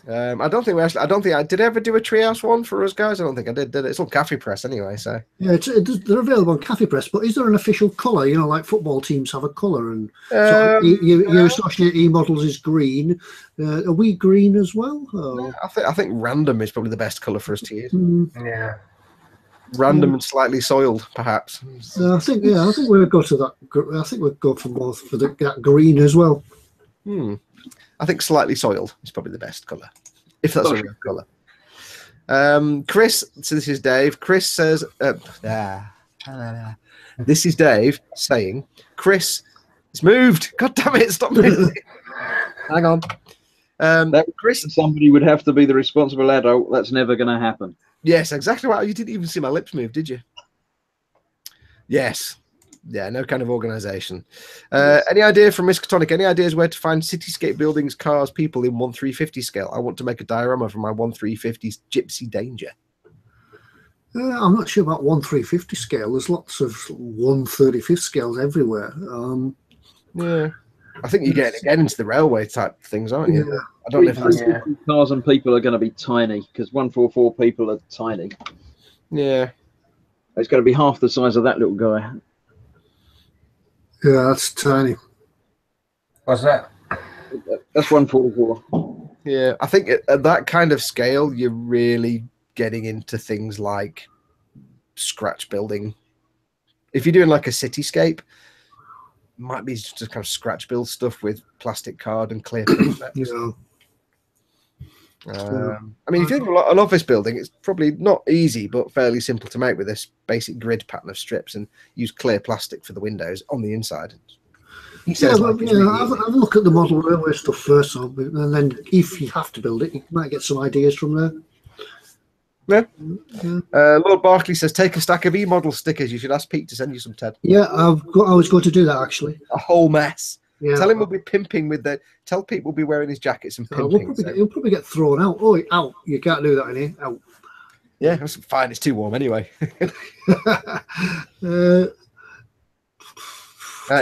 Speaker 1: I don't think I did ever do a Treehouse one for us guys. I don't think I did. It's on Cafe Press anyway. So
Speaker 2: yeah, they're available on Cafe Press. But is there an official colour? You know, like football teams have a colour, and so you associate E-models is green. Are we green as well?
Speaker 1: No, I think random is probably the best colour for us to use.
Speaker 3: Yeah.
Speaker 1: Random and slightly soiled, perhaps.
Speaker 2: I think we'll go to that. I think we'll go for both for that green as well.
Speaker 1: I think slightly soiled is probably the best colour, if that's a real colour. Chris, so this is Dave. Chris says, this is Dave saying, Chris, it's moved. God damn it, stop moving. Hang on.
Speaker 4: Chris, somebody would have to be the responsible adult. That's never going to happen.
Speaker 1: Yes, exactly right. You didn't even see my lips move, did you? Yes. Yeah, no kind of organisation. Any idea from Miss Catonic? Any ideas where to find cityscape buildings, cars, people in 1/350 scale? I want to make a diorama for my 1/350 Gypsy Danger.
Speaker 2: I'm not sure about 1/350 scale. There's lots of 1/35 scales everywhere.
Speaker 1: Yeah, I think you're getting again into the railway type things, aren't you?
Speaker 2: Yeah.
Speaker 1: I don't know if that's...
Speaker 4: cars and people are going to be tiny because 144 people are tiny.
Speaker 1: Yeah,
Speaker 4: it's going to be half the size of that little guy.
Speaker 2: Yeah, that's tiny.
Speaker 3: What's that?
Speaker 4: That's 144.
Speaker 1: Yeah, I think at that kind of scale, you're really getting into things like scratch building. If you're doing like a cityscape, might be just kind of scratch build stuff with plastic card and clear paper. I mean, if you think of an office building, it's probably not easy, but fairly simple to make with this basic grid pattern of strips and use clear plastic for the windows on the inside. He says,
Speaker 2: have a look at the model railway stuff first, and then if you have to build it, you might get some ideas from there.
Speaker 1: Yeah. Lord Barkley says, take a stack of E-model stickers. You should ask Pete to send you some, Ted.
Speaker 2: Yeah, I was going to do that actually.
Speaker 1: A whole mess.
Speaker 2: Yeah.
Speaker 1: Tell him we'll be pimping with the. Tell Pete we'll be wearing his jackets and pimping.
Speaker 2: He'll probably get thrown out. Oh, out! You can't do that in here. Out.
Speaker 1: Yeah, that's fine. It's too warm anyway.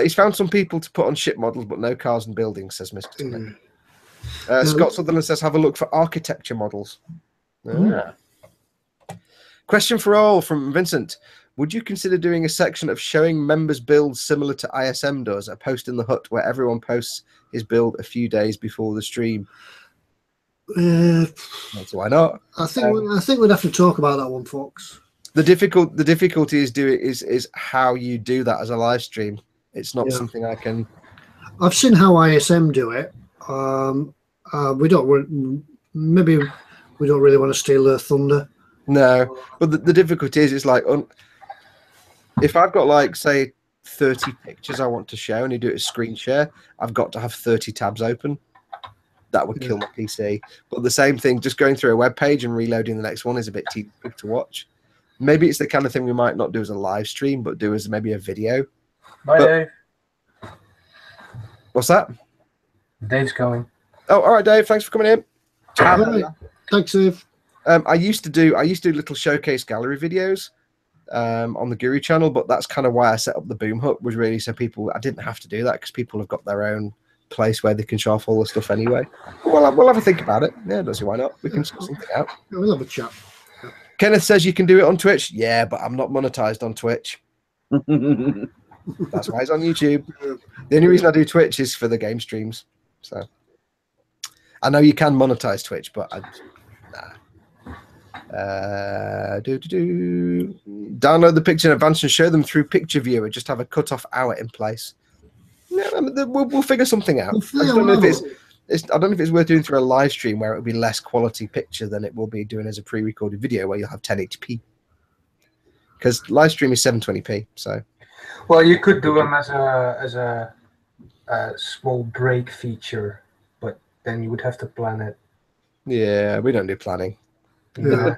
Speaker 1: He's found some people to put on ship models, but no cars and buildings, says Mr. Smith. Scott Sutherland says, have a look for architecture models. Question for all from Vincent. Would you consider doing a section of showing members' builds similar to ISM does, a post in the hut where everyone posts his build a few days before the stream? So why not?
Speaker 2: I think we'd have to talk about that one, Fox.
Speaker 1: The difficulty is how you do that as a live stream. It's not something I can.
Speaker 2: I've seen how ISM do it. We don't really want to steal their thunder.
Speaker 1: No, but the difficulty is, it's like if I've got like say 30 pictures I want to show and you do it as screen share, I've got to have 30 tabs open. That would kill my PC. But the same thing, just going through a web page and reloading the next one is a bit too big to watch. Maybe it's the kind of thing we might not do as a live stream, but do as maybe a video.
Speaker 3: Bye, Dave.
Speaker 1: What's that?
Speaker 3: Dave's going.
Speaker 1: Oh, all right, Dave. Thanks for coming in.
Speaker 2: Right. Thanks, Dave.
Speaker 1: I used to do little showcase gallery videos on the Guru channel, but that's kind of why I set up the Boom Hut, was really so I didn't have to do that because people have got their own place where they can show off all the stuff anyway. Well, we'll have a think about it. Yeah, don't see why not. We can sort something out.
Speaker 2: We'll have a chat.
Speaker 1: Kenneth says you can do it on Twitch. Yeah, but I'm not monetized on Twitch. That's why it's on YouTube. The only reason I do Twitch is for the game streams. So I know you can monetize Twitch, but nah. Download the picture in advance and show them through Picture Viewer. Just have a cut-off hour in place. Yeah, we'll figure something out. I don't know if it's worth doing through a live stream where it will be less quality picture than it will be doing as a pre-recorded video where you'll have 1080p. Because live stream is 720p. So,
Speaker 3: well, you could do them as a small break feature, but then you would have to plan it.
Speaker 1: Yeah, we don't do planning. Yeah.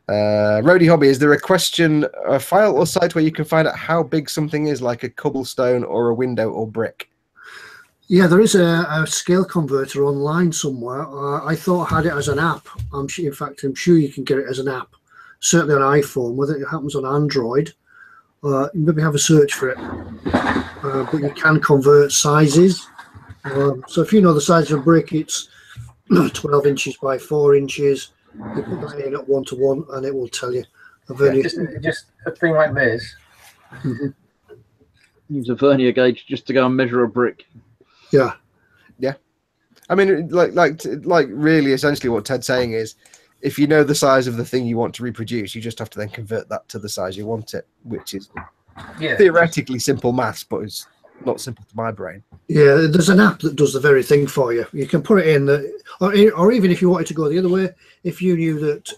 Speaker 1: Roadie Hobby, is there a file or site where you can find out how big something is, like a cobblestone or a window or brick?
Speaker 2: Yeah, there is a scale converter online somewhere. I thought I had it as an app. In fact, I'm sure you can get it as an app, certainly on iPhone. Whether it happens on Android, maybe have a search for it. But you can convert sizes. So if you know the size of a brick, it's 12 inches by 4 inches. You put that in at 1:1, and it will tell you.
Speaker 3: Just a thing like this.
Speaker 4: Use a vernier gauge just to go and measure a brick.
Speaker 2: Yeah.
Speaker 1: I mean, like really, essentially, what Ted's saying is, if you know the size of the thing you want to reproduce, you just have to then convert that to the size you want it, which is theoretically simple maths, but it's not simple to my brain.
Speaker 2: Yeah, there's an app that does the very thing for you. You can put it in, or even if you wanted to go the other way, if you knew that,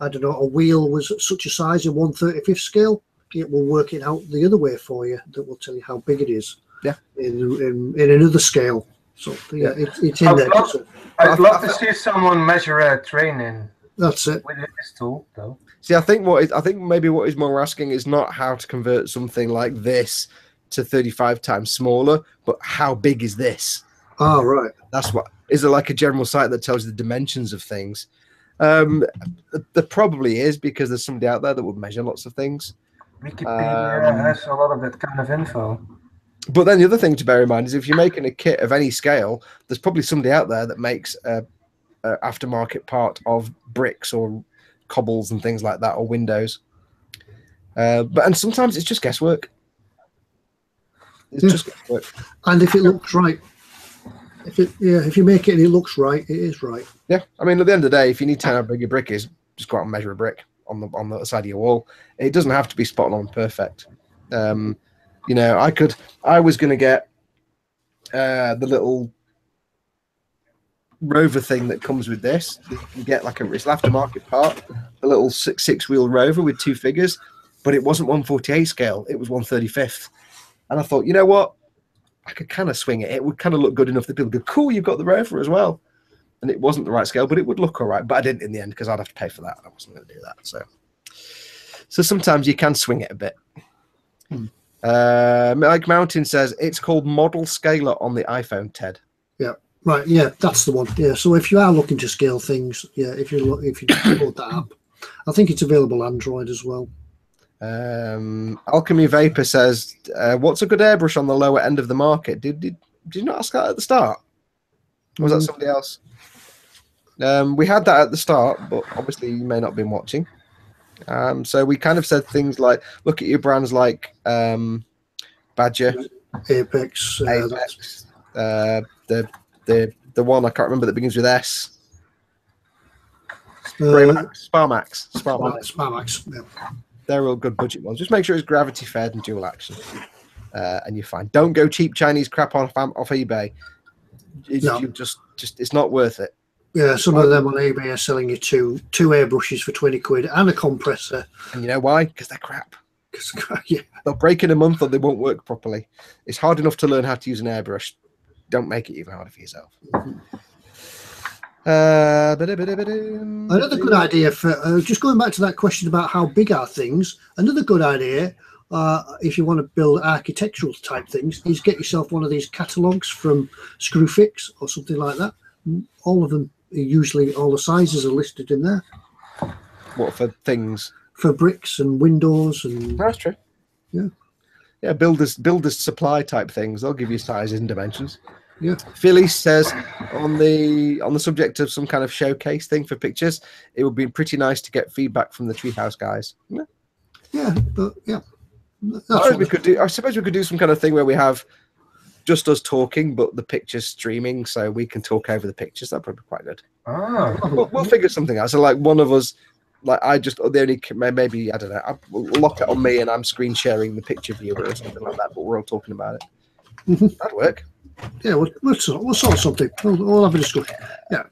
Speaker 2: I don't know, a wheel was such a size in 1/35 scale, it will work it out the other way for you. That will tell you how big it is.
Speaker 1: Yeah.
Speaker 2: In another scale. So yeah, it's in there.
Speaker 3: I'd love to see someone measure a train in.
Speaker 2: That's it.
Speaker 3: With this tool, though.
Speaker 1: See, I think maybe what is more asking is not how to convert something like this to 35 times smaller, but how big is this?
Speaker 2: Oh, right.
Speaker 1: That's what. Is it like a general site that tells you the dimensions of things? There probably is, because there's somebody out there that would measure lots of things.
Speaker 3: Wikipedia has a lot of that kind of info.
Speaker 1: But then the other thing to bear in mind is if you're making a kit of any scale, there's probably somebody out there that makes a aftermarket part of bricks or cobbles and things like that, or windows. And sometimes it's just guesswork. It's just guesswork.
Speaker 2: And if it looks right, if you make it and it looks right, it is right.
Speaker 1: Yeah, I mean, at the end of the day, if you need to know how big your brick is, just go out and measure a brick on the side of your wall. It doesn't have to be spot on perfect. You know, I was going to get the little rover thing that comes with this. You can get like it's an aftermarket part, a little six-wheel rover with 2 figures, but it wasn't 1/48 scale. It was 1/35. And I thought, you know what? I could kind of swing it. It would kind of look good enough that people go, cool, you've got the rover as well. And it wasn't the right scale, but it would look all right. But I didn't in the end because I'd have to pay for that. I wasn't going to do that. So sometimes you can swing it a bit. Mike Mountain says it's called Model Scaler on the iPhone, Ted.
Speaker 2: Yeah, right. Yeah, that's the one. Yeah. So if you are looking to scale things, if you download that app, I think it's available Android as well.
Speaker 1: Alchemy Vapor says, "What's a good airbrush on the lower end of the market?" Did you not ask that at the start? Or was that somebody else? We had that at the start, but obviously you may not have been watching. So we kind of said things like, look at your brands like Badger,
Speaker 2: Apex,
Speaker 1: the one I can't remember that begins with S. Sparmax.
Speaker 2: Yeah.
Speaker 1: They're all good budget ones. Just make sure it's gravity fed and dual action, and you're fine. Don't go cheap Chinese crap off eBay. It's not worth it.
Speaker 2: Yeah, some of them on eBay are selling you two airbrushes for 20 quid and a compressor.
Speaker 1: And you know why? Because they're crap.
Speaker 2: Yeah.
Speaker 1: They'll break in a month or they won't work properly. It's hard enough to learn how to use an airbrush. Don't make it even harder for yourself.
Speaker 2: Another good idea for just going back to that question about how big are things. Another good idea, if you want to build architectural type things, is get yourself one of these catalogs from Screwfix or something like that. All of them, usually all the sizes are listed in there.
Speaker 1: What for things?
Speaker 2: For bricks and windows and.
Speaker 1: That's true. Yeah. Builders supply type things. They'll give you sizes and dimensions.
Speaker 2: Yeah.
Speaker 1: Phyllis says on the subject of some kind of showcase thing for pictures, it would be pretty nice to get feedback from the Treehouse guys.
Speaker 2: Yeah, but yeah.
Speaker 1: I suppose we could do some kind of thing where we have just us talking, but the pictures streaming, so we can talk over the pictures. That'd probably be quite good. We'll figure something out. So like one of us, like maybe I don't know. I'll lock it on me, and I'm screen sharing the picture viewer or something like that. But we're all talking about it. That'd work.
Speaker 2: Yeah, we'll sort something. We'll have a discussion. Yeah.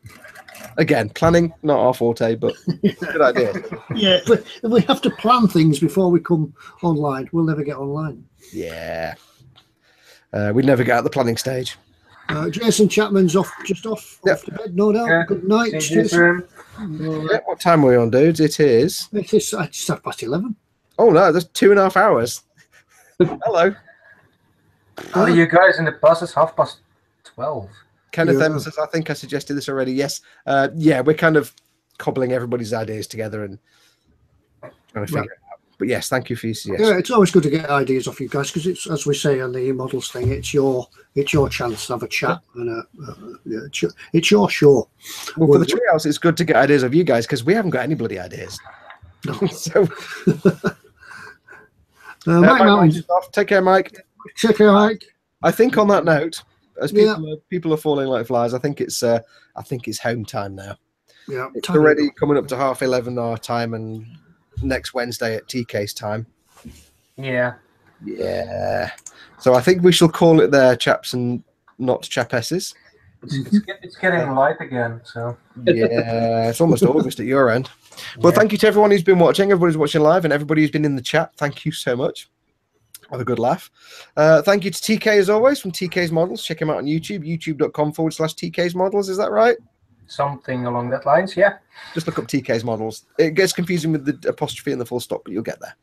Speaker 1: Again, planning not our forte, but good idea.
Speaker 2: Yeah, if we have to plan things before we come online, we'll never get online.
Speaker 1: Yeah. We'd never get out the planning stage.
Speaker 2: Jason Chapman's off to bed, no doubt. Yeah. Good night, Jason.
Speaker 1: What time are we on, dudes? It is.
Speaker 2: It's 11:30.
Speaker 1: Oh no, that's 2.5 hours. Hello.
Speaker 3: Oh, you guys in the bus is 12:30.
Speaker 1: Kenneth M says, I think I suggested this already. Yes. We're kind of cobbling everybody's ideas together and trying to figure it out. But yes, thank you for your suggestion.
Speaker 2: Yeah, it's always good to get ideas off you guys because it's, as we say on the models thing, it's your chance to have a chat and it's your show.
Speaker 1: Well, for the Treehouse, it's good to get ideas of you guys because we haven't got any bloody ideas.
Speaker 2: No.
Speaker 1: So,
Speaker 2: Mike,
Speaker 1: take care, Mike.
Speaker 2: Take care, Mike.
Speaker 1: I think on that note, as people are falling like flies, I think it's home time now.
Speaker 2: Yeah,
Speaker 1: it's already coming up to 11:30 our time, and next Wednesday at TK's time.
Speaker 3: Yeah.
Speaker 1: So I think we shall call it there, chaps and not chapesses.
Speaker 3: It's getting light again, so
Speaker 1: yeah, it's almost August at your end. Well, thank you to everyone who's been watching, everybody who's watching live, and everybody who's been in the chat. Thank you so much. Have a good laugh. Thank you to TK as always from TK's Models. Check him out on YouTube, youtube.com/TK's Models. Is that right?
Speaker 3: Something along that lines, yeah.
Speaker 1: Just look up TK's Models. It gets confusing with the apostrophe and the full stop, but you'll get there.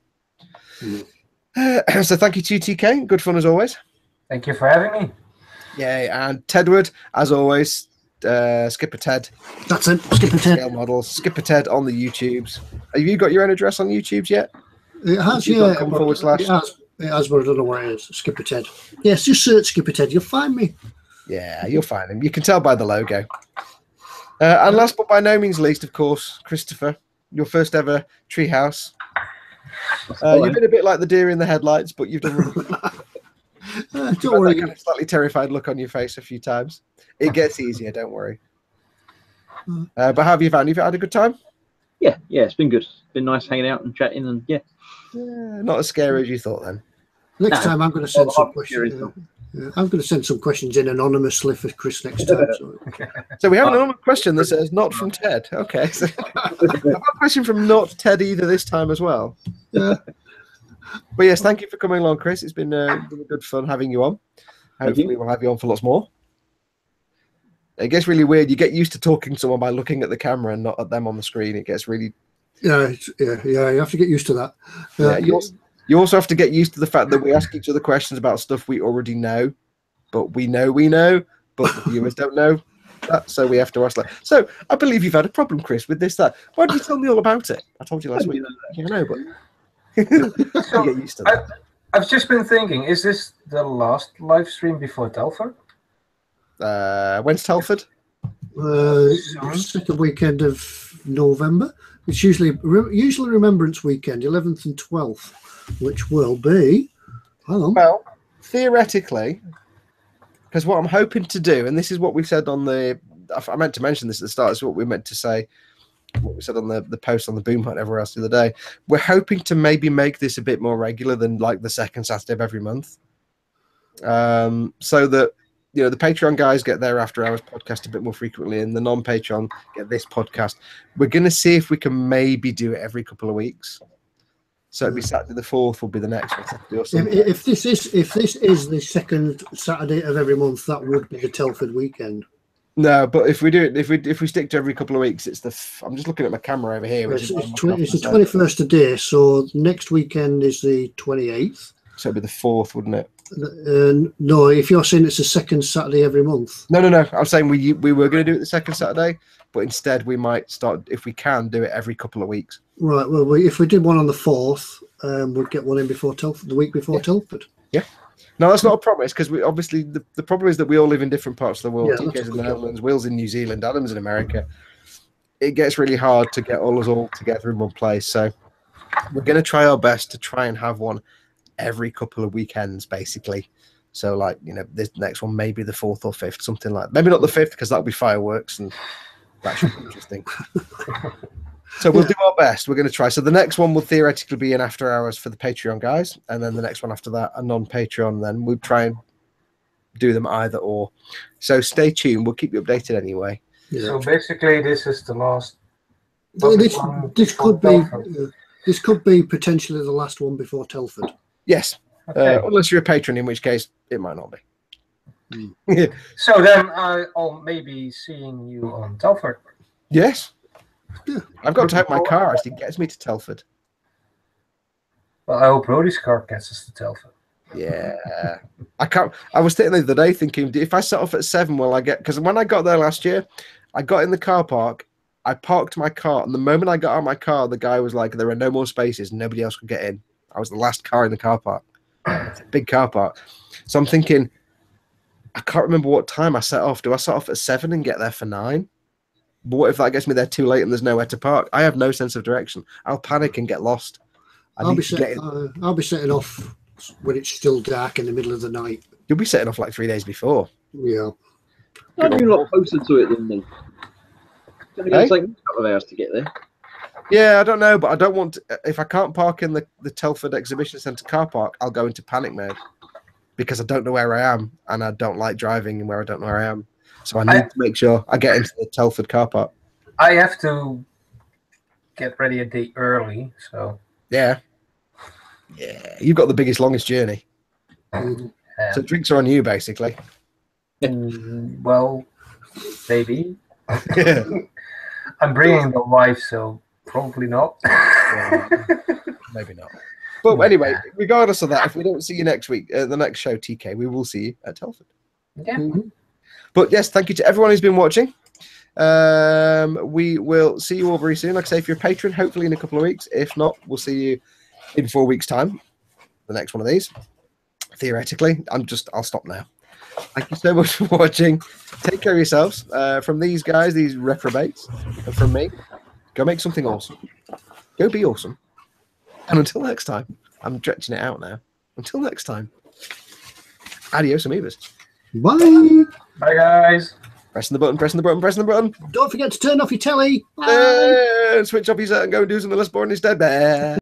Speaker 1: So thank you to you, TK. Good fun as always.
Speaker 3: Thank you for having me.
Speaker 1: Yay. And Tedward, as always, Skipper Ted.
Speaker 2: That's it, Skipper Ted.
Speaker 1: Models. Skipper Ted on the YouTubes. Have you got your own address on YouTubes yet?
Speaker 2: It has, yeah. It has, but I don't know where it is. Skipper Ted. Yes, just search Skipper Ted. You'll find me.
Speaker 1: Yeah, you'll find him. You can tell by the logo. And last but by no means least, of course, Christopher, your first ever Treehouse. You've been a bit like the deer in the headlights, but you've done
Speaker 2: don't worry.
Speaker 1: That kind of slightly terrified look on your face a few times. It gets easier, don't worry. But how have you found? You've had a good time?
Speaker 4: Yeah, it's been good. It's been nice hanging out and chatting, and
Speaker 1: not as scary as you thought then.
Speaker 2: Next time I'm going to send some questions. I'm going to send some questions in anonymously for Chris next time.
Speaker 1: So we have an anonymous question that says not from Ted. Okay. So I've got a question from not Ted either this time as well.
Speaker 2: Yeah.
Speaker 1: But yes, thank you for coming along, Chris. It's been good fun having you on. Hopefully we'll have you on for lots more. It gets really weird. You get used to talking to someone by looking at the camera and not at them on the screen. It gets really... Yeah,
Speaker 2: you have to get used to that.
Speaker 1: You also have to get used to the fact that we ask each other questions about stuff we already know, but we know, but the viewers don't know that, so we have to ask that. So I believe you've had a problem, Chris, with this, that. Why don't you tell me all about it? I told you last week. Yeah, I know, but you get used to that.
Speaker 3: I've just been thinking, is this the last live stream before Telford?
Speaker 1: When's Telford?
Speaker 2: Second weekend of November. It's usually Remembrance Weekend, 11th and 12th, which will be... Hang on.
Speaker 1: Well, theoretically, because what I'm hoping to do, and this is what we said on the... I meant to mention this at the start, it's what we meant to say, what we said on the post on the Boom Hut and everywhere else the other day. We're hoping to maybe make this a bit more regular than like the second Saturday of every month. So that, you know, the Patreon guys get their after hours podcast a bit more frequently, and the non-Patreon get this podcast. We're going to see if we can maybe do it every couple of weeks. So it'll be Saturday the 4th will be the next one.
Speaker 2: If this is the second Saturday of every month, that would be the Telford weekend.
Speaker 1: No, but if we do it, if we stick to every couple of weeks, it's the. I'm just looking at my camera over here.
Speaker 2: It's the 21st today, so next weekend is the 28th.
Speaker 1: So it'd be the 4th, wouldn't it?
Speaker 2: No, if you're saying it's the second Saturday every month.
Speaker 1: No. I'm saying we were going to do it the second Saturday, but instead we might start, if we can, do it every couple of weeks.
Speaker 2: Right. Well, if we did one on the 4th, we'd get one in before Telford, the week before Telford.
Speaker 1: Yeah. No, that's not a promise, because we obviously the problem is that we all live in different parts of the world.
Speaker 2: Yeah,
Speaker 1: TK's in the Netherlands, Will's in New Zealand, Adam's in America. It gets really hard to get us all together in one place. So we're going to try our best to try and have one every couple of weekends, basically. So, like, you know, this next one maybe the 4th or 5th, something like that. Maybe not the 5th, because that'll be fireworks, and that should be interesting. So we'll do our best. We're going to try. So the next one will theoretically be an after hours for the Patreon guys, and then the next one after that, a non-Patreon. Then we'll try and do them either or. So stay tuned. We'll keep you updated anyway.
Speaker 3: Yeah. So basically, this is the last.
Speaker 2: This could be potentially the last one before Telford.
Speaker 1: Yes,
Speaker 3: okay.
Speaker 1: Unless you're a patron, in which case it might not be.
Speaker 3: So then I'll maybe seeing you on Telford.
Speaker 1: Yes. Yeah. I've got to have my car as it gets me to Telford.
Speaker 3: Well, I hope Brody's car gets us to Telford.
Speaker 1: Yeah. I was sitting the other day thinking, if I set off at 7, will I get... Because when I got there last year, I got in the car park I parked my car, and the moment I got out of my car, the guy was like, there are no more spaces. Nobody else could get in. I was the last car in the car park. It's a big car park. So I'm thinking, I can't remember what time I set off. Do I set off at 7 and get there for 9? But what if that gets me there too late and there's nowhere to park? I have no sense of direction. I'll panic and get lost.
Speaker 2: I'll be setting off when it's still dark in the middle of the night.
Speaker 1: You'll be setting off like 3 days before.
Speaker 2: Yeah.
Speaker 4: Aren't you a lot closer to it than me? It's only going to take me a couple of hours to get there.
Speaker 1: Yeah, I don't know, but I don't want to, if I can't park in the Telford Exhibition Centre car park, I'll go into panic mode because I don't know where I am and I don't like driving where I don't know where I am. So I need to make sure I get into the Telford car park.
Speaker 3: I have to get ready a day early, so
Speaker 1: yeah, you've got the biggest, longest journey. So drinks are on you, basically.
Speaker 3: Well, maybe.
Speaker 1: Yeah.
Speaker 3: I'm bringing the wife, so probably not.
Speaker 1: Yeah, maybe not. But anyway, regardless of that, if we don't see you next week, the next show, TK, we will see you at Telford.
Speaker 3: Yeah.
Speaker 1: But yes, thank you to everyone who's been watching. We will see you all very soon. Like I say, if you're a patron, hopefully in a couple of weeks. If not, we'll see you in 4 weeks' time. The next one of these. Theoretically, I'll stop now. Thank you so much for watching. Take care of yourselves. From these guys, these reprobates, and from me, go make something awesome. Go be awesome. And until next time, I'm stretching it out now. Until next time, adios, amoebas.
Speaker 2: Bye.
Speaker 3: Bye, guys.
Speaker 1: Pressing the button, pressing the button, pressing the button.
Speaker 2: Don't forget to turn off your telly. Bye.
Speaker 1: Switch off your set and go and do something less boring instead. Bear.